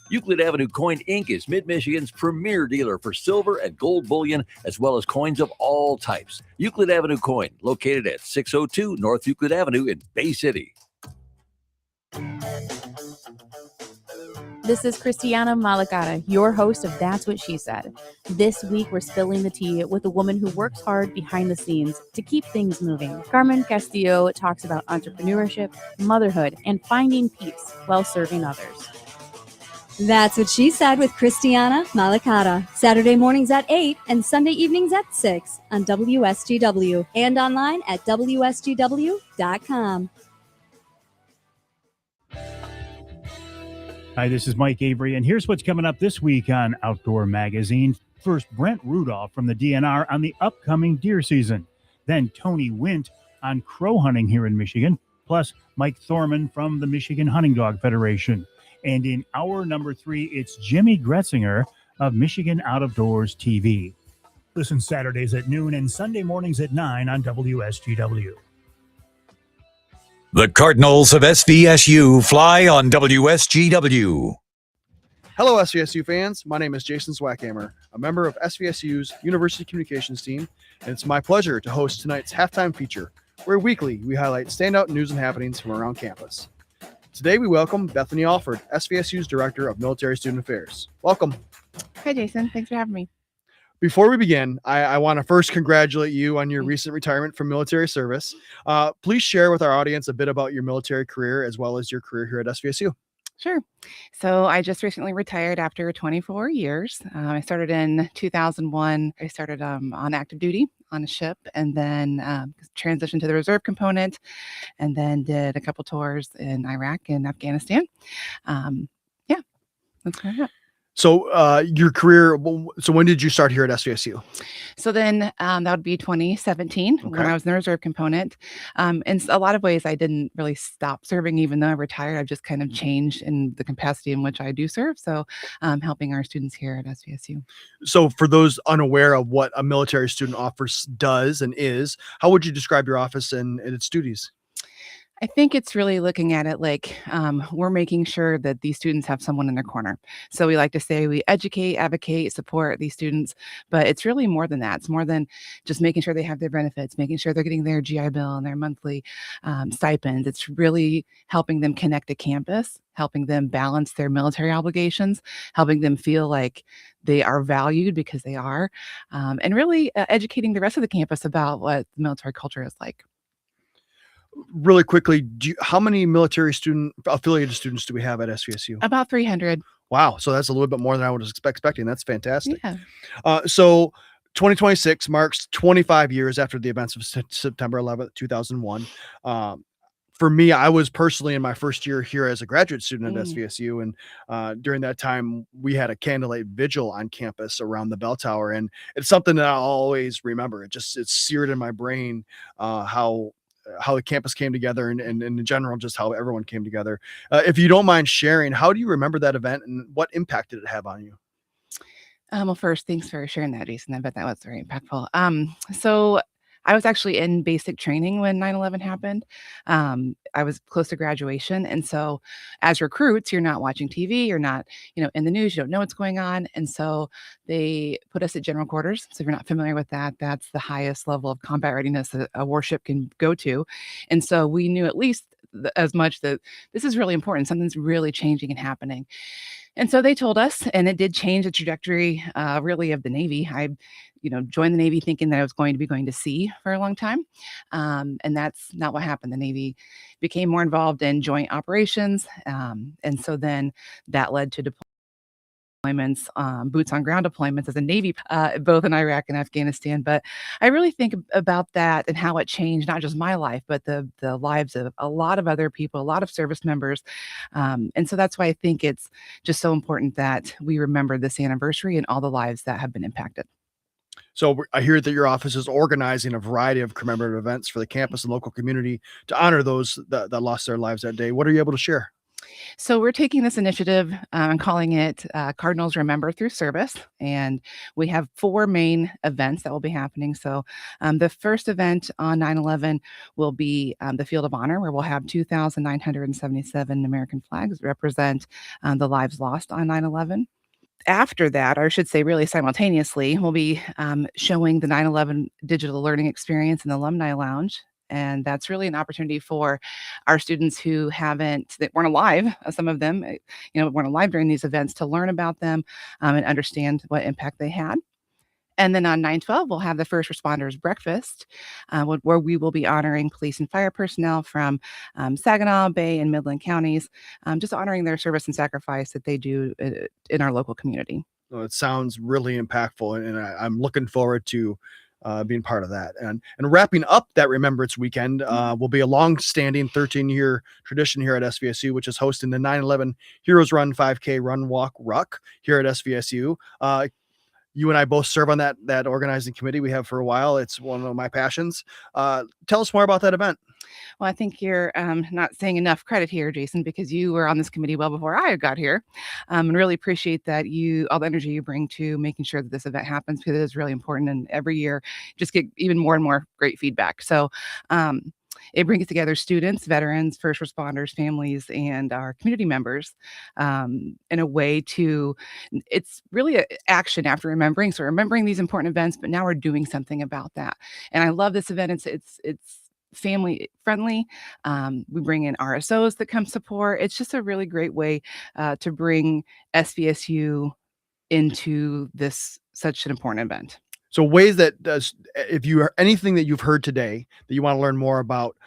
S5: Euclid Avenue Coin Inc. is Mid-Michigan's premier dealer for silver and gold bullion, as well as coins of all types. Euclid Avenue Coin, located at 602 North Euclid Avenue in Bay City.
S8: This is Christiana Malagata, your host of That's What She Said. This week, we're spilling the tea with a woman who works hard behind the scenes to keep things moving. Carmen Castillo talks about entrepreneurship, motherhood, and finding peace while serving others.
S9: That's What She Said with Christiana Malakata. Saturday mornings at 8 and Sunday evenings at 6 on WSGW and online at WSGW.com.
S12: Hi, this is Mike Avery, and here's what's coming up this week on Outdoor Magazine. First, Brent Rudolph from the DNR on the upcoming deer season. Then Tony Wint on crow hunting here in Michigan, plus Mike Thorman from the Michigan Hunting Dog Federation. And in hour number 3, it's Jimmy Gretzinger of Michigan Out of Doors TV. Listen Saturdays at noon and Sunday mornings at 9 on WSGW.
S2: The Cardinals of SVSU fly on WSGW.
S21: Hello, SVSU fans. My name is Jason Swackhammer, a member of SVSU's University Communications team, and it's my pleasure to host tonight's halftime feature, where weekly we highlight standout news and happenings from around campus. Today we welcome Bethany Alford, SVSU's Director of Military Student Affairs. Welcome.
S22: Hi, Jason. Thanks for having me.
S21: Before we begin, I want to first congratulate you on your recent retirement from military service. Please share with our audience a bit about your military career as well as your career here at SVSU.
S22: Sure. So I just recently retired after 24 years. I started in 2001. I started on active duty on a ship, and then transitioned to the reserve component, and then did a couple tours in Iraq and Afghanistan. Yeah, that's kind of it.
S21: So your career, so when did you start here at SVSU?
S22: So then that would be 2017 when I was in the reserve component. In a lot of ways, I didn't really stop serving, even though I retired. I've just kind of changed in the capacity in which I do serve. So helping our students here at SVSU.
S21: So for those unaware of what a military student office does and is, how would you describe your office and its duties?
S22: I think it's really looking at it like we're making sure that these students have someone in their corner. So we like to say we educate, advocate, support these students, but it's really more than that. It's more than just making sure they have their benefits, making sure they're getting their GI Bill and their monthly stipends. It's really helping them connect to campus, helping them balance their military obligations, helping them feel like they are valued because they are, and really educating the rest of the campus about what the military culture is like.
S21: Really quickly, how many military affiliated students do we have at SVSU?
S22: About 300.
S21: Wow. So that's a little bit more than I was expecting. That's fantastic.
S22: Yeah.
S21: So 2026 marks 25 years after the events of September 11th, 2001. For me, I was personally in my first year here as a graduate student at SVSU. And during that time, we had a candlelight vigil on campus around the bell tower. And it's something that I'll always remember. It's seared in my brain, how the campus came together and in general, just how everyone came together. If you don't mind sharing, how do you remember that event and what impact did it have on you?
S22: Well, first, thanks for sharing that, Jason. I bet that was very impactful. So I was actually in basic training when 9/11 happened. I was close to graduation. And so as recruits, you're not watching TV, you're not, in the news, you don't know what's going on. And so they put us at general quarters. So if you're not familiar with that, that's the highest level of combat readiness that a warship can go to. And so we knew at least as much that this is really important. Something's really changing and happening. And so they told us, and it did change the trajectory, really, of the Navy. I, joined the Navy thinking that I was going to sea for a long time, and that's not what happened. The Navy became more involved in joint operations, and so then that led to deployments, boots on ground deployments as a Navy, both in Iraq and Afghanistan. But I really think about that and how it changed not just my life, but the lives of a lot of other people, a lot of service members. And so that's why I think it's just so important that we remember this anniversary and all the lives that have been impacted.
S21: So I hear that your office is organizing a variety of commemorative events for the campus and local community to honor those that lost their lives that day. What are you able to share?
S22: So we're taking this initiative and calling it Cardinals Remember Through Service. And we have 4 main events that will be happening. So the first event on 9/11 will be the Field of Honor, where we'll have 2,977 American flags represent the lives lost on 9/11. After that, or I should say really simultaneously, we'll be showing the 9/11 digital learning experience in the Alumni Lounge. And that's really an opportunity for our students that weren't alive, some of them, weren't alive during these events, to learn about them and understand what impact they had. And then on 9/12, we'll have the First Responders Breakfast, where we will be honoring police and fire personnel from Saginaw, Bay, and Midland counties, just honoring their service and sacrifice that they do in our local community.
S21: Well, it sounds really impactful, and I'm looking forward to being part of that. And wrapping up that Remembrance Weekend will be a long-standing 13-year tradition here at SVSU, which is hosting the 9/11 Heroes Run 5K Run Walk Ruck here at SVSU. You and I both serve on that organizing committee. We have for a while. It's one of my passions. Tell us more about that event.
S22: Well, I think you're not saying enough credit here, Jason, because you were on this committee well before I got here, and really appreciate that all the energy you bring to making sure that this event happens, because it is really important. And every year, just get even more and more great feedback. So it brings together students, veterans, first responders, families, and our community members in a way it's really an action after remembering. So remembering these important events, but now we're doing something about that. And I love this event. It's family friendly. We bring in RSOs that come support. It's just a really great way to bring SVSU into such an important event.
S21: So ways that if you are anything that you've heard today that you want to learn more about,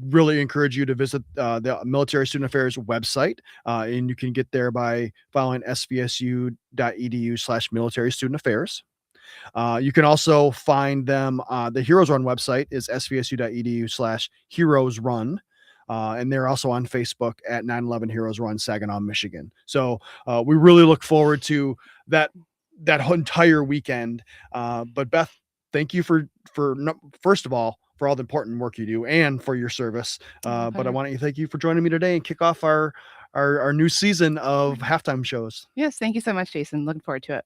S21: really encourage you to visit the Military Student Affairs website. And you can get there by following svsu.edu/military student affairs. You can also find them. The Heroes Run website is svsu.edu/heroesrun. And they're also on Facebook at 9/11 Heroes Run, Saginaw, Michigan. So we really look forward to that entire weekend. But Beth, thank you for first of all, for all the important work you do and for your service. But I want to thank you for joining me today and kick off our new season of halftime shows.
S22: Yes, thank you so much, Jason. Looking forward to it.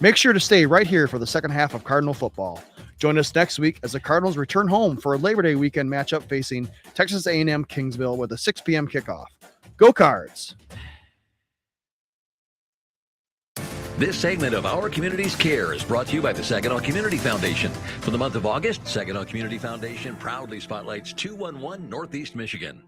S21: Make sure to stay right here for the second half of Cardinal football. Join us next week as the Cardinals return home for a Labor Day weekend matchup facing Texas A&M Kingsville with a 6 p.m. kickoff. Go Cards!
S5: This segment of Our Community's Care is brought to you by the Saginaw Community Foundation. For the month of August, Saginaw Community Foundation proudly spotlights 211 Northeast Michigan.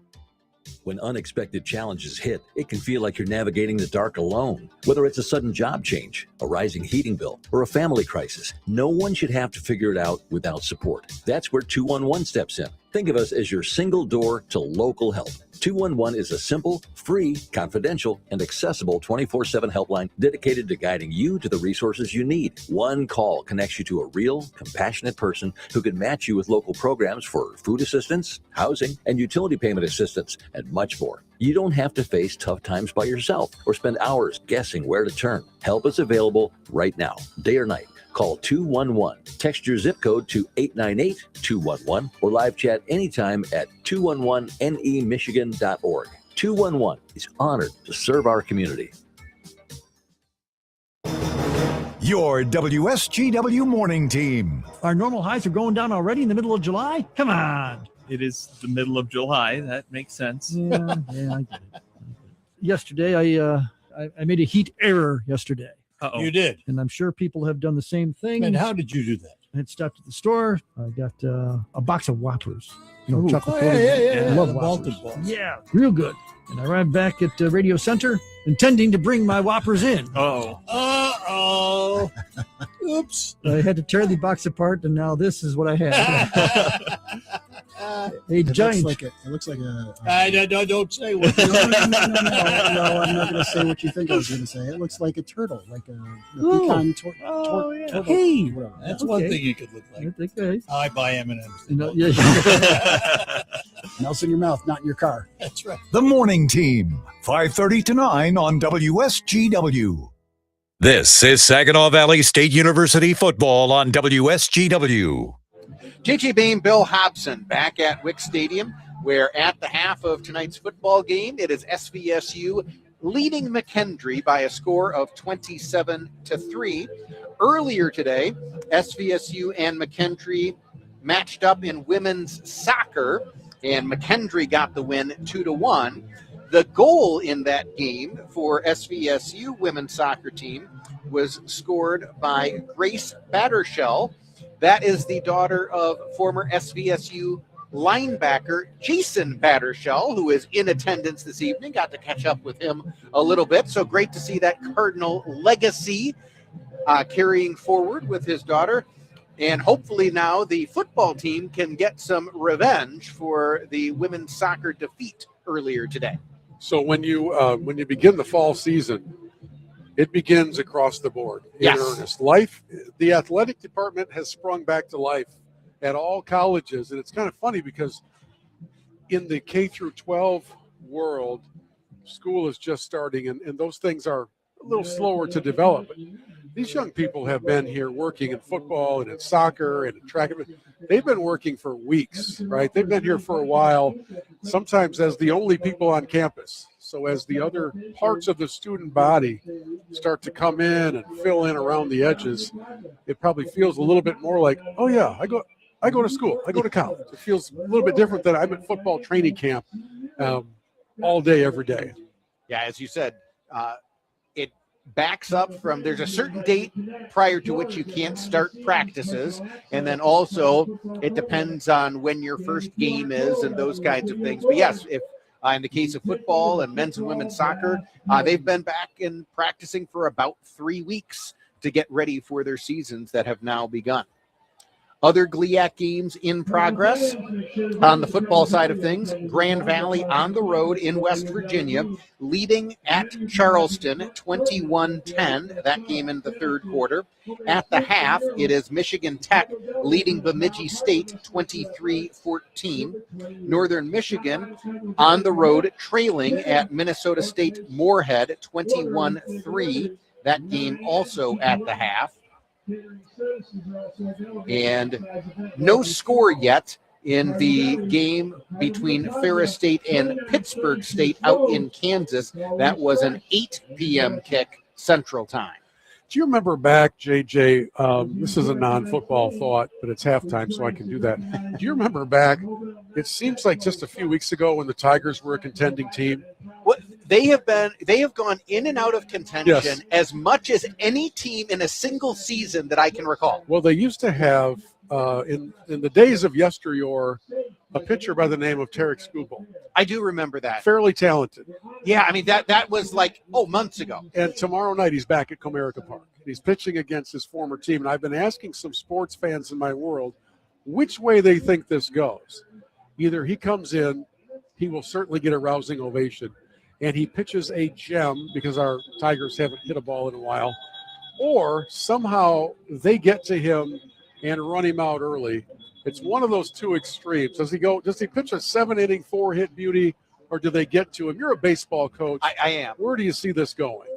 S5: When unexpected challenges hit, it can feel like you're navigating the dark alone. Whether it's a sudden job change, a rising heating bill, or a family crisis, no one should have to figure it out without support. That's where 211 steps in. Think of us as your single door to local help. 211 is a simple, free, confidential, and accessible 24/7 helpline dedicated to guiding you to the resources you need. One call connects you to a real, compassionate person who can match you with local programs for food assistance, housing, and utility payment assistance, and much more. You don't have to face tough times by yourself or spend hours guessing where to turn. Help is available right now, day or night. Call 211. Text your zip code to 898-211 or live chat anytime at 211nemichigan.org. 211 is honored to serve our community.
S2: Your WSGW morning team.
S10: Our normal highs are going down already in the middle of July? Come on.
S1: It is the middle of July. That makes sense.
S10: Yeah, I get it. Yesterday, I made a heat error yesterday.
S1: Uh-oh.
S10: You did. And I'm sure people have done the same thing.
S16: And how did you do that?
S10: I had stopped at the store. I got a box of Whoppers.
S16: Ooh.
S10: Chocolate.
S16: Yeah.
S10: I love
S16: The
S10: Whoppers.
S16: malted balls.
S10: Yeah, real good. And I arrived back at Radio Center intending to bring my Whoppers in.
S1: Uh-oh.
S16: Uh-oh. Oops.
S10: I had to tear the box apart, and now this is what I had.
S16: It
S10: giant.
S16: looks like a don't say what.
S23: No, I'm not going to say what you think I was going to say. It looks like a turtle, like a pecan turtle.
S10: Hey,
S23: whatever.
S16: That's one thing you could look like.
S10: Okay.
S16: I buy M&Ms.
S23: Melts in your mouth, not in your car.
S16: That's right.
S2: The morning team, 5:30 to 9 on WSGW. This is Saginaw Valley State University football on WSGW.
S3: JJ Bain, Bill Hobson back at Wick Stadium, where at the half of tonight's football game, it is SVSU leading McKendree by a score of 27-3. Earlier today, SVSU and McKendree matched up in women's soccer, and McKendree got the win 2-1. The goal in that game for SVSU women's soccer team was scored by Grace Battershell. That is the daughter of former SVSU linebacker Jason Battershell, who is in attendance this evening. Got to catch up with him a little bit. So great to see that Cardinal legacy carrying forward with his daughter. And hopefully now the football team can get some revenge for the women's soccer defeat earlier today.
S4: So when you begin the fall season, it begins across the board in earnest. Life, the athletic department has sprung back to life at all colleges. And it's kind of funny because in the K through 12 world, school is just starting and those things are a little slower to develop. But these young people have been here working in football and in soccer and in track. They've been working for weeks, right? They've been here for a while, sometimes as the only people on campus. So as the other parts of the student body start to come in and fill in around the edges, it probably feels a little bit more like, oh yeah, I go to school, I go to college. It feels a little bit different than I'm at football training camp all day, every day.
S3: Yeah, as you said, it backs up from there's a certain date prior to which you can't start practices. And then also it depends on when your first game is and those kinds of things. But yes, if in the case of football and men's and women's soccer, they've been back and practicing for about 3 weeks to get ready for their seasons that have now begun. Other GLIAC games in progress. On the football side of things, Grand Valley on the road in West Virginia, leading at Charleston 21-10, that game in the third quarter. At the half, it is Michigan Tech leading Bemidji State 23-14. Northern Michigan on the road trailing at Minnesota State Moorhead 21-3, that game also at the half. And no score yet in the game between Ferris State and Pittsburgh State out in Kansas. That was an 8 p.m. kick Central Time.
S4: Do you remember back, JJ, this is a non-football thought, but it's halftime, so I can do that. Do you remember back, it seems like just a few weeks ago when the Tigers were a contending team?
S3: What they have gone in and out of contention
S4: Yes.
S3: as much as any team in a single season that I can recall.
S4: Well, they used to have, in the days of yesteryear, a pitcher by the name of Tarek Skubal.
S3: I do remember that.
S4: Fairly talented.
S3: Yeah, I mean, that was like, months ago.
S4: And tomorrow night he's back at Comerica Park. He's pitching against his former team. And I've been asking some sports fans in my world which way they think this goes. Either he comes in, he will certainly get a rousing ovation, and he pitches a gem because our Tigers haven't hit a ball in a while, or somehow they get to him and run him out early. It's one of those two extremes. Does he pitch a 7-inning, 4-hit beauty, or do they get to him? You're a baseball coach.
S3: I am.
S4: Where do you see this going?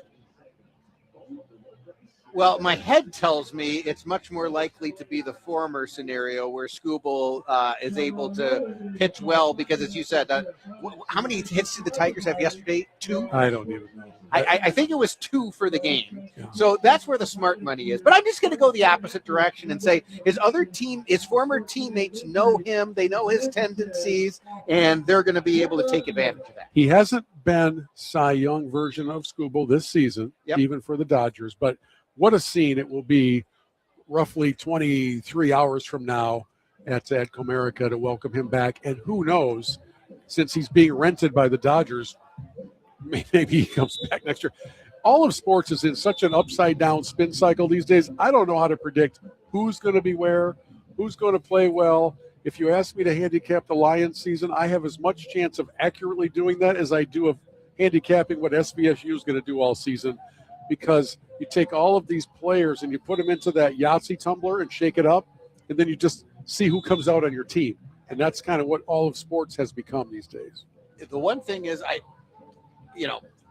S3: Well, my head tells me it's much more likely to be the former scenario where Skubal is able to pitch well because, as you said, how many hits did the Tigers have yesterday? 2?
S4: I don't even know.
S3: I think it was 2 for the game. Yeah. So that's where the smart money is. But I'm just going to go the opposite direction and say his former teammates know him, they know his tendencies, and they're going to be able to take advantage of that.
S4: He hasn't been Cy Young version of Skubal this season, even for the Dodgers, but what a scene it will be roughly 23 hours from now at Comerica to welcome him back. And who knows, since he's being rented by the Dodgers, maybe he comes back next year. All of sports is in such an upside-down spin cycle these days. I don't know how to predict who's going to be where, who's going to play well. If you ask me to handicap the Lions season, I have as much chance of accurately doing that as I do of handicapping what SVSU is going to do all season, because you take all of these players and you put them into that Yahtzee tumbler and shake it up, and then you just see who comes out on your team. And that's kind of what all of sports has become these days.
S3: The one thing is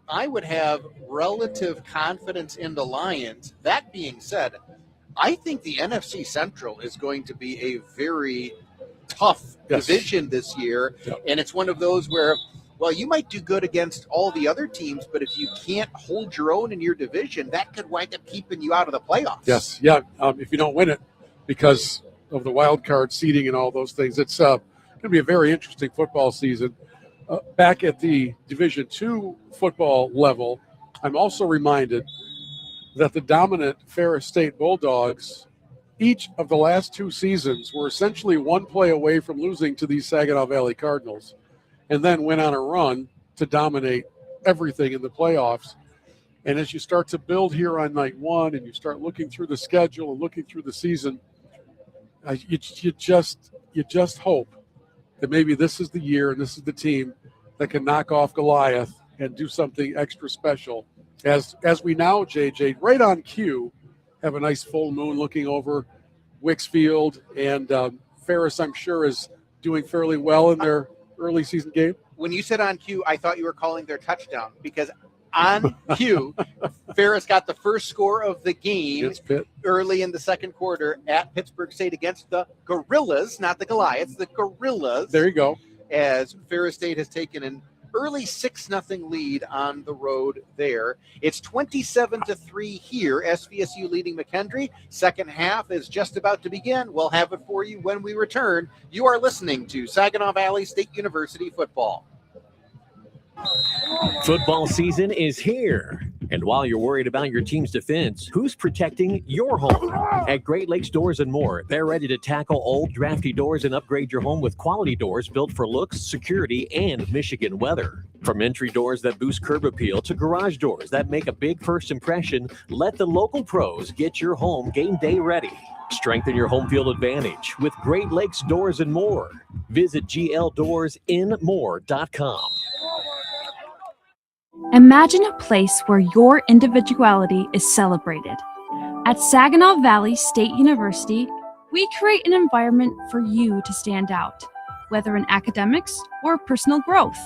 S3: I would have relative confidence in the Lions. That being said, I think the NFC Central is going to be a very tough division this year.
S4: Yep.
S3: And it's one of those where, well, you might do good against all the other teams, but if you can't hold your own in your division, that could wind up keeping you out of the playoffs.
S4: Yes, yeah. If you don't win it because of the wild card seeding and all those things, it's going to be a very interesting football season. Back at the Division II football level, I'm also reminded that the dominant Ferris State Bulldogs, each of the last 2 seasons, were essentially one play away from losing to these Saginaw Valley Cardinals, and then went on a run to dominate everything in the playoffs. And as you start to build here on night 1 and you start looking through the schedule and looking through the season, you just hope that maybe this is the year and this is the team that can knock off Goliath and do something extra special. As we now, JJ, right on cue, have a nice full moon looking over Wicksfield, and Ferris, I'm sure, is doing fairly well in their early season game.
S3: When you said on cue, I thought you were calling their touchdown, because on cue, Ferris got the first score of the game early in the second quarter at Pittsburgh State against the Gorillas, not the Goliaths, the Gorillas.
S4: There you go.
S3: As Ferris State has taken an early 6-0 lead on the road there. It's 27-3 here. SVSU leading McKendree. Second half is just about to begin. We'll have it for you when we return. You are listening to Saginaw Valley State University football.
S6: Football season is here. And while you're worried about your team's defense, who's protecting your home? At Great Lakes Doors and More, they're ready to tackle old, drafty doors and upgrade your home with quality doors built for looks, security, and Michigan weather. From entry doors that boost curb appeal to garage doors that make a big first impression, let the local pros get your home game day ready. Strengthen your home field advantage with Great Lakes Doors and More. Visit gldoorsinmore.com.
S15: Imagine a place where your individuality is celebrated. At Saginaw Valley State University, we create an environment for you to stand out, whether in academics or personal growth.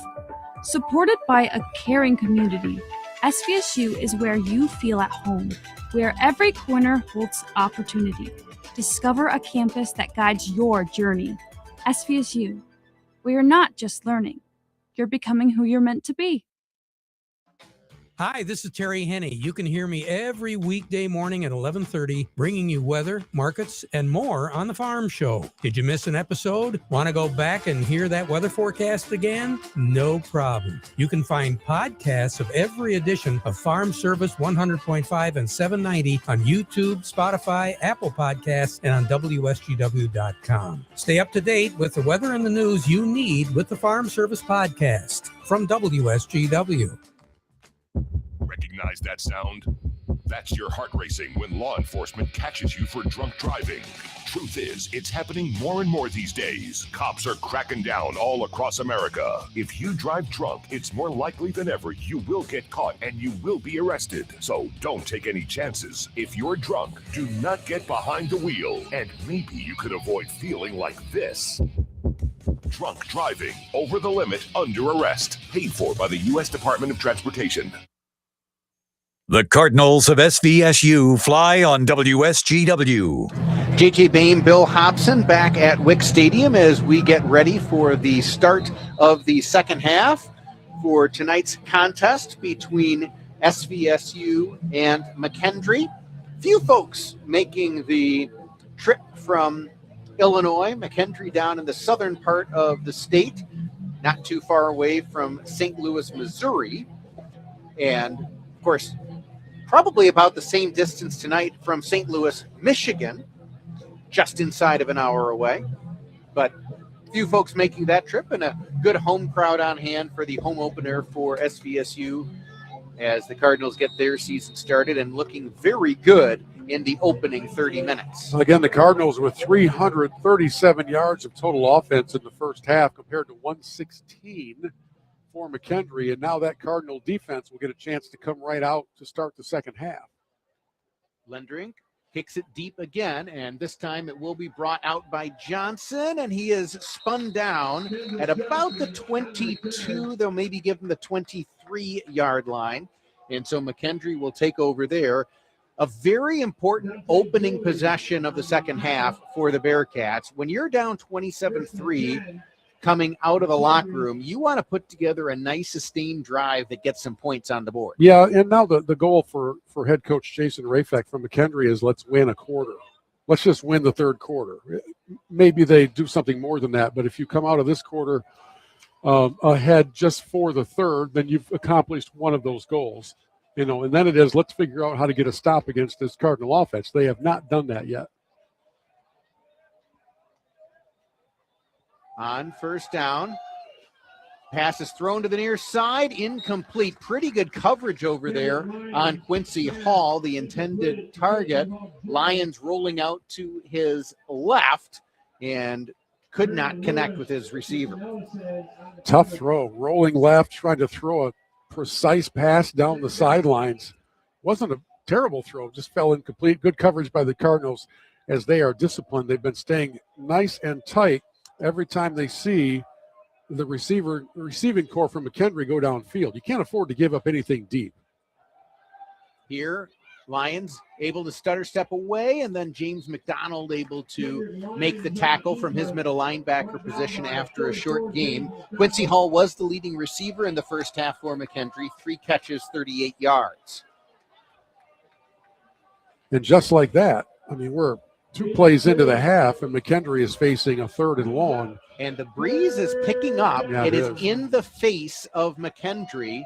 S15: Supported by a caring community, SVSU is where you feel at home, where every corner holds opportunity. Discover a campus that guides your journey. SVSU, where you're not just learning, you're becoming who you're meant to be.
S7: Hi, this is Terry Henney. You can hear me every weekday morning at 11:30, bringing you weather, markets, and more on The Farm Show. Did you miss an episode? Want to go back and hear that weather forecast again? No problem. You can find podcasts of every edition of Farm Service 100.5 and 790 on YouTube, Spotify, Apple Podcasts, and on WSGW.com. Stay up to date with the weather and the news you need with the Farm Service Podcast from WSGW.
S11: Recognize that sound? That's your heart racing when law enforcement catches you for drunk driving. Truth is, it's happening more and more these days. Cops are cracking down all across America. If you drive drunk, it's more likely than ever you will get caught and you will be arrested. So don't take any chances. If you're drunk, do not get behind the wheel. And maybe you could avoid feeling like this. Drunk driving, over the limit, under arrest. Paid for by the U.S. Department of Transportation.
S2: The Cardinals of SVSU fly on WSGW.
S3: JJ Bain, Bill Hobson back at Wick Stadium as we get ready for the start of the second half for tonight's contest between SVSU and McKendree. Few folks making the trip from Illinois, McKendree down in the southern part of the state, not too far away from St. Louis, Missouri. And, of course, probably about the same distance tonight from St. Louis, Michigan, just inside of an hour away. But few folks making that trip and a good home crowd on hand for the home opener for SVSU as the Cardinals get their season started and looking very good in the opening 30 minutes.
S4: Again, the Cardinals with 337 yards of total offense in the first half compared to 116 for McKendree, and now that Cardinal defense will get a chance to come right out to start the second half.
S3: Lendrink kicks it deep again, and this time it will be brought out by Johnson, and he is spun down at about the 22. They'll maybe give him the 23-yard line, and so McKendree will take over there. A very important opening possession of the second half for the Bearcats. When you're down 27-3, coming out of the locker room, you want to put together a nice sustained drive that gets some points on the board.
S4: Yeah, and now the goal for head coach Jason Rafek from McKendree is let's win a quarter. Let's just win the third quarter. Maybe they do something more than that, but if you come out of this quarter ahead just for the third, then you've accomplished one of those goals. You know, and then it is let's figure out how to get a stop against this Cardinal offense. They have not done that yet.
S3: On first down, pass is thrown to the near side, incomplete. Pretty good coverage over there on Quincy Hall, the intended target. Lions rolling out to his left and could not connect with his receiver.
S4: Tough throw, rolling left, trying to throw a precise pass down the sidelines. Wasn't a terrible throw, just fell incomplete. Good coverage by the Cardinals as they are disciplined. They've been staying nice and tight every time they see the receiving core from McKendree go downfield. You can't afford to give up anything deep.
S3: Here, Lions able to stutter step away, and then James McDonald able to make the tackle from his middle linebacker position after a short game. Quincy Hall was the leading receiver in the first half for McKendree, 3 catches, 38 yards.
S4: And just like that, I mean, we're 2 plays into the half, and McKendree is facing a 3rd and long.
S3: And the breeze is picking up.
S4: Yeah,
S3: it is in the face of McKendree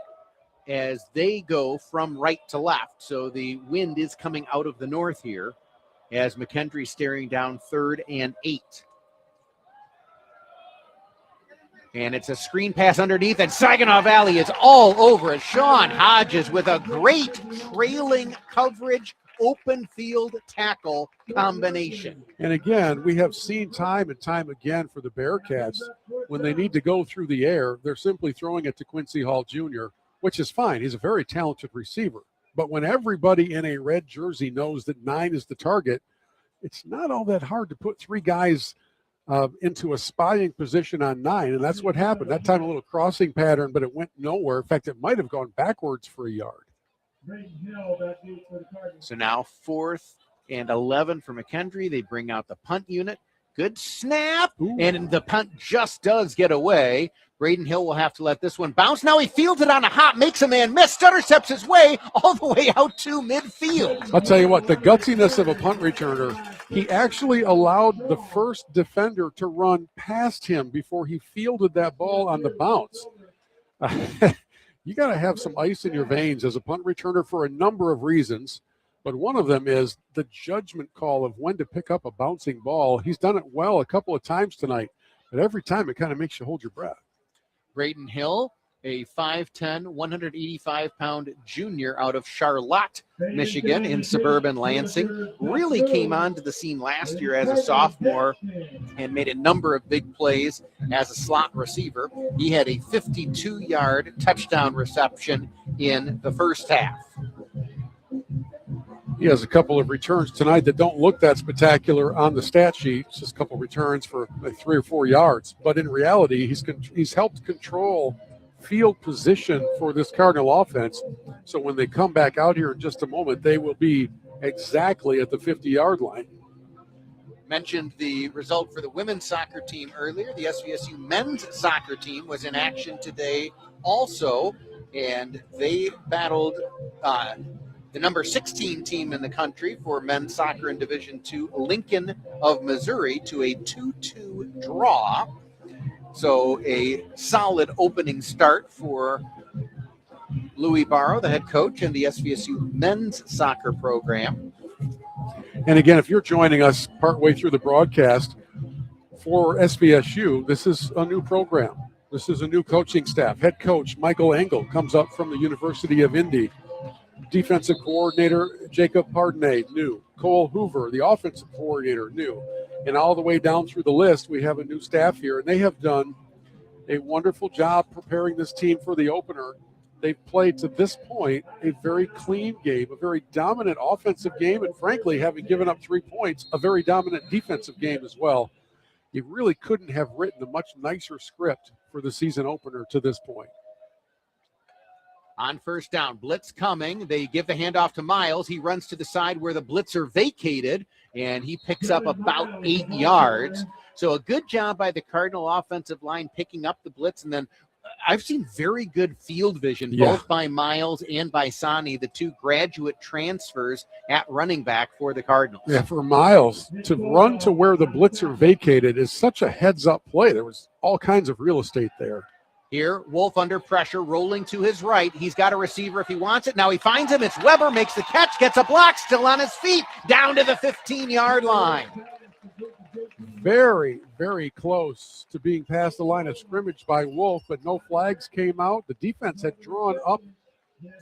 S3: as they go from right to left. So the wind is coming out of the north here as McKendree staring down 3rd and 8. And it's a screen pass underneath, and Saginaw Valley is all over it. Sean Hodges with a great trailing coverage, open field tackle combination.
S4: And again, we have seen time and time again for the Bearcats, when they need to go through the air, they're simply throwing it to Quincy Hall Jr., which is fine. He's a very talented receiver. But when everybody in a red jersey knows that 9 is the target, it's not all that hard to put 3 guys into a spying position on 9, and that's what happened. That time a little crossing pattern, but it went nowhere. In fact, it might have gone backwards for a yard.
S3: So now 4th and 11 for McKendree. They bring out the punt unit. Good snap, and the punt just does get away. Braden Hill will have to let this one bounce. Now he fields it on a hop, makes a man miss, stutter steps his way all the way out to midfield.
S4: I'll tell you what, the gutsiness of a punt returner, he actually allowed the first defender to run past him before he fielded that ball on the bounce. You got to have some ice in your veins as a punt returner for a number of reasons, but one of them is the judgment call of when to pick up a bouncing ball. He's done it well a couple of times tonight, but every time it kind of makes you hold your breath.
S3: Braden Hill, a 5'10", 185-pound junior out of Charlotte, Michigan, in suburban Lansing, really came onto the scene last year as a sophomore and made a number of big plays as a slot receiver. He had a 52-yard touchdown reception in the first half.
S4: He has a couple of returns tonight that don't look that spectacular on the stat sheet. It's just a couple of returns for like 3 or 4 yards. But in reality, he's helped control field position for this Cardinal offense. So when they come back out here in just a moment, they will be exactly at the 50-yard line.
S3: Mentioned the result for the women's soccer team earlier. The SVSU men's soccer team was in action today also, and they battled the number 16 team in the country for men's soccer in Division II, Lincoln of Missouri, to a 2-2 draw. So a solid opening start for Louis Barrow, the head coach, and the SVSU men's soccer program.
S4: And again, if you're joining us partway through the broadcast, for SVSU, this is a new program. This is a new coaching staff. Head coach Michael Engel comes up from the University of Indy. Defensive coordinator Jacob Pardonnet, new. Cole Hoover, the offensive coordinator, new. And all the way down through the list, we have a new staff here, and they have done a wonderful job preparing this team for the opener. They've played to this point a very clean game, a very dominant offensive game, and frankly, having given up 3 points, a very dominant defensive game as well. You really couldn't have written a much nicer script for the season opener to this point.
S3: On first down, blitz coming. They give the handoff to Miles. He runs to the side where the blitzer vacated, and he picks up about 8 yards. So a good job by the Cardinal offensive line picking up the blitz. And then I've seen very good field vision, both by Miles and by Sani, the 2 graduate transfers at running back for the Cardinals.
S4: Yeah, for Miles to run to where the blitzer vacated is such a heads-up play. There was all kinds of real estate there.
S3: Here, Wolf under pressure, rolling to his right. He's got a receiver if he wants it. Now he finds him. It's Weber, makes the catch, gets a block, still on his feet, down to the 15-yard line.
S4: Very, very close to being past the line of scrimmage by Wolf, but no flags came out. The defense had drawn up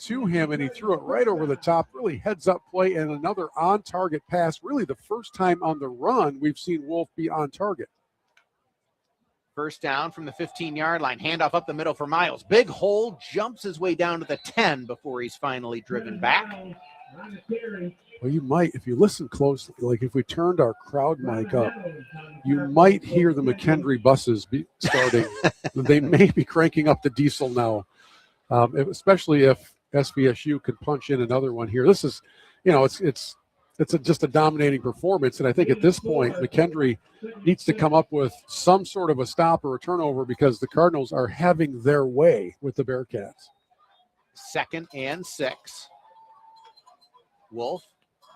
S4: to him, and he threw it right over the top. Really heads-up play and another on-target pass. Really the first time on the run we've seen Wolf be on target.
S3: First down from the 15-yard line. Handoff up the middle for Miles. Big hole, jumps his way down to the 10 before he's finally driven back.
S4: Well, you might, if you listen closely, like if we turned our crowd mic up, you might hear the McKendree buses starting. They may be cranking up the diesel now, especially if SVSU could punch in another one here. This is, it's just a dominating performance, and I think at this point, McKendree needs to come up with some sort of a stop or a turnover because the Cardinals are having their way with the Bearcats.
S3: 2nd and 6. Wolf,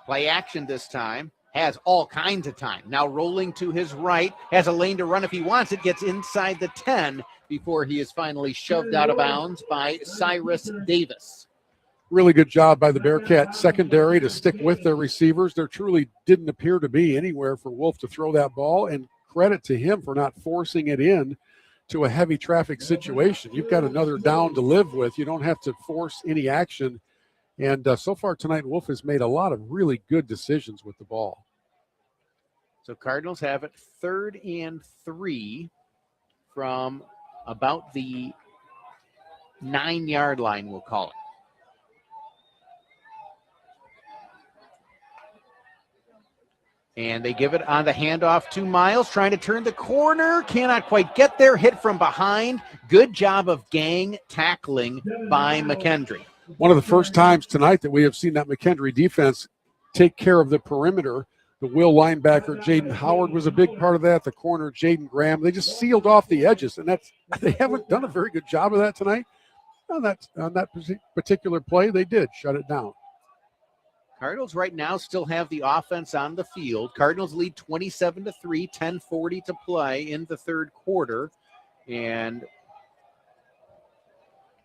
S3: play action this time, has all kinds of time. Now rolling to his right, has a lane to run if he wants it, gets inside the 10 before he is finally shoved out of bounds by Cyrus Davis.
S4: Really good job by the Bearcat secondary to stick with their receivers. There truly didn't appear to be anywhere for Wolf to throw that ball, and credit to him for not forcing it in to a heavy traffic situation. You've got another down to live with. You don't have to force any action. And so far tonight, Wolf has made a lot of really good decisions with the ball.
S3: So Cardinals have it 3rd and 3 from about the 9-yard line, we'll call it. And they give it on the handoff to Miles, trying to turn the corner. Cannot quite get there. Hit from behind. Good job of gang tackling by McKendree.
S4: One of the first times tonight that we have seen that McKendree defense take care of the perimeter. The Will linebacker, Jaden Howard, was a big part of that. The corner, Jaden Graham. They just sealed off the edges, and they haven't done a very good job of that tonight. On that particular play, they did shut it down.
S3: Cardinals right now still have the offense on the field. Cardinals lead 27-3, 10:40 to play in the third quarter. And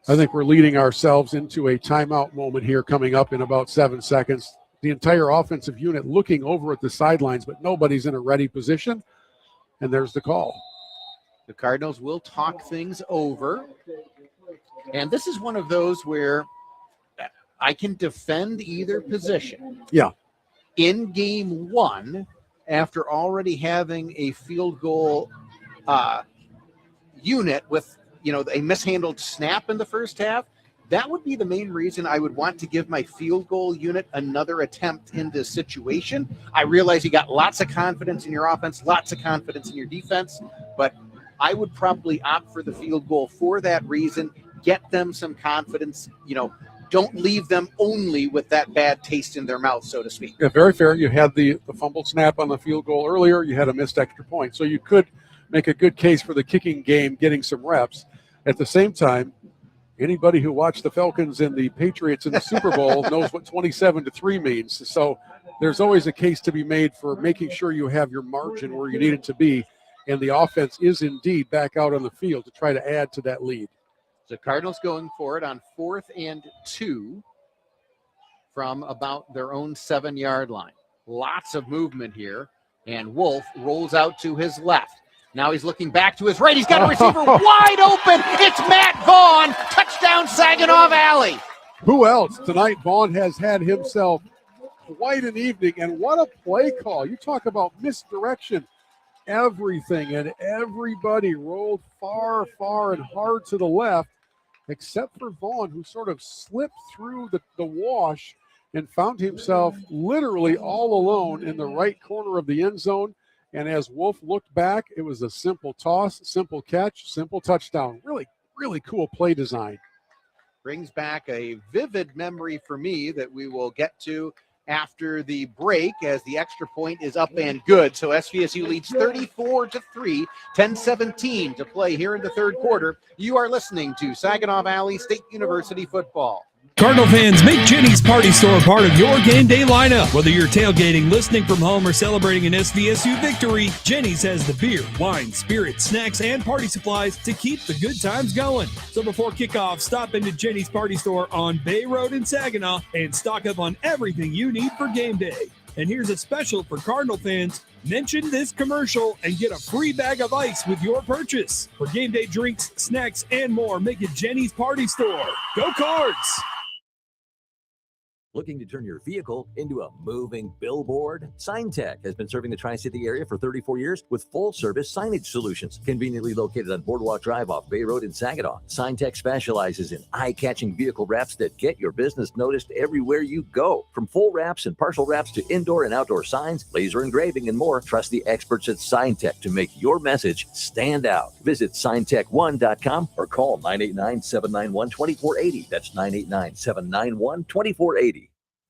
S4: I think we're leading ourselves into a timeout moment here coming up in about 7 seconds. The entire offensive unit looking over at the sidelines, but nobody's in a ready position. And there's the call.
S3: The Cardinals will talk things over. And this is one of those where I can defend either position.
S4: Yeah.
S3: In game one, after already having a field goal unit with, a mishandled snap in the first half, that would be the main reason I would want to give my field goal unit another attempt in this situation. I realize you got lots of confidence in your offense, lots of confidence in your defense, but I would probably opt for the field goal for that reason. Get them some confidence, don't leave them only with that bad taste in their mouth, so to speak.
S4: Yeah, very fair. You had the fumbled snap on the field goal earlier. You had a missed extra point. So you could make a good case for the kicking game getting some reps. At the same time, anybody who watched the Falcons and the Patriots in the Super Bowl knows what 27-3 means. So there's always a case to be made for making sure you have your margin where you need it to be. And the offense is indeed back out on the field to try to add to that lead.
S3: The Cardinals going for it on 4th and 2 from about their own 7-yard line. Lots of movement here, and Wolf rolls out to his left. Now he's looking back to his right. He's got a receiver wide open. It's Matt Vaughn. Touchdown, Saginaw Valley.
S4: Who else? Tonight, Vaughn has had himself quite an evening, and what a play call. You talk about misdirection. Everything and everybody rolled far, far and hard to the left, except for Vaughn, who sort of slipped through the wash and found himself literally all alone in the right corner of the end zone. And as Wolf looked back, it was a simple toss, simple catch, simple touchdown. Really, really cool play design.
S3: Brings back a vivid memory for me that we will get to after the break as the extra point is up and good. So SVSU leads 34-3, 10-17 to play here in the third quarter. You are listening to Saginaw Valley State University football.
S1: Cardinal fans, make Jenny's Party Store part of your game day lineup. Whether you're tailgating, listening from home, or celebrating an SVSU victory, Jenny's has the beer, wine, spirits, snacks, and party supplies to keep the good times going. So before kickoff, stop into Jenny's Party Store on Bay Road in Saginaw and stock up on everything you need for game day. And here's a special for Cardinal fans. Mention this commercial and get a free bag of ice with your purchase. For game day drinks, snacks, and more, make it Jenny's Party Store. Go Cards!
S5: Looking to turn your vehicle into a moving billboard? SignTech has been serving the Tri-City area for 34 years with full-service signage solutions. Conveniently located on Boardwalk Drive off Bay Road in Saginaw, SignTech specializes in eye-catching vehicle wraps that get your business noticed everywhere you go. From full wraps and partial wraps to indoor and outdoor signs, laser engraving, and more, trust the experts at SignTech to make your message stand out. Visit signtech1.com or call 989-791-2480. That's 989-791-2480.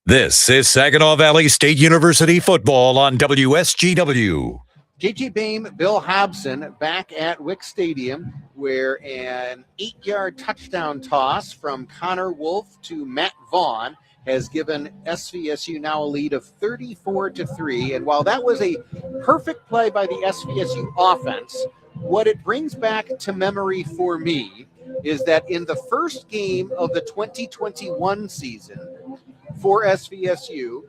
S2: This is Saginaw Valley State University football on WSGW.
S3: JJ Bame, Bill Hobson back at Wick Stadium, where an 8-yard touchdown toss from Connor Wolf to Matt Vaughn has given SVSU now a lead of 34-3. And while that was a perfect play by the SVSU offense, what it brings back to memory for me is that in the first game of the 2021 season, for SVSU,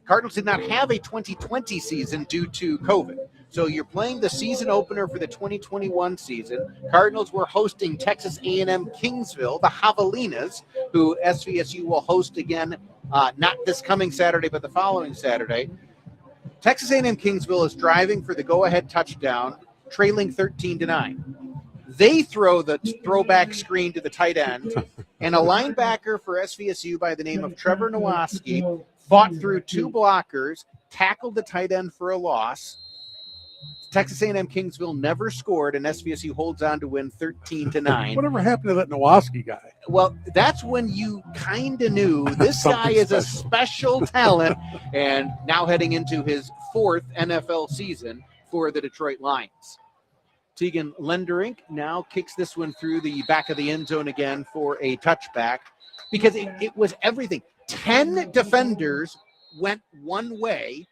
S3: Cardinals did not have a 2020 season due to COVID. So you're playing the season opener for the 2021 season. Cardinals were hosting Texas A&M Kingsville, the Javelinas, who SVSU will host again, not this coming Saturday, but the following Saturday. Texas A&M Kingsville is driving for the go-ahead touchdown, trailing 13-9. They throw the throwback screen to the tight end, and a linebacker for SVSU by the name of Trevor Nowaski fought through two blockers, tackled the tight end for a loss. Texas A&M Kingsville never scored, and SVSU holds on to win 13-9.
S4: Whatever happened to that Nowaski guy?
S3: Well, that's when you kind of knew this guy is a special talent, and now heading into his 4th NFL season for the Detroit Lions. Tegan Lenderink now kicks this one through the back of the end zone again for a touchback, because it was everything. 10 defenders went one way.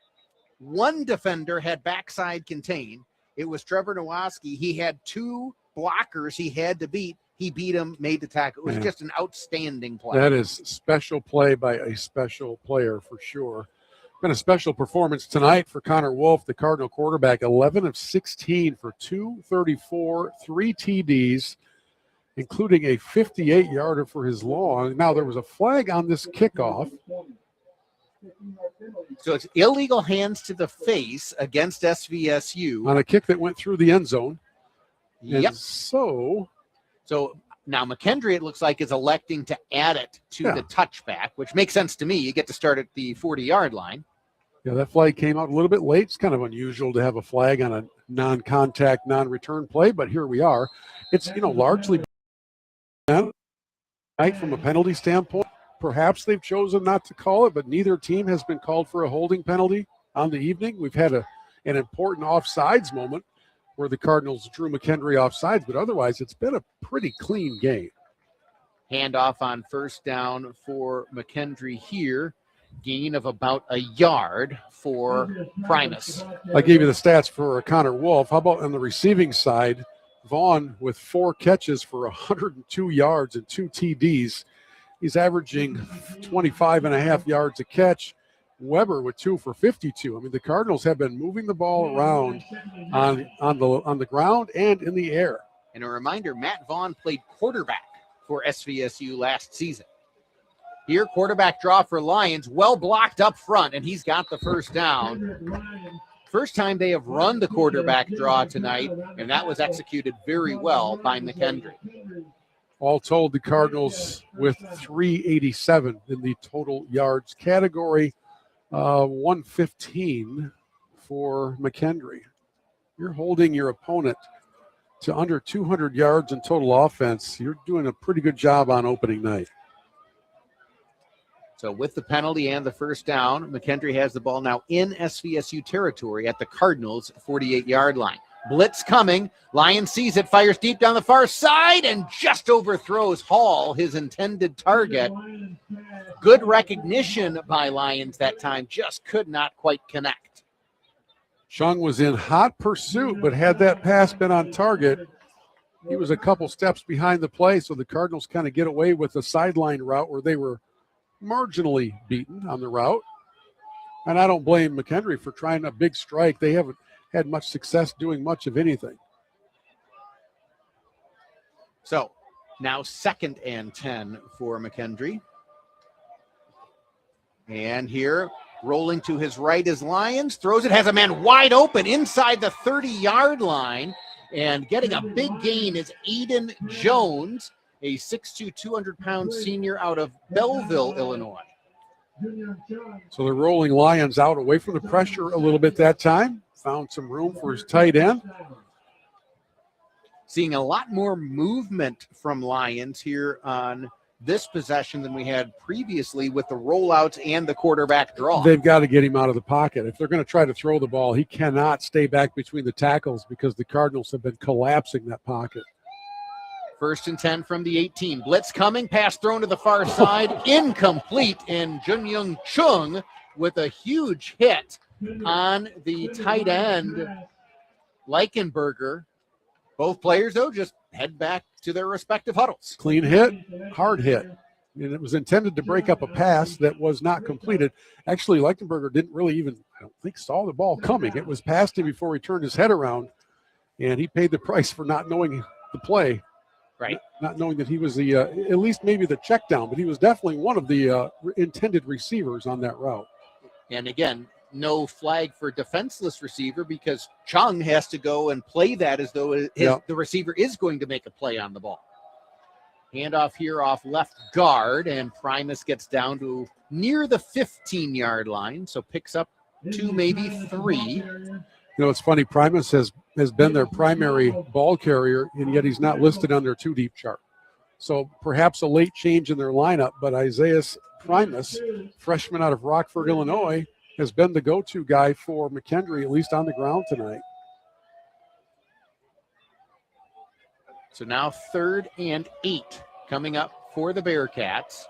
S3: One defender had backside contain. It was Trevor Nowaski. He had 2 blockers he had to beat. He beat him, made the tackle. It was just an outstanding play.
S4: That is special play by a special player for sure. Been a special performance tonight for Connor Wolf, the Cardinal quarterback. 11 of 16 for 234, 3 TDs, including a 58-yarder for his long. Now, there was a flag on this kickoff.
S3: So it's illegal hands to the face against SVSU.
S4: On a kick that went through the end zone.
S3: Yep.
S4: And so
S3: now McKendree, it looks like, is electing to add it to the touchback, which makes sense to me. You get to start at the 40-yard line.
S4: Yeah, that flag came out a little bit late. It's kind of unusual to have a flag on a non-contact, non-return play, but here we are. It's, largely from a penalty standpoint. Perhaps they've chosen not to call it, but neither team has been called for a holding penalty on the evening. We've had an important offsides moment where the Cardinals drew McKendree offsides, but otherwise it's been a pretty clean game.
S3: Handoff on first down for McKendree here. Gain of about a yard for Primus.
S4: I gave you the stats for Connor Wolf. How about on the receiving side? Vaughn with 4 catches for 102 yards and 2 TDs. He's averaging 25 and a half yards a catch. Weber with 2 for 52. I mean, the Cardinals have been moving the ball around on the ground and in the air.
S3: And a reminder, Matt Vaughn played quarterback for SVSU last season. Here, quarterback draw for Lions, well blocked up front, and he's got the first down. First time they have run the quarterback draw tonight, and that was executed very well by McKendree.
S4: All told, the Cardinals with 387 in the total yards category, 115 for McKendree. You're holding your opponent to under 200 yards in total offense. You're doing a pretty good job on opening night.
S3: So with the penalty and the first down, McKendree has the ball now in SVSU territory at the Cardinals' 48-yard line. Blitz coming. Lion sees it, fires deep down the far side, and just overthrows Hall, his intended target. Good recognition by Lions that time, just could not quite connect.
S4: Chung was in hot pursuit, but had that pass been on target, he was a couple steps behind the play, so the Cardinals kind of get away with a sideline route where they were marginally beaten on the route. And I don't blame McKendree for trying a big strike. They haven't had much success doing much of anything.
S3: So now 2nd and 10 for McKendree. And here, rolling to his right is Lions. Throws it, has a man wide open inside the 30-yard line. And getting a big gain is Aiden Jones, a 6'2", 200-pound senior out of Belleville, Illinois.
S4: So they're rolling Lions out away from the pressure a little bit that time. Found some room for his tight end.
S3: Seeing a lot more movement from Lions here on this possession than we had previously with the rollouts and the quarterback draw.
S4: They've got to get him out of the pocket. If they're going to try to throw the ball, he cannot stay back between the tackles because the Cardinals have been collapsing that pocket.
S3: 1st and 10 from the 18. Blitz coming, pass thrown to the far side, incomplete, and Junyoung Chung with a huge hit on the tight end, Leichenberger. Both players, though, just head back to their respective huddles.
S4: Clean hit, hard hit. And it was intended to break up a pass that was not completed. Actually, Lichtenberger didn't really even, I don't think, saw the ball coming. It was past him before he turned his head around, and he paid the price for not knowing the play.
S3: Right.
S4: Not knowing that he was the, at least maybe the check down, but he was definitely one of the intended receivers on that route.
S3: And again, no flag for defenseless receiver because Chung has to go and play that as though the receiver is going to make a play on the ball. Handoff here off left guard, and Primus gets down to near the 15-yard line, so picks up 2, maybe 3.
S4: You know, it's funny, Primus has been their primary ball carrier, and yet he's not listed on their 2-deep chart. So perhaps a late change in their lineup, but Isaiah Primus, freshman out of Rockford, Illinois, has been the go-to guy for McKendree, at least on the ground tonight.
S3: So now 3rd and 8 coming up for the Bearcats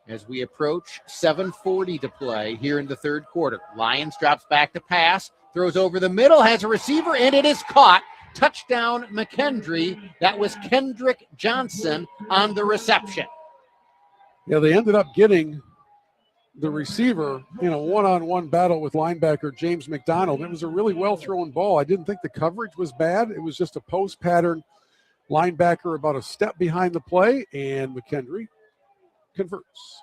S3: as we approach 7:40 to play here in the third quarter. Lions drops back to pass, throws over the middle, has a receiver, and it is caught. Touchdown McKendree. That was Kendrick Johnson on the reception.
S4: Yeah, they ended up getting the receiver in a one-on-one battle with linebacker James McDonald. It was a really well-thrown ball. I didn't think the coverage was bad. It was just a post pattern. Linebacker about a step behind the play, and McKendree converts.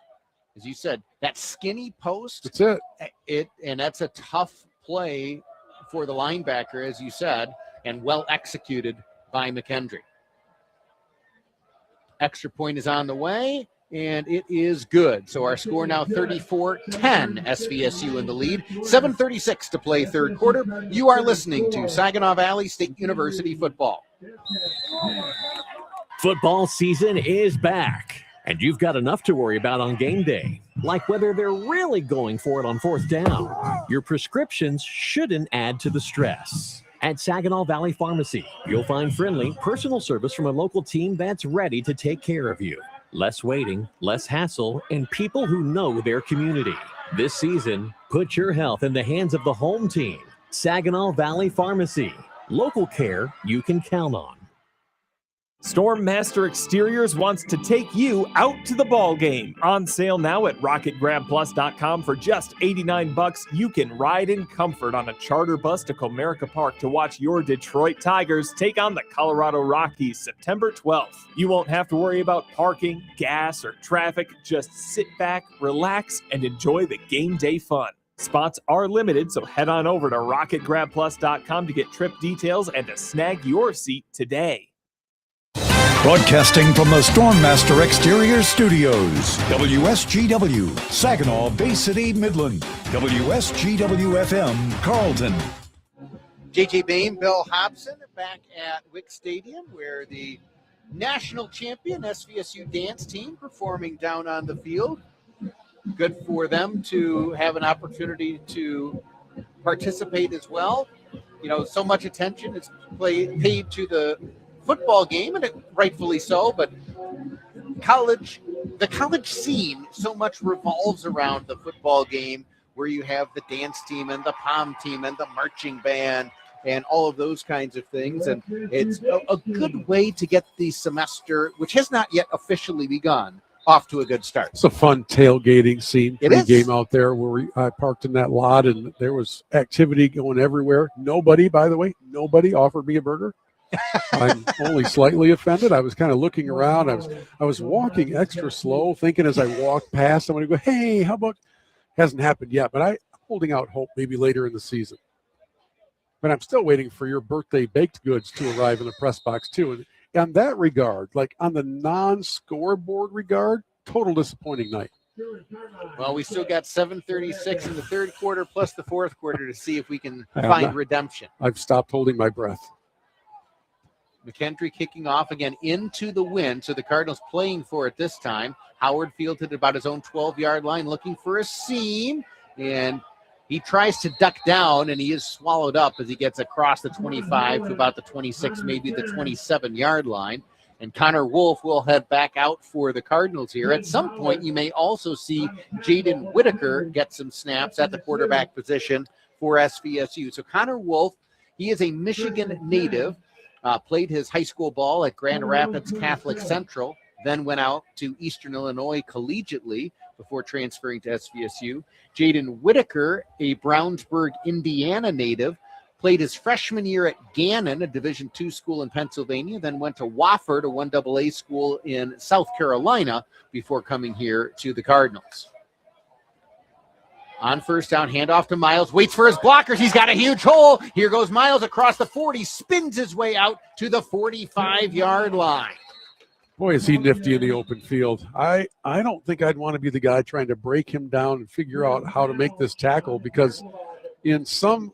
S3: As you said, that skinny post.
S4: That's it.
S3: And that's a tough play for the linebacker, as you said, and well executed by McKendree. Extra point is on the way, and it is good. So our score now 34-10, SVSU in the lead. 7:36 to play third quarter. You are listening to Saginaw Valley State University football.
S6: Football season is back, and you've got enough to worry about on game day, like whether they're really going for it on 4th down. Your prescriptions shouldn't add to the stress. At Saginaw Valley Pharmacy, you'll find friendly, personal service from a local team that's ready to take care of you. Less waiting, less hassle, and people who know their community. This season, put your health in the hands of the home team. Saginaw Valley Pharmacy. Local care you can count on.
S1: Stormmaster Exteriors wants to take you out to the ball game. On sale now at RocketGrabPlus.com for just $89. You can ride in comfort on a charter bus to Comerica Park to watch your Detroit Tigers take on the Colorado Rockies September 12th. You won't have to worry about parking, gas, or traffic. Just sit back, relax, and enjoy the game day fun. Spots are limited, so head on over to RocketGrabPlus.com to get trip details and to snag your seat today.
S2: Broadcasting from the Stormmaster Exterior Studios, WSGW, Saginaw, Bay City, Midland, WSGW-FM, Carlton.
S3: J.J. Bain, Bill Hobson back at Wick Stadium, where the national champion SVSU dance team performing down on the field. Good for them to have an opportunity to participate as well. You know, so much attention is paid to the football game, and rightfully so, but the college scene so much revolves around the football game, where you have the dance team and the pom team and the marching band and all of those kinds of things. And it's a good way to get the semester, which has not yet officially begun, off to a good start.
S4: It's a fun tailgating scene
S3: game
S4: out there where I parked in that lot, and there was activity going everywhere. Nobody, by the way, offered me a burger. I'm only slightly offended. I was kind of looking around. I was walking extra slow, thinking as I walked past, I'm going to go, hey, how about, hasn't happened yet, but I'm holding out hope maybe later in the season. But I'm still waiting for your birthday baked goods to arrive in the press box too. And on that regard, like on the non-scoreboard regard, total disappointing night.
S3: Well, we still got 7:36 in the third quarter plus the fourth quarter to see if we can find redemption.
S4: I've stopped holding my breath.
S3: McKendree kicking off again into the wind, so the Cardinals playing for it this time. Howard fielded about his own 12-yard line, looking for a seam, and he tries to duck down, and he is swallowed up as he gets across the 25 to about the 26, maybe the 27-yard line. And Connor Wolf will head back out for the Cardinals here. At some point, you may also see Jaden Whitaker get some snaps at the quarterback position for SVSU. So Connor Wolf, he is a Michigan native. Played his high school ball at Grand Rapids Catholic Central. then went out to Eastern Illinois collegiately before transferring to SVSU. Jaden Whitaker, a Brownsburg, Indiana native, played his freshman year at Gannon, a Division II school in Pennsylvania, then went to Wofford, a 1AA school in South Carolina, before coming here to the Cardinals. On first down, handoff to Miles, waits for his blockers. He's got a huge hole. Here goes Miles across the 40, spins his way out to the 45-yard line.
S4: Boy, is he nifty in the open field. I don't think I'd want to be the guy trying to break him down and figure out how to make this tackle, because in some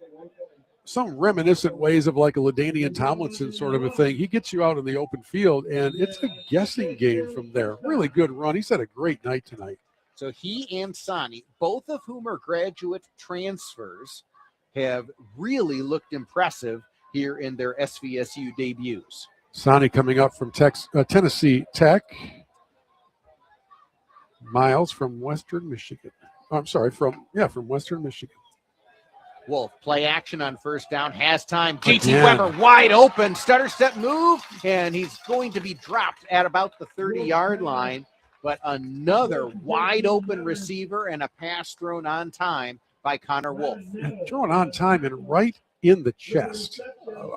S4: reminiscent ways of like a LaDainian Tomlinson sort of a thing, he gets you out in the open field, and it's a guessing game from there. Really good run. He's had a great night tonight.
S3: So he and Sonny, both of whom are graduate transfers, have really looked impressive here in their SVSU debuts.
S4: Sonny coming up from Tennessee Tech. Miles from Western Michigan. I'm sorry, from Western Michigan.
S3: Wolf, play action on first down, has time. JT
S4: Again.
S3: Weber wide open, stutter step move, and he's going to be dropped at about the 30-yard line. But another wide open receiver and a pass thrown on time by Connor Wolf.
S4: Thrown on time and right in the chest.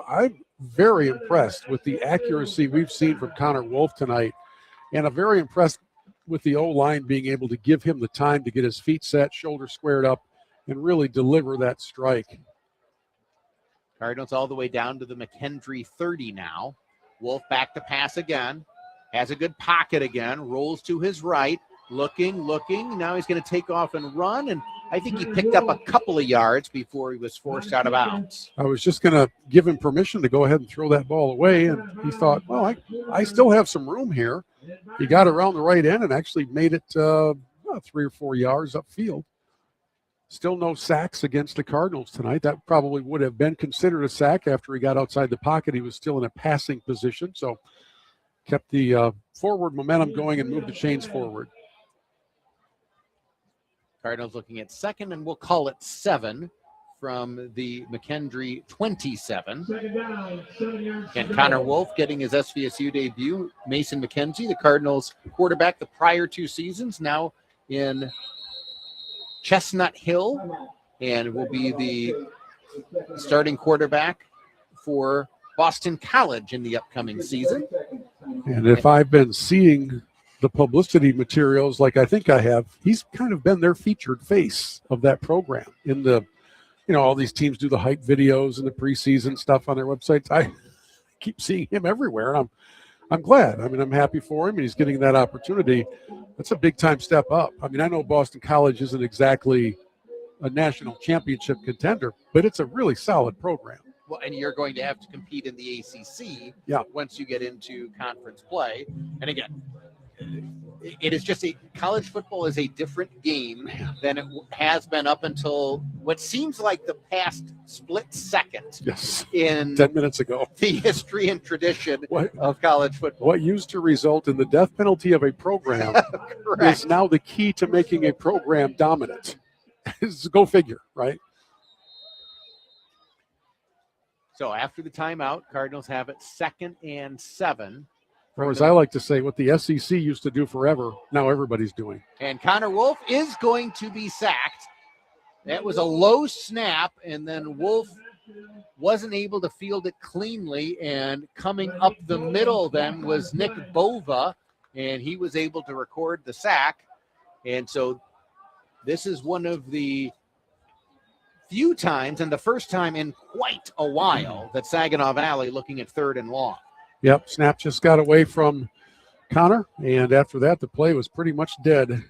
S4: I'm very impressed with the accuracy we've seen from Connor Wolf tonight, and I'm very impressed with the O-line being able to give him the time to get his feet set, shoulders squared up, and really deliver that strike.
S3: Cardinals all the way down to the McKendree 30 now. Wolf back to pass again. Has a good pocket again. Rolls to his right. Looking. Now he's going to take off and run, and I think he picked up a couple of yards before he was forced out of bounds.
S4: I was just going to give him permission to go ahead and throw that ball away, and he thought, well, I still have some room here. He got around the right end and actually made it 3 or 4 yards upfield. Still no sacks against the Cardinals tonight. That probably would have been considered a sack after he got outside the pocket. He was still in a passing position, so kept the forward momentum going and moved the chains forward.
S3: Cardinals looking at second, and we'll call it 7 from the McKendree 27. And Connor Wolf getting his SVSU debut. Mason McKenzie, the Cardinals quarterback the prior 2 seasons, now in Chestnut Hill, and will be the starting quarterback for Boston College in the upcoming season.
S4: And if I've been seeing the publicity materials like I think I have, he's kind of been their featured face of that program. In the, all these teams do the hype videos and the preseason stuff on their websites. I keep seeing him everywhere, and I'm glad. I mean, I'm happy for him, and he's getting that opportunity. That's a big-time step up. I mean, I know Boston College isn't exactly a national championship contender, but it's a really solid program.
S3: Well, and you're going to have to compete in the ACC once you get into conference play. And again, it is just college football is a different game than it has been up until what seems like the past split second.
S4: Yes.
S3: In
S4: 10 minutes ago.
S3: The history and tradition of college football.
S4: What used to result in the death penalty of a program is now the key to making a program dominant. Go figure, right?
S3: So after the timeout, Cardinals have it 2nd and 7.
S4: Or as I like to say, what the SEC used to do forever, now everybody's doing.
S3: And Connor Wolf is going to be sacked. That was a low snap, and then Wolf wasn't able to field it cleanly, and coming up the middle then was Nick Bova, and he was able to record the sack. And so this is one of the few times, and the first time in quite a while, that Saginaw Valley looking at 3rd and long.
S4: Yep, snap just got away from Connor, and after that, the play was pretty much dead.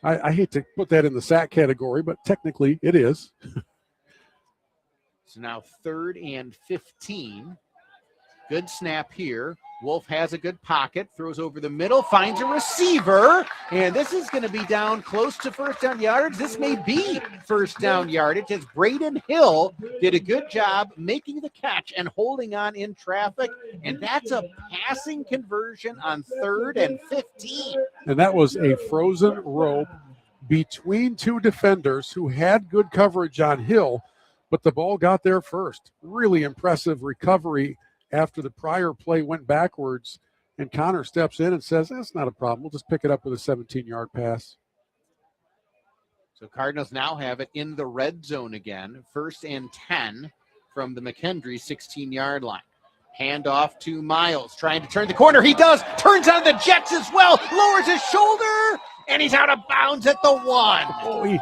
S4: I hate to put that in the sack category, but technically it is.
S3: So now 3rd and 15. Good snap here. Wolf has a good pocket, throws over the middle, finds a receiver, and this is going to be down close to first down yardage. This may be first down yardage as Braden Hill did a good job making the catch and holding on in traffic, and that's a passing conversion on 3rd and 15.
S4: And that was a frozen rope between 2 defenders who had good coverage on Hill, but the ball got there first. Really impressive recovery after the prior play went backwards, And Connor steps in and says, that's not a problem. We'll just pick it up with a 17-yard pass.
S3: So Cardinals now have it in the red zone again. 1st and 10 from the McKendree 16-yard line. Hand off to Miles, trying to turn the corner. He does. Turns on the Jets as well. Lowers his shoulder, and he's out of bounds at the 1.
S4: Oh,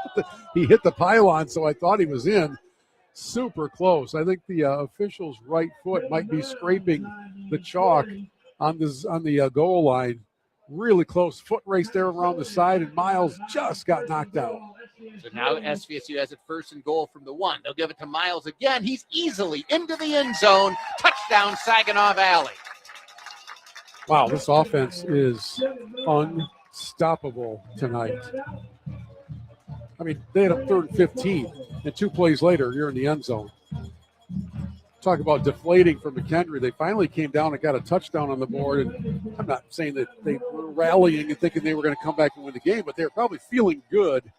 S4: he hit the pylon, so I thought he was in. Super close. I think the official's right foot might be scraping the chalk on the goal line. Really close. Foot race there around the side, and Miles just got knocked out.
S3: So now SVSU has it 1st and goal from the 1. They'll give it to Miles again. He's easily into the end zone. Touchdown, Saginaw Valley.
S4: Wow, this offense is unstoppable tonight. I mean, they had a 3rd and 15, and 2 plays later, you're in the end zone. Talk about deflating for McKendree. They finally came down and got a touchdown on the board. And I'm not saying that they were rallying and thinking they were going to come back and win the game, but they were probably feeling good,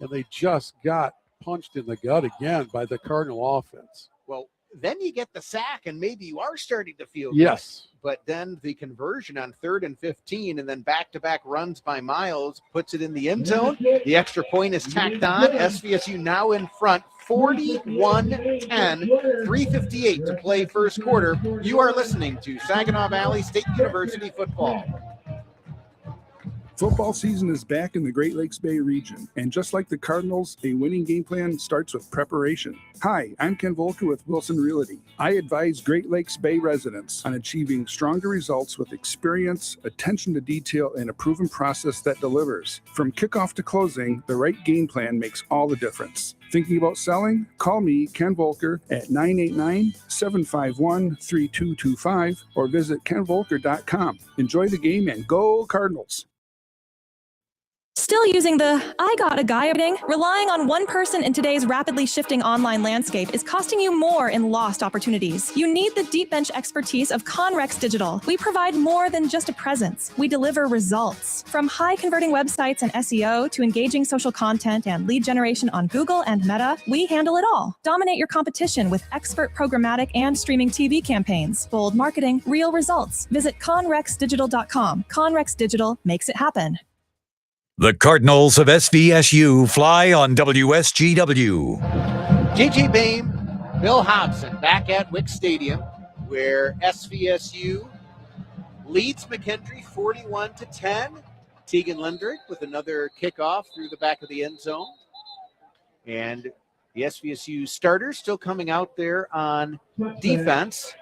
S4: and they just got punched in the gut again by the Cardinal offense.
S3: Well, then you get the sack, and maybe you are starting to feel
S4: yes.
S3: good. But then the conversion on 3rd and 15, and then back-to-back runs by Miles puts it in the end zone. The extra point is tacked on. SVSU now in front, 41-10, 3:58 to play first quarter. You are listening to Saginaw Valley State University football.
S13: Football season is back in the Great Lakes Bay region, and just like the Cardinals, a winning game plan starts with preparation. Hi, I'm Ken Volker with Wilson Realty. I advise Great Lakes Bay residents on achieving stronger results with experience, attention to detail, and a proven process that delivers. From kickoff to closing, the right game plan makes all the difference. Thinking about selling? Call me, Ken Volker, at 989-751-3225 or visit kenvolker.com. Enjoy the game and go Cardinals!
S20: Still using the I got a guy thing? Relying on one person in today's rapidly shifting online landscape is costing you more in lost opportunities. You need the deep bench expertise of Conrex Digital. We provide more than just a presence. We deliver results. From high converting websites and SEO to engaging social content and lead generation on Google and Meta, we handle it all. Dominate your competition with expert programmatic and streaming TV campaigns. Bold marketing, real results. Visit conrexdigital.com. Conrex Digital makes it happen.
S2: The Cardinals of SVSU fly on WSGW.
S3: JJ Boehm, Bill Hobson back at Wick Stadium, where SVSU leads McKendree 41-10. Tegan Lindrick with another kickoff through the back of the end zone. And the SVSU starters still coming out there on defense.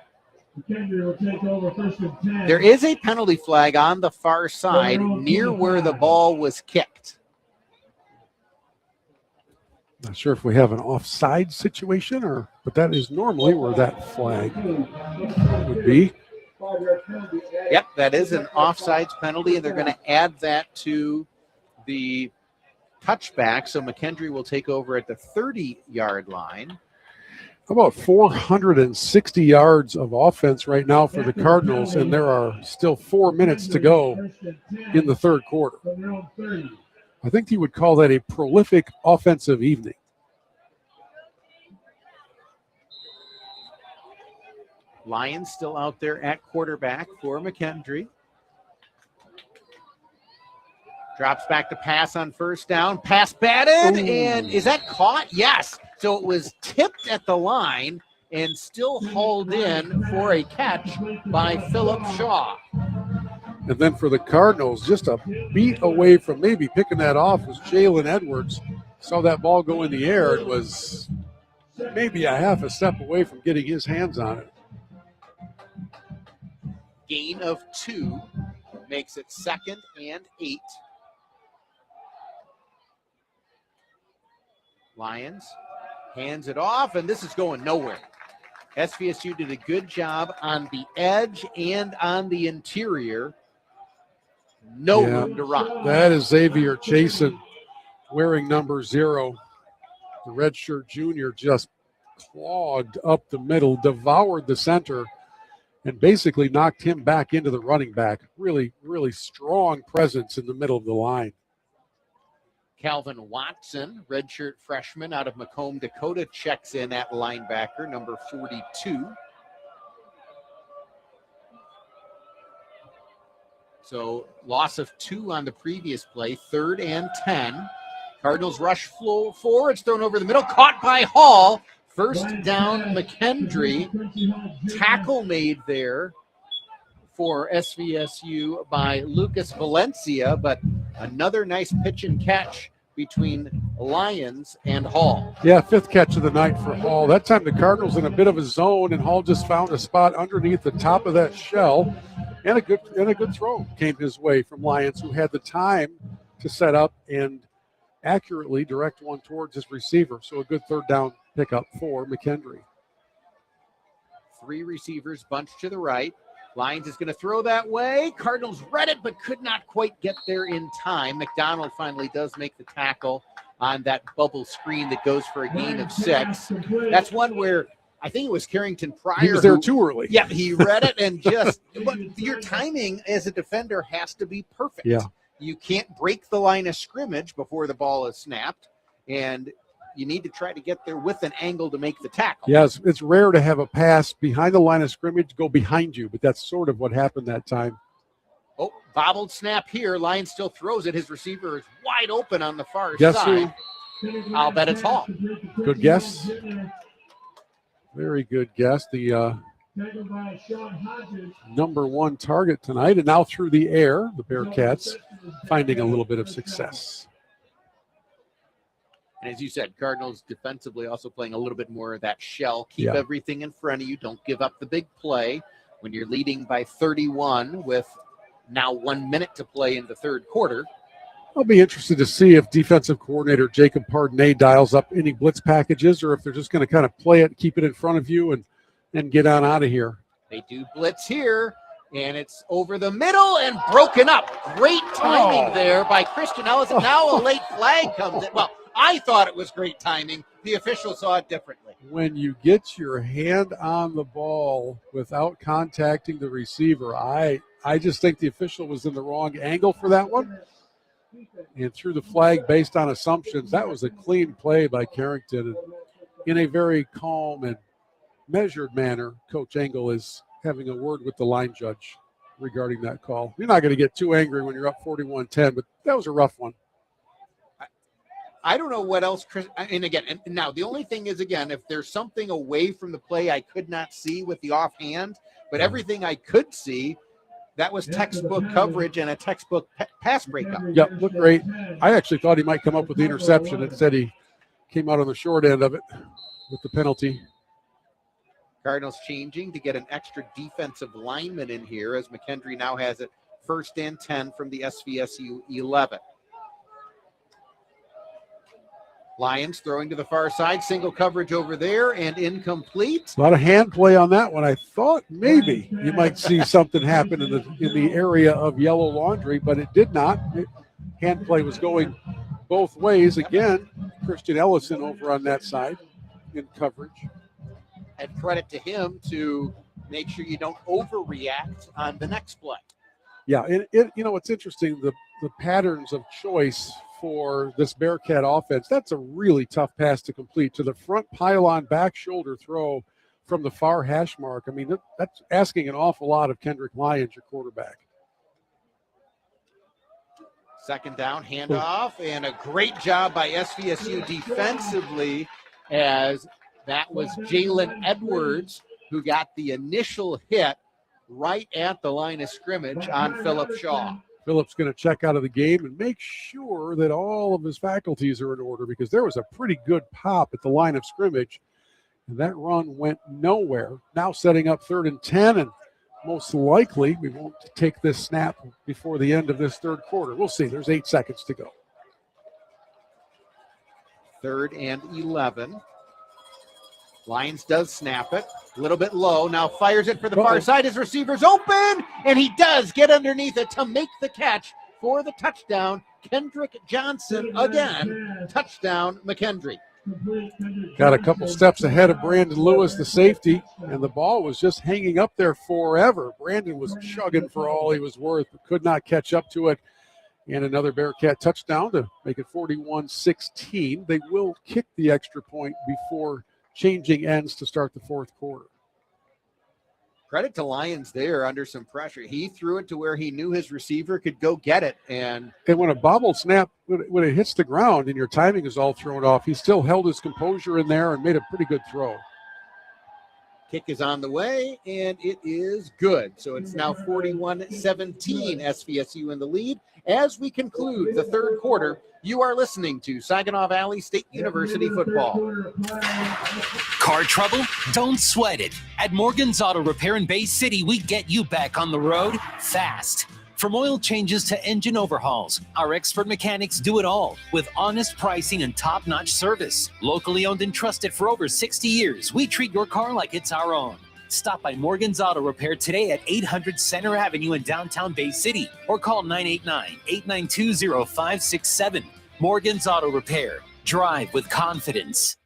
S3: There is a penalty flag on the far side near where the ball was kicked.
S4: Not sure if we have an offside situation, but that is normally where that flag would be.
S3: Yep, that is an offsides penalty, and they're going to add that to the touchback. So McKendree will take over at the 30-yard line.
S4: About 460 yards of offense right now for the Cardinals, and there are still 4 minutes to go in the third quarter. I think you would call that a prolific offensive evening.
S3: Lions still out there at quarterback for McKendree. Drops back to pass on first down. Pass batted, and is that caught? Yes. So it was tipped at the line and still hauled in for a catch by Phillip Shaw.
S4: And then for the Cardinals, just a beat away from maybe picking that off was Jalen Edwards. Saw that ball go in the air. It was maybe a half a step away from getting his hands on it.
S3: Gain of 2 makes it 2nd and 8. Lions hands it off, and this is going nowhere. SVSU did a good job on the edge and on the interior. No room to run.
S4: That is Xavier Chasen wearing number 0. The redshirt junior just clogged up the middle, devoured the center, and basically knocked him back into the running back. Really, really strong presence in the middle of the line.
S3: Calvin Watson, redshirt freshman out of Macomb, Dakota, checks in at linebacker, number 42. So loss of 2 on the previous play, 3rd and 10. Cardinals rush forward. It's thrown over the middle, caught by Hall. First down, McKendree. Tackle made there for SVSU by Lucas Valencia, but another nice pitch and catch between Lyons and Hall.
S4: Yeah, 5th catch of the night for Hall. That time the Cardinals in a bit of a zone, and Hall just found a spot underneath the top of that shell, and a good throw came his way from Lyons, who had the time to set up and accurately direct one towards his receiver. So a good 3rd down pickup for McKendree.
S3: 3 receivers bunched to the right. Lyons is going to throw that way. Cardinals read it, but could not quite get there in time. McDonald finally does make the tackle on that bubble screen that goes for a gain of 6. That's one where I think it was Carrington Pryor.
S4: He was there too early.
S3: Yeah, he read it and just, but your timing as a defender has to be perfect.
S4: Yeah.
S3: You can't break the line of scrimmage before the ball is snapped, and you need to try to get there with an angle to make the tackle.
S4: Yes, it's rare to have a pass behind the line of scrimmage go behind you, but that's sort of what happened that time.
S3: Oh, bobbled snap here. Lyons still throws it. His receiver is wide open on the far
S4: Guess
S3: side. I'll bet it's Hall.
S4: Good guess. Very good guess. The number 1 target tonight, and now through the air, the Bearcats finding a little bit of success.
S3: And as you said, Cardinals defensively also playing a little bit more of that shell. Keep
S4: Yeah.
S3: everything in front of you. Don't give up the big play when you're leading by 31 with now 1 minute to play in the 3rd quarter.
S4: I'll be interested to see if defensive coordinator Jacob Pardonnet dials up any blitz packages, or if they're just going to kind of play it, keep it in front of you, and get on out of here.
S3: They do blitz here, and it's over the middle and broken up. Great timing there by Christian Ellis. And now a late flag comes in. Well, I thought it was great timing. The official saw it differently.
S4: When you get your hand on the ball without contacting the receiver, I just think the official was in the wrong angle for that one and threw the flag based on assumptions. That was a clean play by Carrington. And in a very calm and measured manner, Coach Engel is having a word with the line judge regarding that call. You're not going to get too angry when you're up 41-10, but that was a rough one.
S3: I don't know what else, Chris. And again, and now the only thing is, again, if there's something away from the play I could not see with the offhand, but everything I could see, that was textbook coverage and a textbook pass breakup.
S4: Yep, looked great. I actually thought he might come up with the interception. Instead, he came out on the short end of it with the penalty.
S3: Cardinals changing to get an extra defensive lineman in here as McKendree now has it 1st and 10 from the SVSU 11. Lyons throwing to the far side, single coverage over there and incomplete.
S4: A lot of hand play on that one. I thought maybe you might see something happen in the area of yellow laundry, but it did not. Hand play was going both ways. Again, Christian Ellison over on that side in coverage.
S3: And credit to him to make sure you don't overreact on the next play.
S4: Yeah, it's interesting, the patterns of choice for this Bearcat offense. That's a really tough pass to complete to the front pylon back shoulder throw from the far hash mark. I mean, that's asking an awful lot of Kendrick Lyons, your quarterback.
S3: 2nd down, handoff, and a great job by SVSU defensively as that was Jalen Edwards who got the initial hit right at the line of scrimmage on Phillip Shaw.
S4: Phillip's going to check out of the game and make sure that all of his faculties are in order, because there was a pretty good pop at the line of scrimmage, and that run went nowhere. Now setting up 3rd and 10, and most likely we won't take this snap before the end of this 3rd quarter. We'll see. There's 8 seconds to go.
S3: 3rd and 11. Lyons does snap it. A little bit low. Now fires it for the far side. His receiver's open, and he does get underneath it to make the catch for the touchdown. Kendrick Johnson again. Touchdown, McKendree.
S4: Got a couple steps ahead of Brandon Lewis, the safety, and the ball was just hanging up there forever. Brandon was chugging for all he was worth, but could not catch up to it. And another Bearcat touchdown to make it 41-16. They will kick the extra point before changing ends to start the 4th quarter.
S3: Credit to Lyons there under some pressure. He threw it to where he knew his receiver could go get it. And
S4: when a bobble snap, when it hits the ground and your timing is all thrown off, he still held his composure in there and made a pretty good throw.
S3: Kick is on the way, and it is good. So it's now 41-17, SVSU in the lead. As we conclude the third quarter, you are listening to Saginaw Valley State University football.
S14: Car trouble? Don't sweat it. At Morgan's Auto Repair in Bay City, we get you back on the road fast. From oil changes to engine overhauls, our expert mechanics do it all with honest pricing and top-notch service. Locally owned and trusted for over 60 years, we treat your car like it's our own. Stop by Morgan's Auto Repair today at 800 Center Avenue in downtown Bay City or call 989-892-0567. Morgan's Auto Repair. Drive with confidence.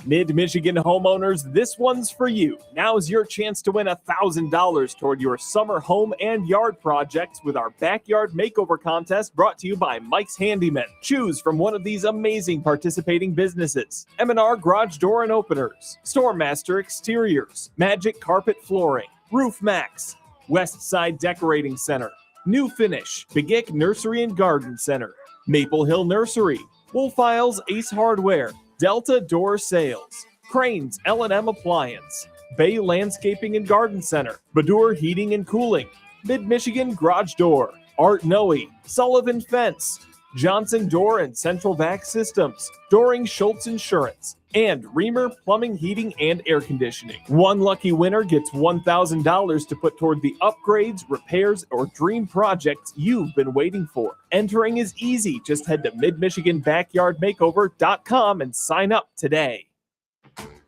S1: Mid-Michigan homeowners, this one's for you. Now's your chance to win $1,000 toward your summer home and yard projects with our Backyard Makeover Contest brought to you by Mike's Handyman. Choose from one of these amazing participating businesses: M&R Garage Door and Openers, Stormmaster Exteriors, Magic Carpet Flooring, Roof Max, West Side Decorating Center, New Finish, Begic Nursery and Garden Center, Maple Hill Nursery, Wolf Isles Ace Hardware, Delta Door Sales, Cranes L&M Appliance, Bay Landscaping and Garden Center, Badur Heating and Cooling, Mid-Michigan Garage Door, Art Noe, Sullivan Fence, Johnson Door and Central Vac Systems, Doring Schultz Insurance, and Reamer Plumbing, Heating, and Air Conditioning. One lucky winner gets $1,000 to put toward the upgrades, repairs, or dream projects you've been waiting for. Entering is easy. Just head to midmichiganbackyardmakeover.com and sign up today.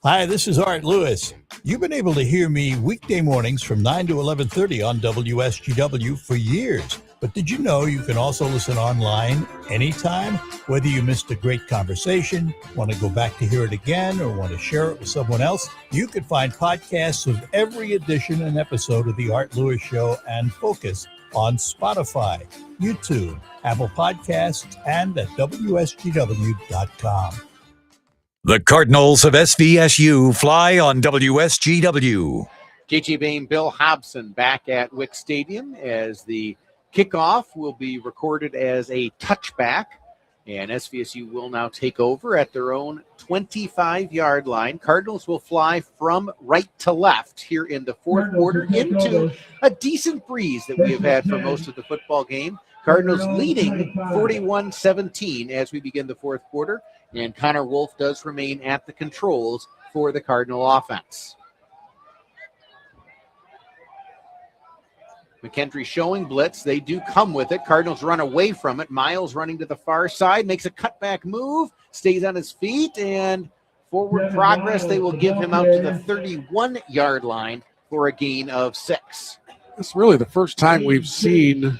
S17: Hi, this is Art Lewis. You've been able to hear me weekday mornings from 9 to 11:30 on WSGW for years. But did you know you can also listen online anytime? Whether you missed a great conversation, want to go back to hear it again, or want to share it with someone else, you can find podcasts of every edition and episode of The Art Lewis Show and Focus on Spotify, YouTube, Apple Podcasts, and at WSGW.com.
S2: The Cardinals of SVSU fly on WSGW.
S3: JJ Bain, Bill Hobson back at Wick Stadium as the kickoff will be recorded as a touchback, and SVSU will now take over at their own 25-yard line. Cardinals will fly from right to left here in the fourth quarter into a decent breeze that we have had for most of the football game. Cardinals leading 41-17 as we begin the fourth quarter, and Connor Wolf does remain at the controls for the Cardinal offense. McKendree showing blitz. They do come with it. Cardinals run away from it. Miles running to the far side, makes a cutback move, stays on his feet, and forward progress. They will give him out to the 31-yard line for a gain of 6.
S4: It's really the first time we've seen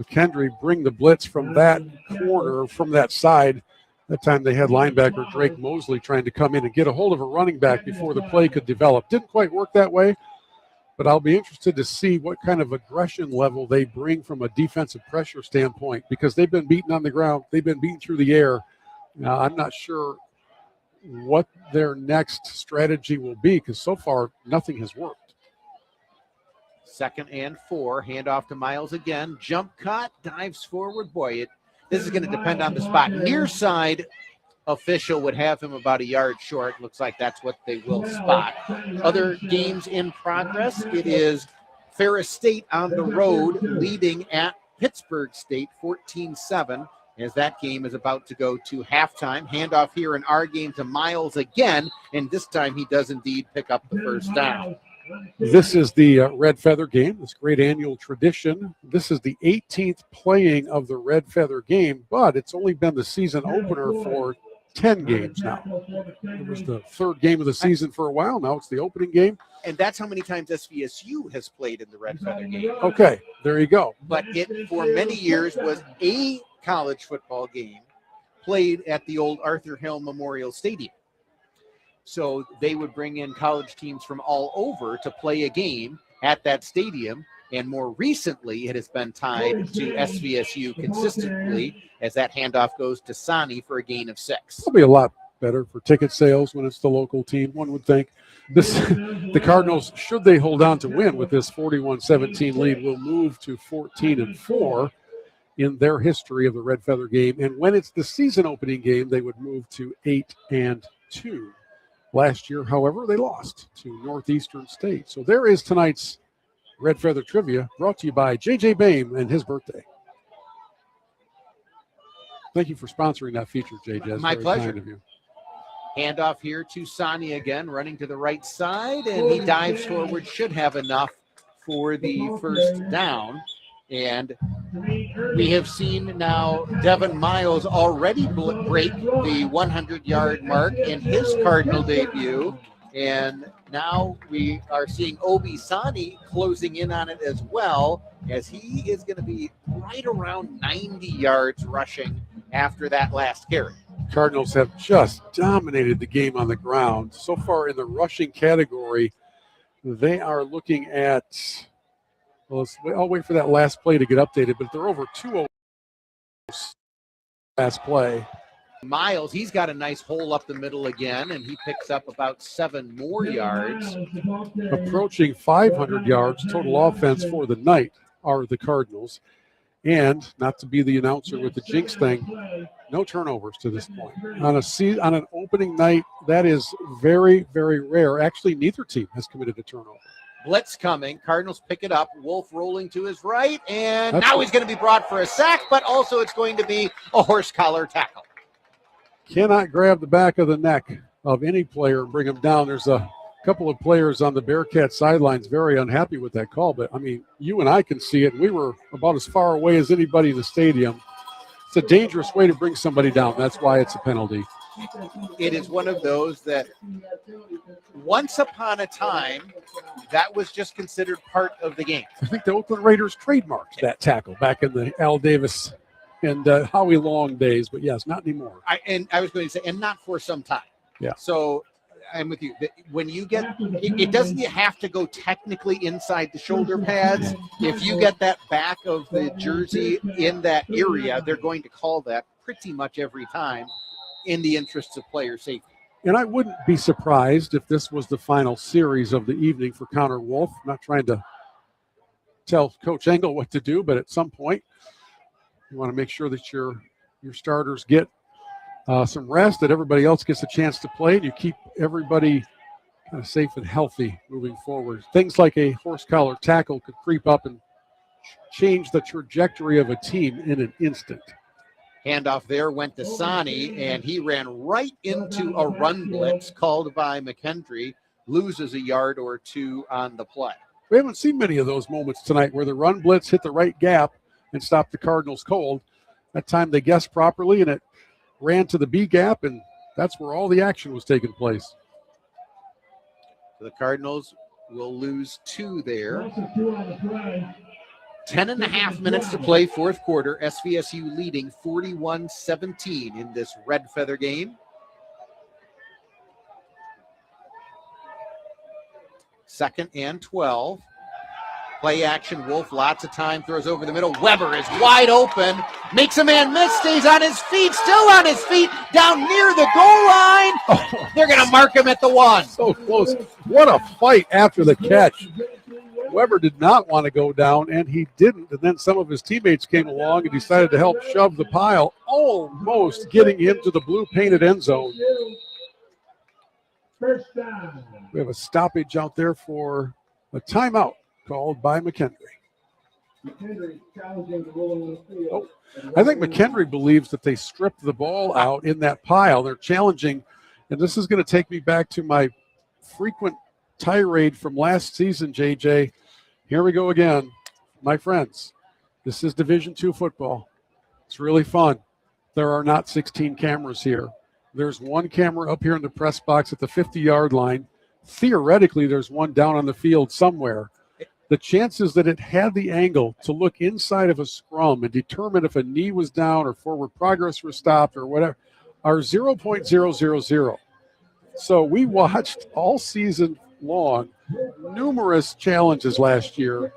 S4: McKendree bring the blitz from that corner, from that side. That time they had linebacker Drake Mosley trying to come in and get a hold of a running back before the play could develop. Didn't quite work that way. But I'll be interested to see what kind of aggression level they bring from a defensive pressure standpoint, because they've been beaten on the ground. They've been beaten through the air. Now, I'm not sure what their next strategy will be, because so far nothing has worked.
S3: 2nd and 4. Handoff to Miles again. Jump cut. Dives forward. Boy, this is going to depend on the spot. Near side official would have him about a yard short. Looks like that's what they will spot. Other games in progress. It is Ferris State on the road leading at Pittsburgh State 14-7 as that game is about to go to halftime. Handoff here in our game to Miles again, and this time he does indeed pick up the first down.
S4: This is the Red Feather game, this great annual tradition. This is the 18th playing of the Red Feather game, but it's only been the season opener for 10 games now. It was the 3rd game of the season for a while. Now it's the opening game.
S3: And that's how many times SVSU has played in the Red Feather game.
S4: Okay, there you go.
S3: But it, for many years, was a college football game played at the old Arthur Hill Memorial Stadium. So they would bring in college teams from all over to play a game at that stadium. And more recently, it has been tied to SVSU consistently as that handoff goes to Sani for a gain of 6.
S4: It'll be a lot better for ticket sales when it's the local team, one would think. The Cardinals, should they hold on to win with this 41-17 lead, will move to 14-4 in their history of the Red Feather game. And when it's the season opening game, they would move to 8-2. Last year, however, they lost to Northeastern State. So there is tonight's Red Feather Trivia, brought to you by J.J. Boehm and his birthday. Thank you for sponsoring that feature, JJ. That's
S3: my
S4: very
S3: pleasure.
S4: kind of you.
S3: Handoff here to Sani again, running to the right side, and he dives forward, should have enough for the first down. And we have seen now Devin Miles already break the 100-yard mark in his Cardinal debut. And now we are seeing Obi Sani closing in on it as well, as he is going to be right around 90 yards rushing after that last carry.
S4: Cardinals have just dominated the game on the ground. So far in the rushing category, they are looking at, well, I'll wait for that last play to get updated, but they're over 2-0 last play.
S3: Miles, he's got a nice hole up the middle again, and he picks up about 7 more yards.
S4: Approaching 500 yards total offense for the night are the Cardinals. And not to be the announcer with the jinx thing, no turnovers to this point. On an opening night, that is very, very rare. Actually, neither team has committed a turnover.
S3: Blitz coming. Cardinals pick it up. Wolf rolling to his right, and now he's going to be brought for a sack, but also it's going to be a horse collar tackle.
S4: Cannot grab the back of the neck of any player and bring him down. There's a couple of players on the Bearcat sidelines very unhappy with that call, but I mean, you and I can see it. We were about as far away as anybody in the stadium. It's a dangerous way to bring somebody down. That's why it's a penalty.
S3: It is one of those that once upon a time, that was just considered part of the game.
S4: I think the Oakland Raiders trademarked that tackle back in the Al Davis and Howie Long days, but yes, not anymore.
S3: I was going to say, and not for some time.
S4: Yeah.
S3: So I'm with you. When you get, it doesn't have to go technically inside the shoulder pads. If you get that back of the jersey in that area, they're going to call that pretty much every time in the interests of player safety.
S4: And I wouldn't be surprised if this was the final series of the evening for Connor Wolf. I'm not trying to tell Coach Engel what to do, but at some point, you want to make sure that your starters get some rest, that everybody else gets a chance to play, and you keep everybody kind of safe and healthy moving forward. Things like a horse collar tackle could creep up and change the trajectory of a team in an instant.
S3: Handoff there went to Sani, and he ran right into a run blitz called by McKendree, loses a yard or two on the play.
S4: We haven't seen many of those moments tonight where the run blitz hit the right gap and stopped the Cardinals cold. That time they guessed properly, and it ran to the B gap, and that's where all the action was taking place.
S3: The Cardinals will lose 2 there. 10.5 minutes to play, fourth quarter. SVSU leading 41-17 in this Red Feather game. Second and 12. Play action, Wolf, lots of time, throws over the middle. Weber is wide open, makes a man miss, stays on his feet, still on his feet, down near the goal line. Oh, they're going to mark him at the 1.
S4: So close. What a fight after the catch. Weber did not want to go down, and he didn't. And then some of his teammates came along and decided to help shove the pile, almost getting him to the blue painted end zone. We have a stoppage out there for a timeout called by McKendree. Oh, I think McKendree believes that they stripped the ball out in that pile. They're challenging, and this is going to take me back to my frequent tirade from last season, JJ. Here we go again, my friends. This is Division II football. It's really fun. There are not 16 cameras here. There's one camera up here in the press box at the 50-yard line. Theoretically, there's one down on the field somewhere. The chances that it had the angle to look inside of a scrum and determine if a knee was down or forward progress was stopped or whatever are 0.000. So we watched all season long numerous challenges last year.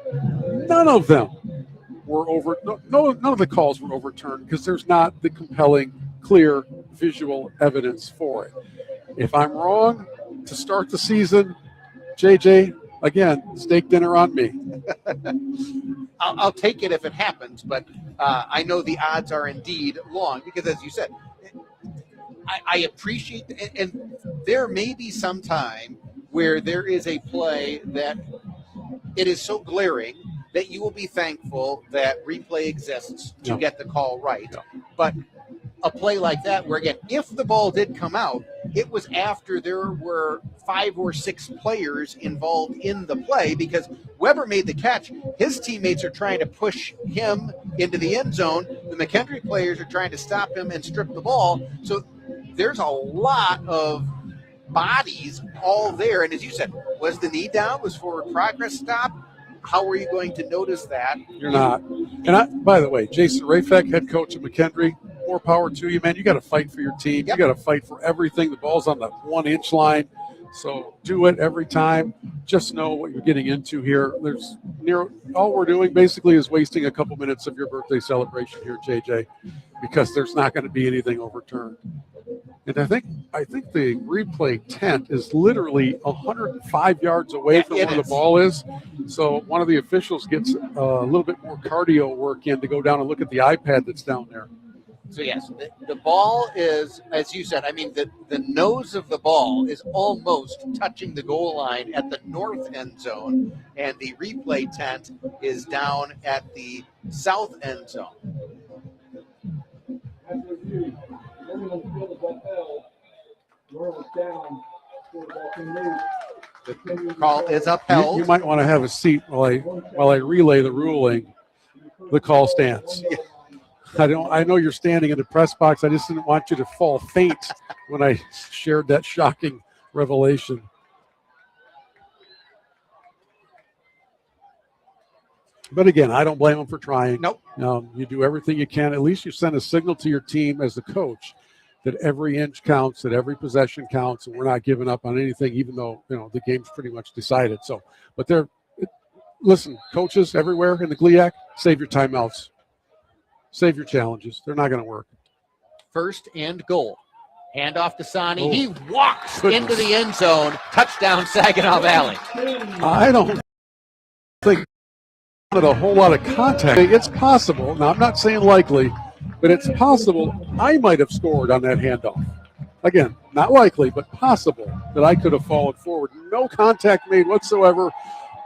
S4: None of them were none of the calls were overturned because there's not the compelling, clear visual evidence for it. If I'm wrong, to start the season, JJ, again, steak dinner on me.
S3: I'll take it if it happens, but I know the odds are indeed long because, as you said, I appreciate and there may be some time where there is a play that it is so glaring that you will be thankful that replay exists to get the call right. But a play like that where, again, if the ball did come out, it was after there were 5 or 6 players involved in the play because Weber made the catch. His teammates are trying to push him into the end zone. The McKendree players are trying to stop him and strip the ball. So there's a lot of bodies all there. And as you said, was the knee down? Was forward progress stopped? How are you going to notice that?
S4: You're not. And by the way, Jason Rafek, head coach of McKendree, more power to you, man. You got to fight for your team. You got to fight for everything. The ball's on the 1-inch line. So do it every time. Just know what you're getting into here. All we're doing basically is wasting a couple minutes of your birthday celebration here, JJ, because there's not going to be anything overturned. And I think the replay tent is literally 105 yards away from where the ball is. So one of the officials gets a little bit more cardio work in to go down and look at the iPad that's down there.
S3: So, yes, the ball is, as you said, I mean, the nose of the ball is almost touching the goal line at the north end zone, and the replay tent is down at the south end zone. The call is upheld.
S4: You might want to have a seat while I relay the ruling. The call stands. I know you're standing in the press box. I just didn't want you to fall faint when I shared that shocking revelation. But again, I don't blame them for trying.
S3: Nope.
S4: You do everything you can. At least you send a signal to your team as the coach that every inch counts, that every possession counts, and we're not giving up on anything, even though the game's pretty much decided. So, but listen, coaches everywhere in the GLIAC, save your timeouts, save your challenges. They're not going to work.
S3: 1st and goal. Hand off to Sani. He walks into the end zone. Touchdown, Saginaw Valley.
S4: I don't think a whole lot of contact. It's possible. Now, I'm not saying likely, but it's possible I might have scored on that handoff. Again, not likely, but possible that I could have fallen forward. No contact made whatsoever.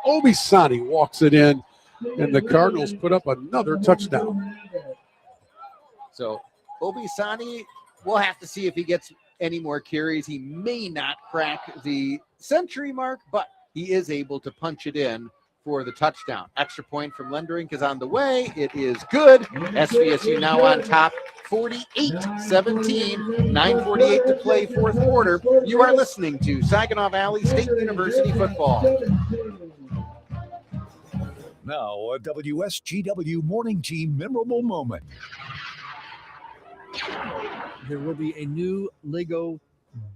S4: Obisani walks it in, and the Cardinals put up another touchdown.
S3: So Obisani, we'll have to see if he gets any more carries. He may not crack the century mark, but he is able to punch it in for the touchdown. Extra point from Lenderink is on the way. It is good. SVSU now on top, 48-17, 9:48 to play, 4th quarter. You are listening to Saginaw Valley State University football.
S2: Now, a WSGW morning team memorable moment.
S10: There will be a new Lego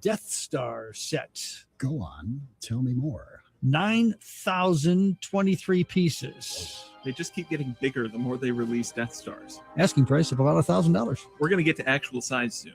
S10: Death Star set.
S23: Go on, tell me more.
S10: 9,023 pieces.
S8: They just keep getting bigger the more they release Death Stars.
S10: Asking price of about $1,000.
S8: We're going to get to actual size soon.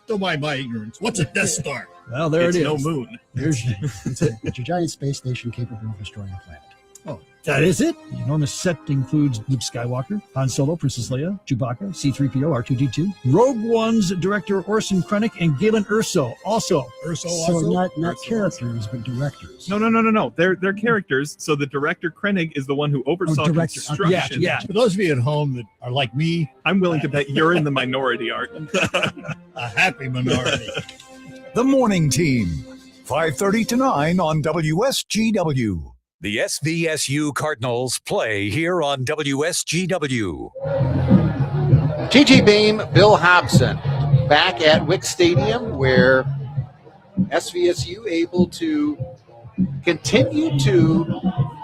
S16: Don't mind my ignorance. What's a Death Star?
S10: Well, there
S8: it's
S10: it is.
S8: No moon.
S23: It's a giant space station capable of destroying a planet.
S10: Oh, that is it? The enormous set includes Luke Skywalker, Han Solo, Princess Leia, Chewbacca, C-3PO, R2-D2, Rogue One's director Orson Krennic, and Galen Erso. Also.
S23: So not characters, but directors.
S8: No. They're characters. So the director Krennic is the one who oversaw construction.
S10: Yeah.
S16: For those of you at home that are like me,
S8: I'm willing to bet you're in the minority, Art.
S16: A happy minority.
S2: The morning team, 5:30 to 9 on WSGW. The SVSU Cardinals play here on WSGW.
S3: TG Beam, Bill Hobson, back at Wick Stadium, where SVSU able to continue to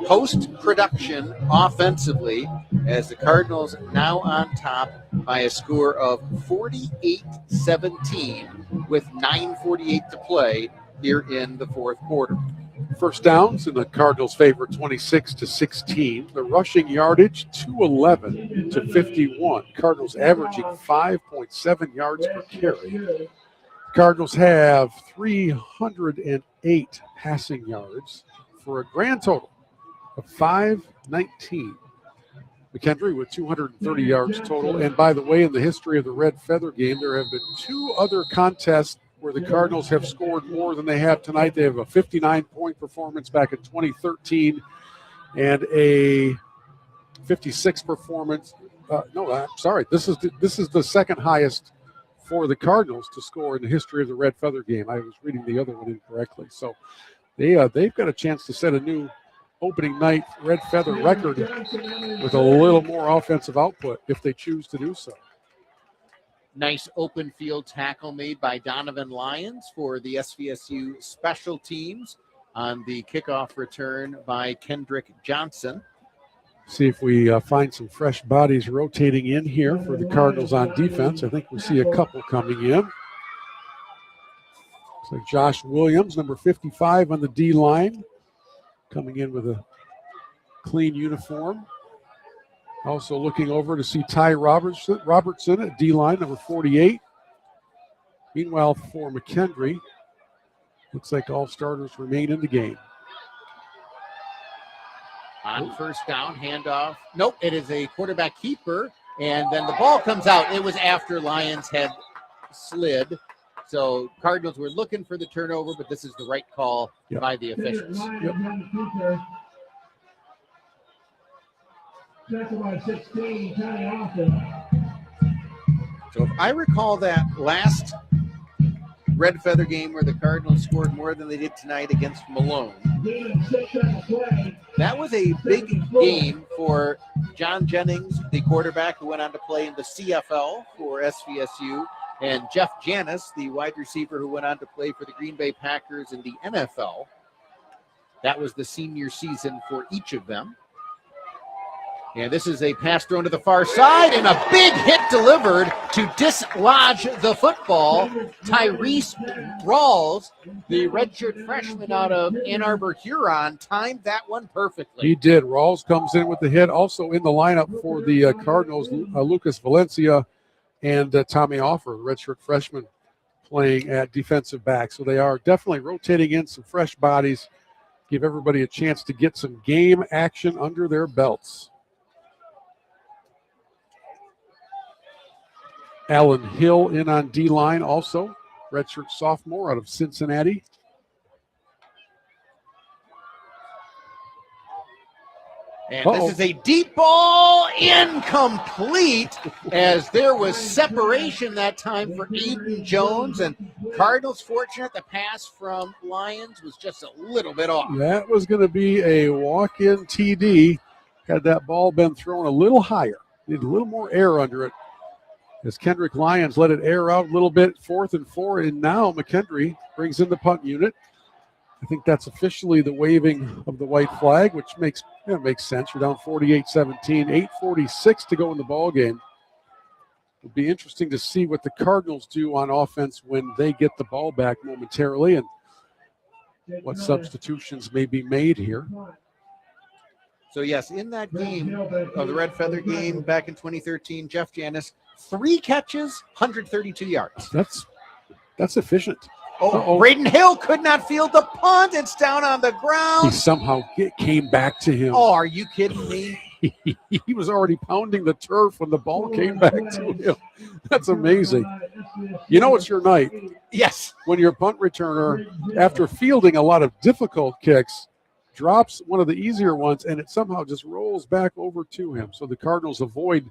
S3: post production offensively as the Cardinals now on top by a score of 48-17 with 9:48 to play here in the 4th quarter.
S4: First downs in the Cardinals' favor, 26-16. The rushing yardage, 211 to 51. Cardinals averaging 5.7 yards per carry. Cardinals have 308 passing yards for a grand total of 519. McKendree with 230 yards total. And by the way, in the history of the Red Feather game, there have been 2 other contests where the Cardinals have scored more than they have tonight. They have a 59-point performance back in 2013 and a 56 performance. This is the second highest for the Cardinals to score in the history of the Red Feather game. I was reading the other one incorrectly. So they've got a chance to set a new opening night Red Feather record with a little more offensive output if they choose to do so.
S3: Nice open field tackle made by Donovan Lyons for the SVSU special teams on the kickoff return by Kendrick Johnson.
S4: See if we find some fresh bodies rotating in here for the Cardinals on defense. I think we see a couple coming in. Looks like Josh Williams, number 55 on the D line, coming in with a clean uniform. Also looking over to see Ty Robertson at D line, number 48. Meanwhile, for McKendree, looks like all starters remain in the game.
S3: On first down, handoff. Nope, it is a quarterback keeper, and then the ball comes out. It was after Lyons had slid. So Cardinals were looking for the turnover, but this is the right call by the officials. So if I recall that last Red Feather game where the Cardinals scored more than they did tonight against Malone, that was a big game for John Jennings, the quarterback who went on to play in the CFL for SVSU, and Jeff Janis, the wide receiver who went on to play for the Green Bay Packers in the NFL. That was the senior season for each of them. And this is a pass thrown to the far side and a big hit delivered to dislodge the football. Tyrese Rawls, the redshirt freshman out of Ann Arbor, Huron, timed that one perfectly.
S4: He did. Rawls comes in with the hit. Also in the lineup for the Cardinals, Lucas Valencia and Tommy Offer, the redshirt freshman, playing at defensive back. So they are definitely rotating in some fresh bodies, give everybody a chance to get some game action under their belts. Alan Hill in on D-line also, redshirt sophomore out of Cincinnati.
S3: And this is a deep ball, incomplete, as there was separation that time for Aiden Jones, and Cardinals fortunate the pass from Lyons was just a little bit off.
S4: That was going to be a walk-in TD. Had that ball been thrown a little higher, needed a little more air under it, as Kendrick Lyons let it air out a little bit, 4th and 4, and now McKendree brings in the punt unit. I think that's officially the waving of the white flag, which makes sense. You're down 48-17, 8:46 to go in the ball game. It'll be interesting to see what the Cardinals do on offense when they get the ball back momentarily and what substitutions may be made here.
S3: So, yes, in that game of the Red Feather game back in 2013, Jeff Janis, 3 catches, 132 yards.
S4: That's efficient.
S3: Braden Hill could not field the punt. It's down on the ground.
S4: He somehow came back to him.
S3: Oh, are you kidding me?
S4: He was already pounding the turf when the ball came back to him. That's amazing. You know it's your night.
S3: Yes.
S4: When your punt returner, after fielding a lot of difficult kicks, drops one of the easier ones, and it somehow just rolls back over to him. So the Cardinals avoid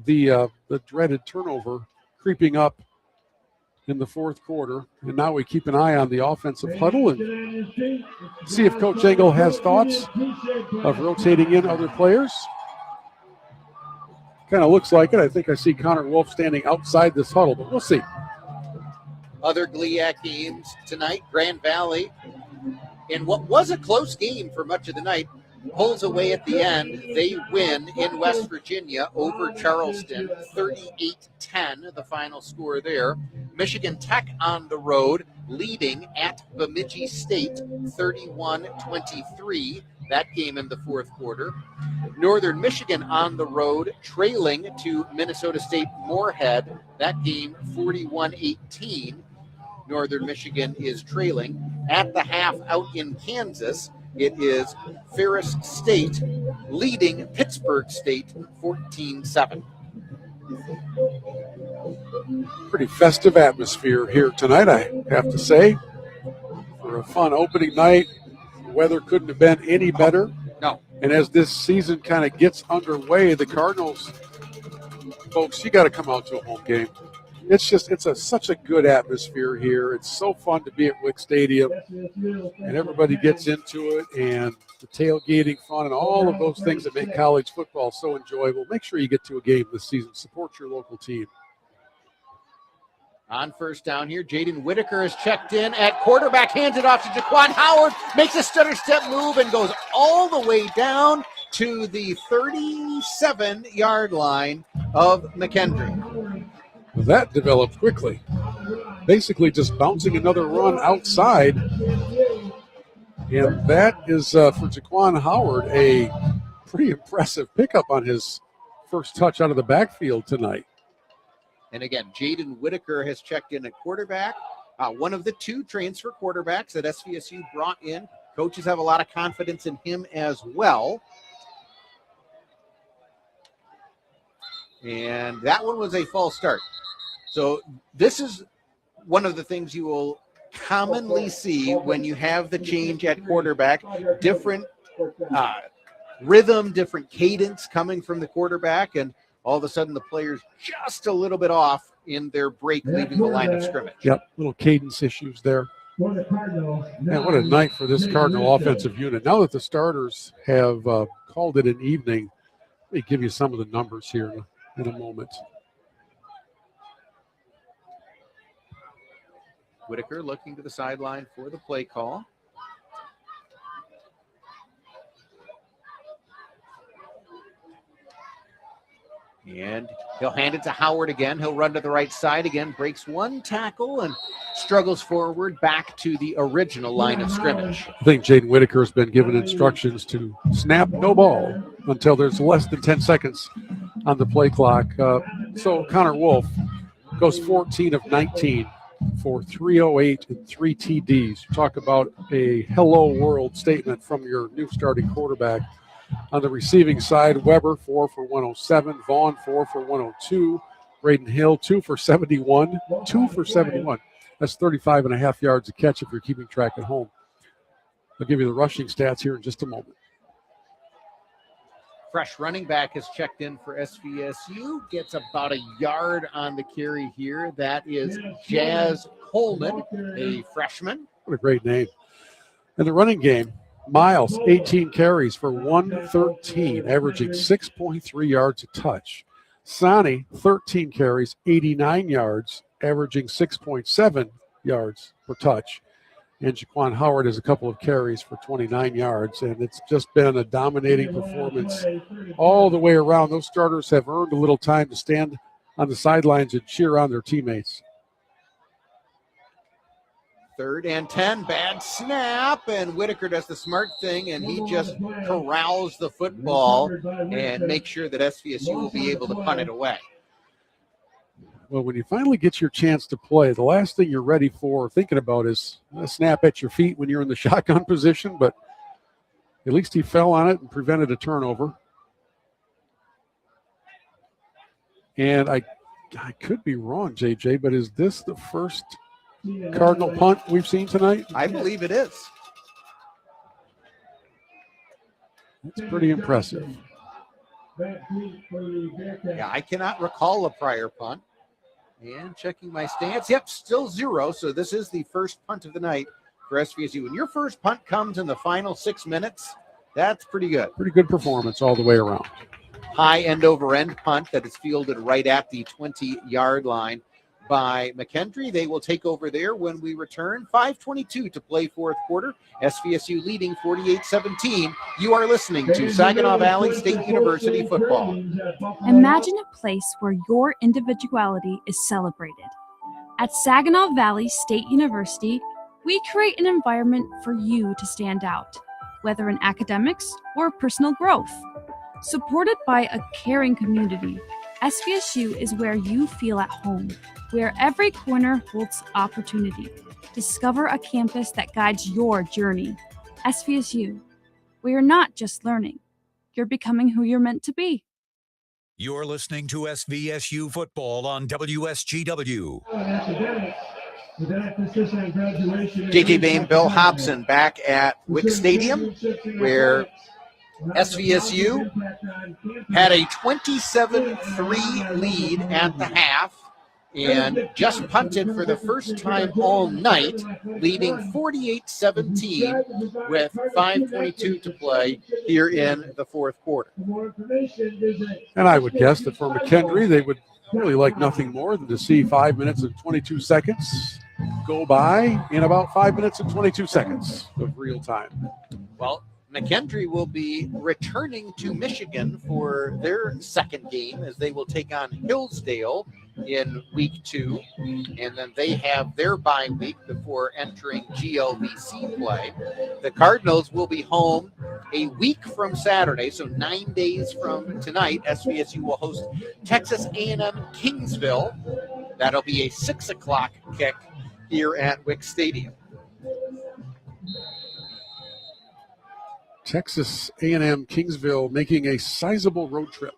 S4: the dreaded turnover creeping up in the fourth quarter. And now we keep an eye on the offensive huddle and see if Coach Engel has thoughts of rotating in other players. Kind of looks like it. I think I see Connor Wolf standing outside this huddle, but we'll see.
S3: Other GLIAC games tonight, Grand Valley, in what was a close game for much of the night, pulls away at the end. They win in West Virginia over Charleston, 38-10, the final score there. Michigan Tech on the road, leading at Bemidji State, 31-23, that game in the fourth quarter. Northern Michigan on the road, trailing to Minnesota State Moorhead, that game 41-18. Northern Michigan is trailing. At the half out in Kansas, it is Ferris State leading Pittsburgh State 14-7.
S4: Pretty festive atmosphere here tonight, I have to say. For a fun opening night, the weather couldn't have been any better.
S3: No.
S4: And as this season kind of gets underway, the Cardinals, folks, you got to come out to a home game. It's such a good atmosphere here. It's so fun to be at Wick Stadium, and everybody gets into it, and the tailgating fun and all of those things that make college football so enjoyable. Make sure you get to a game this season. Support your local team.
S3: On first down here, Jaden Whitaker is checked in at quarterback, hands it off to Jaquan Howard, makes a stutter step move and goes all the way down to the 37-yard line of McKendree.
S4: Well, that developed quickly. Basically just bouncing another run outside. And that is, for Jaquan Howard, a pretty impressive pickup on his first touch out of the backfield tonight.
S3: And again, Jaden Whitaker has checked in at quarterback. One of the two transfer quarterbacks that SVSU brought in. Coaches have a lot of confidence in him as well. And that one was a false start. So this is one of the things you will commonly see when you have the change at quarterback. Different rhythm, different cadence coming from the quarterback, and all of a sudden the player's just a little bit off in their break leaving the line of scrimmage.
S4: Yep, little cadence issues there. Man, what a night for this Cardinal offensive unit. Now that the starters have called it an evening, let me give you some of the numbers here in a moment.
S3: Whitaker looking to the sideline for the play call. And he'll hand it to Howard again. He'll run to the right side again, breaks one tackle and struggles forward back to the original line of scrimmage.
S4: I think Jaden Whitaker has been given instructions to snap no ball until there's less than 10 seconds on the play clock. So Connor Wolf goes 14 of 19 for 308 and 3 TDs. Talk about a hello world statement from your new starting quarterback. On the receiving side, Weber, 4 for 107. Vaughn, 4 for 102. Braden Hill, 2 for 71. 2 for 71. That's 35 and a half yards a catch if you're keeping track at home. I'll give you the rushing stats here in just a moment.
S3: Fresh running back is checked in for SVSU. Gets about a yard on the carry here. That is Jazz Coleman, a freshman.
S4: What a great name. In the running game, Miles, 18 carries for 113, averaging 6.3 yards a touch. Sonny, 13 carries, 89 yards, averaging 6.7 yards per touch. And Jaquan Howard has a couple of carries for 29 yards, and it's just been a dominating performance all the way around. Those starters have earned a little time to stand on the sidelines and cheer on their teammates.
S3: 3rd and 10, bad snap, and Whitaker does the smart thing, and he just corrals the football and makes sure that SVSU will be able to punt it away.
S4: Well, when you finally get your chance to play, the last thing you're ready for or thinking about is a snap at your feet when you're in the shotgun position, but at least he fell on it and prevented a turnover. And I could be wrong, JJ, but is this the first Cardinal punt we've seen tonight?
S3: I believe it is.
S4: That's pretty impressive.
S3: Yeah, I cannot recall a prior punt. And checking my stance. Yep, still 0. So this is the first punt of the night for SVSU. When your first punt comes in the final 6 minutes, that's pretty good.
S4: Pretty good performance all the way around.
S3: High end-over-end punt that is fielded right at the 20-yard line by McKendree. They will take over there when we return. 5:22 to play fourth quarter. SVSU leading 48-17. You are listening to Saginaw Valley State University football.
S9: Imagine a place where your individuality is celebrated. At Saginaw Valley State University, we create an environment for you to stand out, whether in academics or personal growth. Supported by a caring community, SVSU is where you feel at home, where every corner holds opportunity. Discover a campus that guides your journey. SVSU, where you're not just learning, you're becoming who you're meant to be.
S2: You're listening to SVSU football on WSGW.
S3: JJ Bain, Bill Hobson back at Wick Stadium, where SVSU had a 27-3 lead at the half and just punted for the first time all night, leading 48-17 with 5:22 to play here in the fourth quarter.
S4: And I would guess that for McKendree, they would really like nothing more than to see 5 minutes and 22 seconds go by in about 5 minutes and 22 seconds of real time.
S3: Well, McKendree will be returning to Michigan for their second game as they will take on Hillsdale in week 2, and then they have their bye week before entering GLVC play. The Cardinals will be home a week from Saturday, so 9 days from tonight. SVSU will host Texas A&M Kingsville. That'll be a 6 o'clock kick here at Wick Stadium.
S4: Texas A&M Kingsville making a sizable road trip.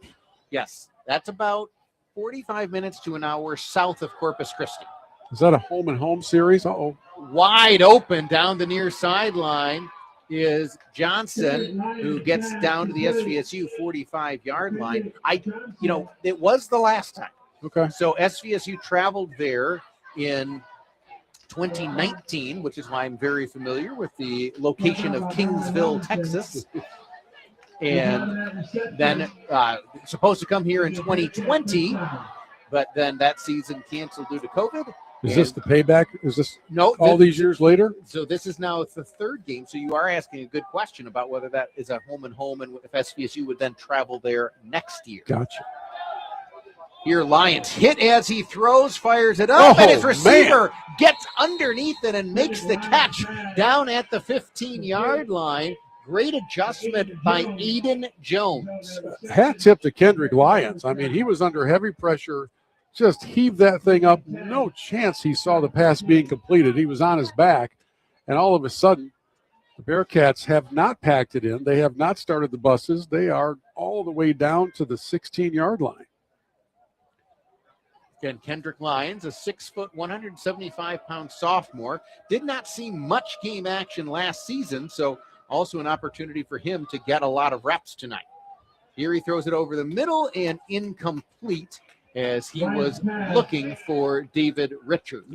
S3: Yes, that's about 45 minutes to an hour south of Corpus Christi.
S4: Is that a home and home series? Uh-oh.
S3: Wide open down the near sideline is Johnson, who gets down to the SVSU 45-yard line. It was the last time.
S4: Okay.
S3: So SVSU traveled there in 2019, which is why I'm very familiar with the location of Kingsville, Texas. And then supposed to come here in 2020, but then that season canceled due to COVID.
S4: Is this the payback? Is this these years later?
S3: So this is now the third game. So you are asking a good question about whether that is a home and home, and if SVSU would then travel there next year.
S4: Gotcha.
S3: Here, Lyons hit as he throws, fires it up, and his receiver gets underneath it and makes the catch down at the 15-yard line. Great adjustment by Aiden Jones.
S4: Hat tip to Kendrick Lyons. I mean, he was under heavy pressure, just heaved that thing up. No chance he saw the pass being completed. He was on his back, and all of a sudden, the Bearcats have not packed it in. They have not started the buses. They are all the way down to the 16-yard line.
S3: Again, Kendrick Lyons, a 6 foot, 175-pound sophomore, did not see much game action last season, so also an opportunity for him to get a lot of reps tonight. Here he throws it over the middle and incomplete as he was looking for David Richard.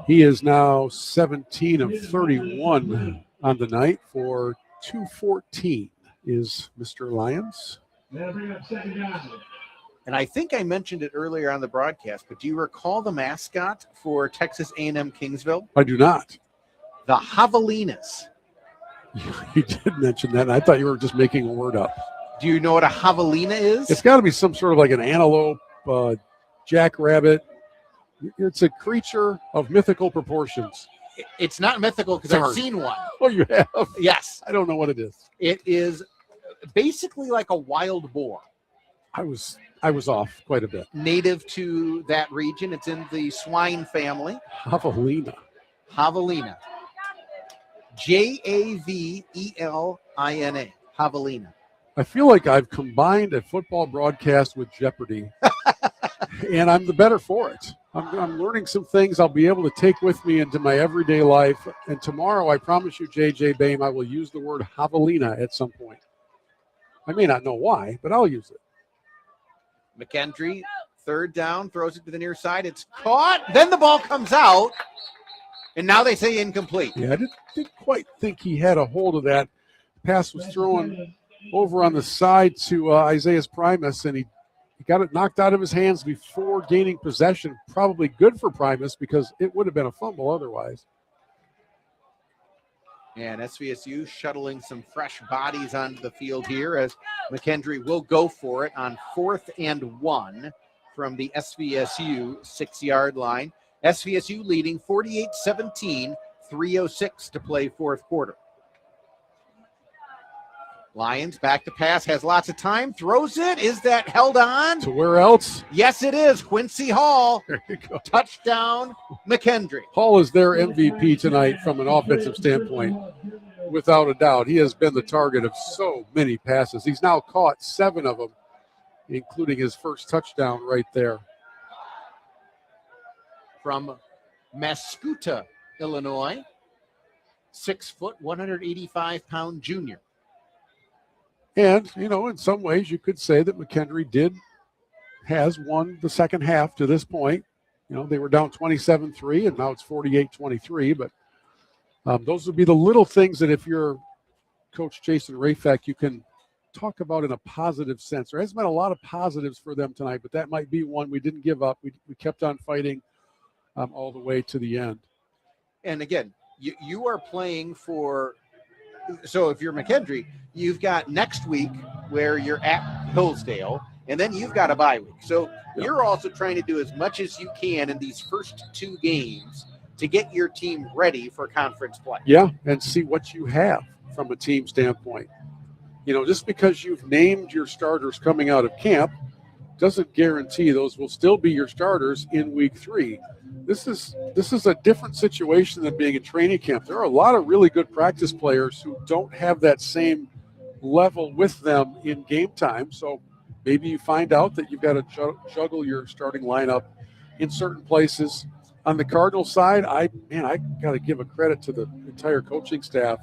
S4: He is now 17 of 31 on the night for 214 is Mr. Lyons.
S3: And I think I mentioned it earlier on the broadcast, but do you recall the mascot for Texas A&M Kingsville?
S4: I do not.
S3: The Javelinas.
S4: You did mention that, and I thought you were just making a word up.
S3: Do you know what a javelina is?
S4: It's got to be some sort of like an antelope, jackrabbit. It's a creature of mythical proportions.
S3: It's not mythical because I've seen one.
S4: Oh, you have?
S3: Yes.
S4: I don't know what it is.
S3: It is basically like a wild boar.
S4: I was off quite a bit.
S3: Native to that region. It's in the swine family.
S4: Javelina.
S3: Javelina. Javelina. Javelina.
S4: I feel like I've combined a football broadcast with Jeopardy, and I'm the better for it. I'm learning some things I'll be able to take with me into my everyday life. And tomorrow, I promise you, JJ Bame, I will use the word javelina at some point. I may not know why, but I'll use it.
S3: McKendree, third down, throws it to the near side. It's caught. Then the ball comes out, and now they say incomplete.
S4: Yeah, I didn't quite think he had a hold of that. Pass was thrown over on the side to Isaiah Primus, and he got it knocked out of his hands before gaining possession. Probably good for Primus because it would have been a fumble otherwise.
S3: And SVSU shuttling some fresh bodies onto the field here as McKendree will go for it on 4th and 1 from the SVSU 6-yard line. SVSU leading 48-17, 3:06 to play fourth quarter. Lyons back to pass, has lots of time, throws it. Is that held on?
S4: To where else?
S3: Yes, it is. Quincy Hall.
S4: There you go.
S3: Touchdown, McKendree.
S4: Hall is their MVP tonight from an offensive standpoint, without a doubt. He has been the target of so many passes. He's now caught 7 of them, including his first touchdown right there.
S3: From Mascoutah, Illinois, 6 foot, 185-pound junior.
S4: And, in some ways you could say that McKendree has won the second half to this point. They were down 27-3, and now it's 48-23. But those would be the little things that if you're Coach Jason Rafek, you can talk about in a positive sense. There hasn't been a lot of positives for them tonight, but that might be one. We didn't give up. We kept on fighting all the way to the end.
S3: And again, you are playing for – so if you're McKendree, you've got next week where you're at Hillsdale, and then you've got a bye week. So you're also trying to do as much as you can in these first 2 games to get your team ready for conference play.
S4: Yeah, and see what you have from a team standpoint. Just because you've named your starters coming out of camp doesn't guarantee those will still be your starters in week 3. This is a different situation than being in training camp. There are a lot of really good practice players who don't have that same level with them in game time. So maybe you find out that you've got to juggle your starting lineup in certain places. On the Cardinal side, I got to give a credit to the entire coaching staff.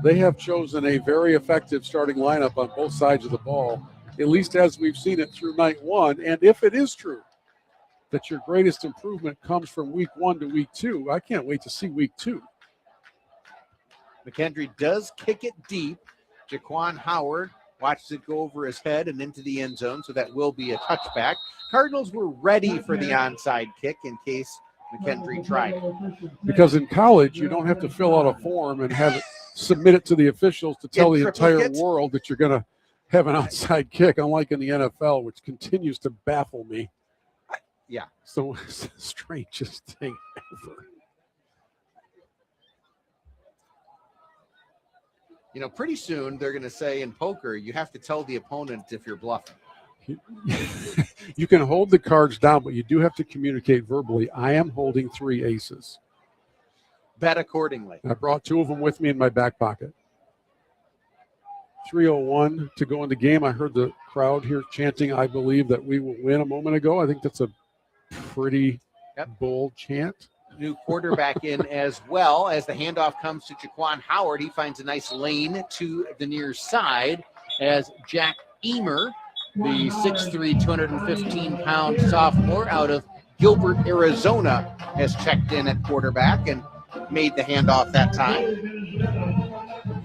S4: They have chosen a very effective starting lineup on both sides of the ball, at least as we've seen it through night 1. And if it is true that your greatest improvement comes from week 1 to week 2, I can't wait to see week 2.
S3: McKendree does kick it deep. Jaquan Howard watches it go over his head and into the end zone, so that will be a touchback. Cardinals were ready for the onside kick in case McKendree tried it.
S4: Because in college, you don't have to fill out a form and have it submit it to the officials to tell the entire world that you're going to have an onside kick, unlike in the NFL, which continues to baffle me.
S3: Yeah.
S4: So it's the strangest thing ever.
S3: Pretty soon they're going to say in poker, you have to tell the opponent if you're bluffing.
S4: You can hold the cards down, but you do have to communicate verbally. I am holding 3 aces.
S3: Bet accordingly.
S4: I brought 2 of them with me in my back pocket. 3:01 to go in the game. I heard the crowd here chanting, "I believe that we will win," a moment ago. I think that's a pretty bold chant.
S3: New quarterback in as well. As the handoff comes to Jaquan Howard, he finds a nice lane to the near side as Jack Eamer, the 6'3", 215-pound sophomore out of Gilbert, Arizona, has checked in at quarterback and made the handoff that time.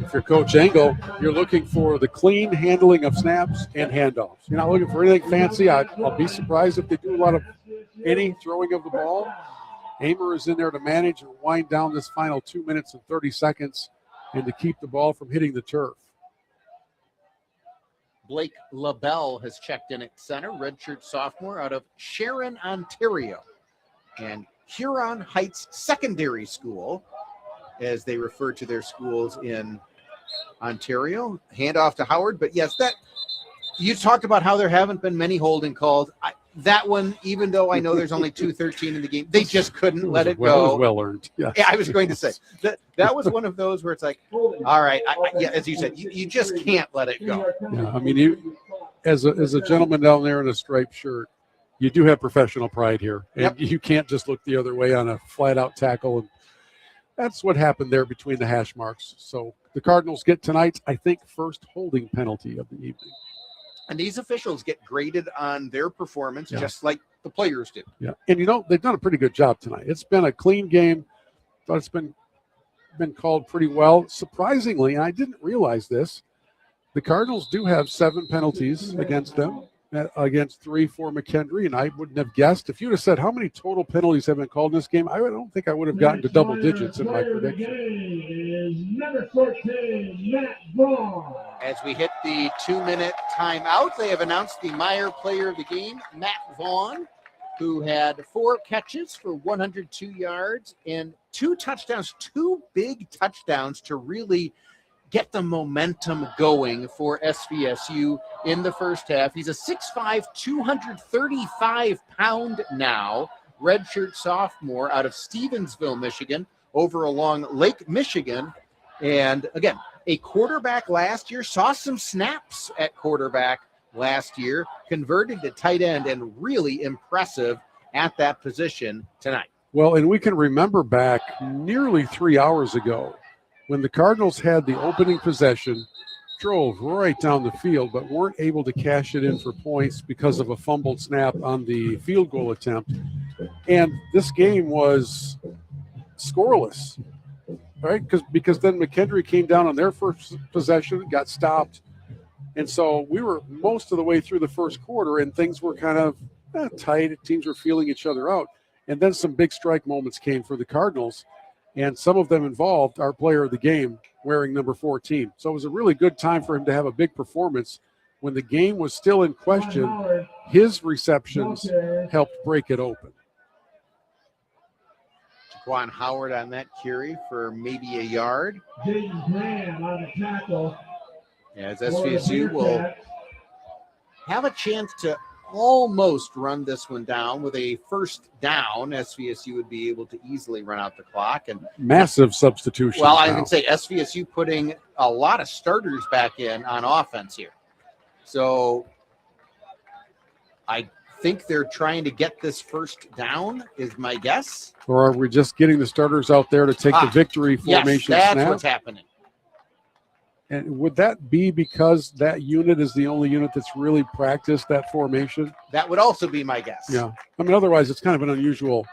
S4: If you're Coach Engel, you're looking for the clean handling of snaps and handoffs. You're not looking for anything fancy. I'll be surprised if they do a lot of any throwing of the ball. Amer is in there to manage and wind down this final 2 minutes and 30 seconds and to keep the ball from hitting the turf.
S3: Blake LaBelle has checked in at center, redshirt sophomore out of Sharon, Ontario. And Huron Heights Secondary School, as they refer to their schools in Ontario. Handoff to Howard. But yes, that you talked about how there haven't been many holding calls. That one, even though I know there's only 2:13 in the game, they just couldn't let it go.
S4: It was well earned. Yeah,
S3: I was going to say that was one of those where it's like, all right, as you said, you just can't let it go.
S4: Yeah, I mean, you as a gentleman down there in a striped shirt, you do have professional pride here, and you can't just look the other way on a flat-out tackle. And that's what happened there between the hash marks. So the Cardinals get tonight's, I think, first holding penalty of the evening.
S3: And these officials get graded on their performance just like the players do.
S4: Yeah, and they've done a pretty good job tonight. It's been a clean game. Thought it's been called pretty well. Surprisingly, and I didn't realize this, the Cardinals do have 7 penalties against them, against 3 for McKendree, and I wouldn't have guessed. If you'd have said how many total penalties have been called in this game, I don't think I would have gotten to double digits in my prediction.
S12: Number 14, Matt Vaughn.
S3: As we hit the 2-minute timeout, they have announced the Meyer player of the game, Matt Vaughn, who had 4 catches for 102 yards and 2 touchdowns, 2 big touchdowns to really get the momentum going for SVSU in the first half. He's a 6'5", 235-pound now, redshirt sophomore out of Stevensville, Michigan, over along Lake Michigan. And again, a quarterback last year, saw some snaps at quarterback last year, converted to tight end, and really impressive at that position tonight.
S4: Well, and we can remember back nearly 3 hours ago when the Cardinals had the opening possession, drove right down the field, but weren't able to cash it in for points because of a fumbled snap on the field goal attempt. And this game was scoreless, right? Because then McKendree came down on their first possession, got stopped. And so we were most of the way through the first quarter, and things were kind of tight. Teams were feeling each other out. And then some big strike moments came for the Cardinals, and some of them involved our player of the game wearing number 14. So it was a really good time for him to have a big performance. When the game was still in question, his receptions helped break it open.
S3: Jaquan Howard on that carry for maybe a yard.
S12: Jaden Graham on the tackle.
S3: As SVSU will have a chance to almost run this one down with a first down. SVSU would be able to easily run out the clock. And
S4: massive substitution.
S3: Well, I can say SVSU putting a lot of starters back in on offense here. So I think they're trying to get this first down is my guess.
S4: Or are we just getting the starters out there to take the victory formation
S3: yes, that's
S4: snap?
S3: what's happening.
S4: And would that be because that unit is the only unit that's really practiced that formation?
S3: That would also be my guess.
S4: Yeah. I mean, otherwise it's kind of an unusual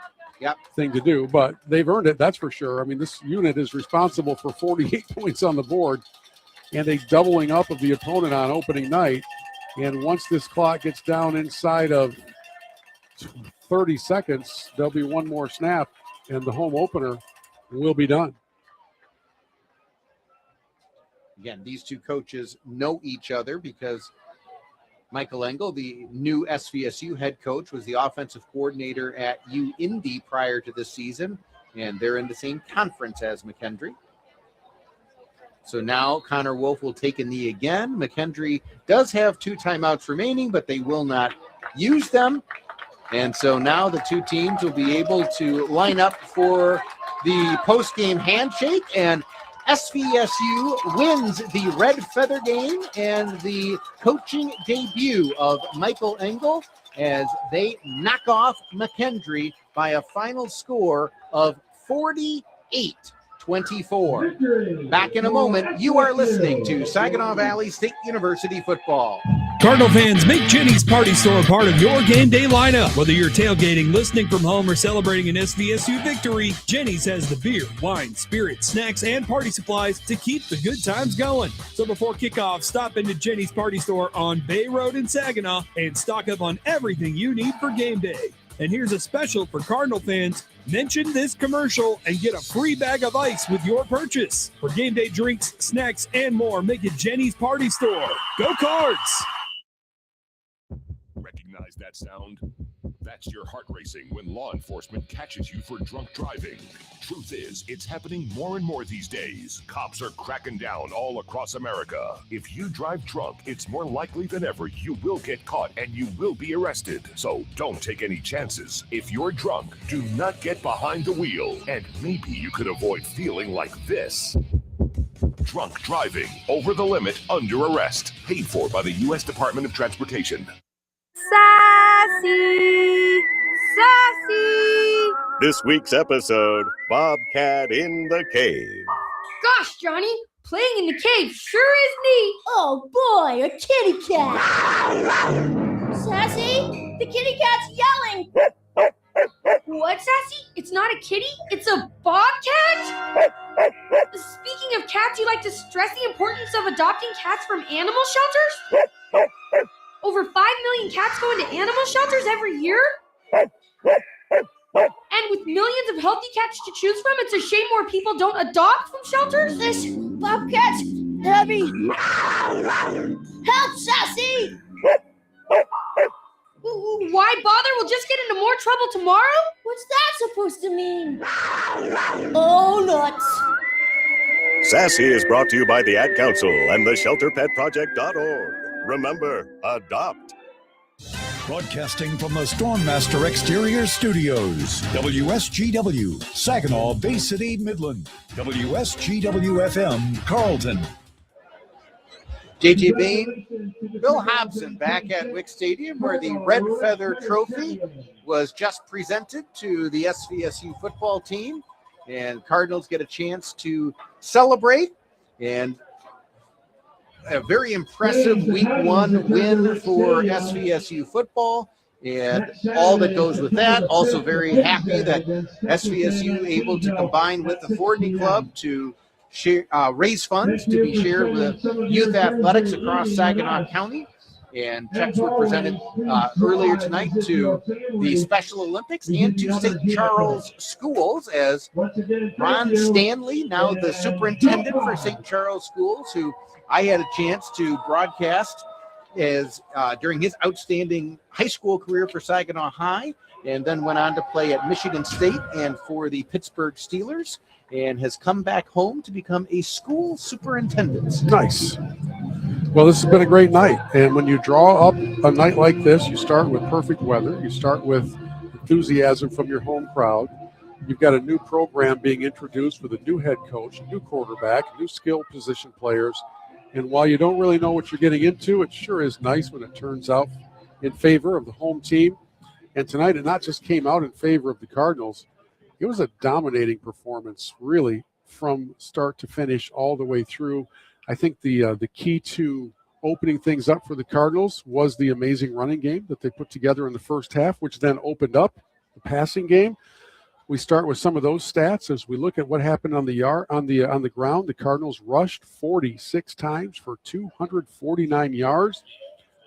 S4: thing to do, but they've earned it, that's for sure. I mean, this unit is responsible for 48 points on the board and a doubling up of the opponent on opening night. And once this clock gets down inside of 30 seconds, there'll be one more snap and the home opener will be done.
S3: Again, these two coaches know each other because Michael Engel, the new SVSU head coach, was the offensive coordinator at U-Indy prior to this season, and they're in the same conference as McKendree. So now Connor Wolf will take a knee again. McKendree does have 2 timeouts remaining, but they will not use them. And so now the two teams will be able to line up for the post-game handshake, and SVSU wins the Red Feather game and the coaching debut of Michael Engel as they knock off McKendree by a final score of 48-24. Back in a moment. You are listening to Saginaw Valley State University football.
S18: Cardinal fans, make Jenny's Party Store a part of your game day lineup. Whether you're tailgating, listening from home, or celebrating an SVSU victory, Jenny's has the beer, wine, spirits, snacks, and party supplies to keep the good times going. So before kickoff, stop into Jenny's Party Store on Bay Road in Saginaw and stock up on everything you need for game day. And here's a special for Cardinal fans. Mention this commercial and get a free bag of ice with your purchase. For game day drinks, snacks, and more, make it Jenny's Party Store. Go Cards!
S11: Recognize that sound? That's your heart racing when law enforcement catches you for drunk driving. Truth is, it's happening more and more these days. Cops are cracking down all across America. If you drive drunk, it's more likely than ever you will get caught and you will be arrested. So don't take any chances. If you're drunk, do not get behind the wheel. And maybe you could avoid feeling like this. Drunk driving, over the limit, under arrest. Paid for by the U.S. Department of Transportation.
S19: Sassy! Sassy!
S22: This week's episode, Bobcat in the Cave.
S19: Gosh, Johnny, playing in the cave sure is neat. Oh boy, a kitty cat. Sassy, the kitty cat's yelling. What, Sassy? It's not a kitty, it's a bobcat? Speaking of cats, you like to stress the importance of adopting cats from animal shelters? Over 5 million cats go into animal shelters every year? And with millions of healthy cats to choose from, it's a shame more people don't adopt from shelters? This bobcat's heavy. Help, Sassy! Why bother? We'll just get into more trouble tomorrow? What's that supposed to mean? Oh, nuts.
S22: Sassy is brought to you by the Ad Council and the ShelterPetProject.org. Remember, adopt.
S2: Broadcasting from the Stormmaster Exterior Studios, WSGW, Saginaw, Bay City, Midland, WSGW FM, Carlton.
S3: JJ Bain, Bill Hobson back at Wick Stadium, where the Red Feather Trophy was just presented to the SVSU football team, and Cardinals get a chance to celebrate. And a very impressive week 1 win for SVSU football, and all that goes with that. Also very happy that SVSU able to combine with the Fordney Club to share, raise funds to be shared with youth athletics across Saginaw County. And checks were presented earlier tonight to the Special Olympics and to St. Charles Schools, as Ron Stanley, now the superintendent for St. Charles Schools, who I had a chance to broadcast as during his outstanding high school career for Saginaw High, and then went on to play at Michigan State and for the Pittsburgh Steelers, and has come back home to become a school superintendent.
S4: Nice. Well, this has been a great night. And when you draw up a night like this, you start with perfect weather. You start with enthusiasm from your home crowd. You've got a new program being introduced with a new head coach, a new quarterback, new skill position players. And while you don't really know what you're getting into, it sure is nice when it turns out in favor of the home team. And tonight, it not just came out in favor of the Cardinals, it was a dominating performance, really, from start to finish all the way through. I think the key to opening things up for the Cardinals was the amazing running game that they put together in the first half, which then opened up the passing game. We start with some of those stats as we look at what happened on the ground. The Cardinals rushed 46 times for 249 yards.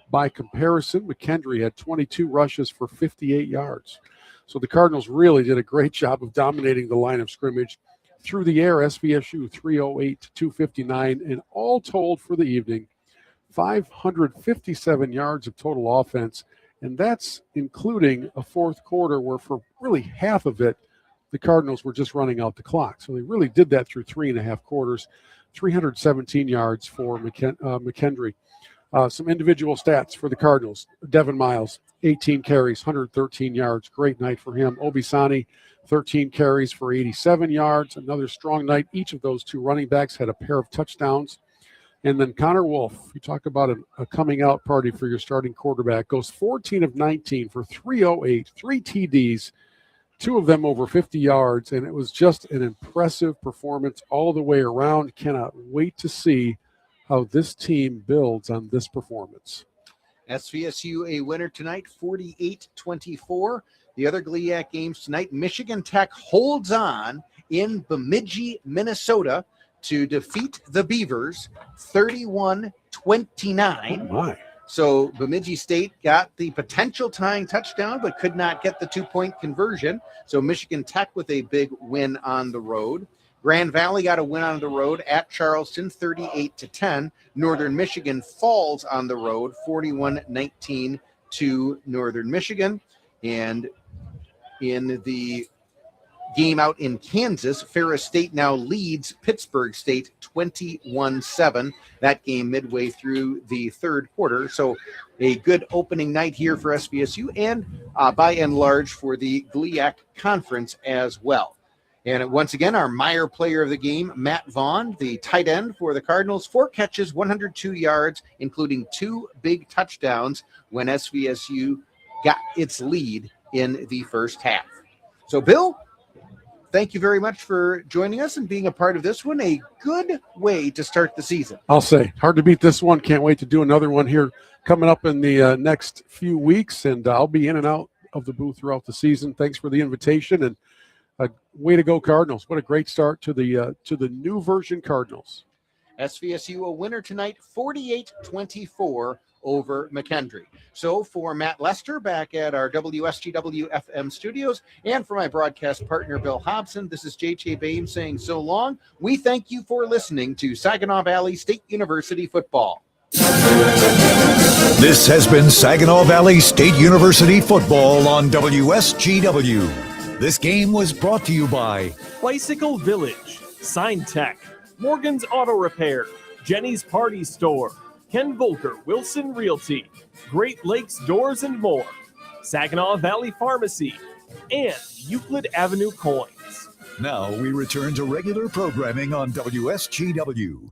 S4: By comparison, McKendree had 22 rushes for 58 yards. So the Cardinals really did a great job of dominating the line of scrimmage. Through the air, SVSU 308 to 259, and all told for the evening, 557 yards of total offense, and that's including a fourth quarter where for really half of it, the Cardinals were just running out the clock. So they really did that through 3.5 quarters, 317 yards for McKendree. Some individual stats for the Cardinals. Devin Miles, 18 carries, 113 yards. Great night for him. Obisani, 13 carries for 87 yards. Another strong night. Each of those two running backs had a pair of touchdowns. And then Connor Wolf, you talk about a coming out party for your starting quarterback, goes 14 of 19 for 308, 3 TDs, 2 of them over 50 yards. And it was just an impressive performance all the way around. Cannot wait to see how this team builds on this performance.
S3: SVSU a winner tonight, 48-24. The other GLIAC games tonight, Michigan Tech holds on in Bemidji, Minnesota, to defeat the Beavers 31-29.
S4: Oh my.
S3: So Bemidji State got the potential tying touchdown, but could not get the 2-point conversion. So Michigan Tech with a big win on the road. Grand Valley got a win on the road at Charleston, 38-10. Northern Michigan falls on the road, 41-19 to Northern Michigan. And in the game out in Kansas, Ferris State now leads Pittsburgh State 21-7. That game midway through the third quarter. So a good opening night here for SVSU and by and large for the GLIAC Conference as well. And once again, our Meyer player of the game, Matt Vaughn, the tight end for the Cardinals, 4 catches, 102 yards, including 2 big touchdowns when SVSU got its lead in the first half. So, Bill, thank you very much for joining us and being a part of this one. A good way to start the season.
S4: I'll say, hard to beat this one. Can't wait to do another one here coming up in the next few weeks, and I'll be in and out of the booth throughout the season. Thanks for the invitation, and way to go, Cardinals. What a great start to the new version Cardinals.
S3: SVSU a winner tonight, 48-24 over McKendree. So for Matt Lester back at our WSGW FM studios, and for my broadcast partner, Bill Hobson, this is J.J. Bain saying so long. We thank you for listening to Saginaw Valley State University football.
S2: This has been Saginaw Valley State University football on WSGW. This game was brought to you by
S1: Bicycle Village, Sign Tech, Morgan's Auto Repair, Jenny's Party Store, Ken Volker Wilson Realty, Great Lakes Doors and More, Saginaw Valley Pharmacy, and Euclid Avenue Coins.
S2: Now we return to regular programming on WSGW.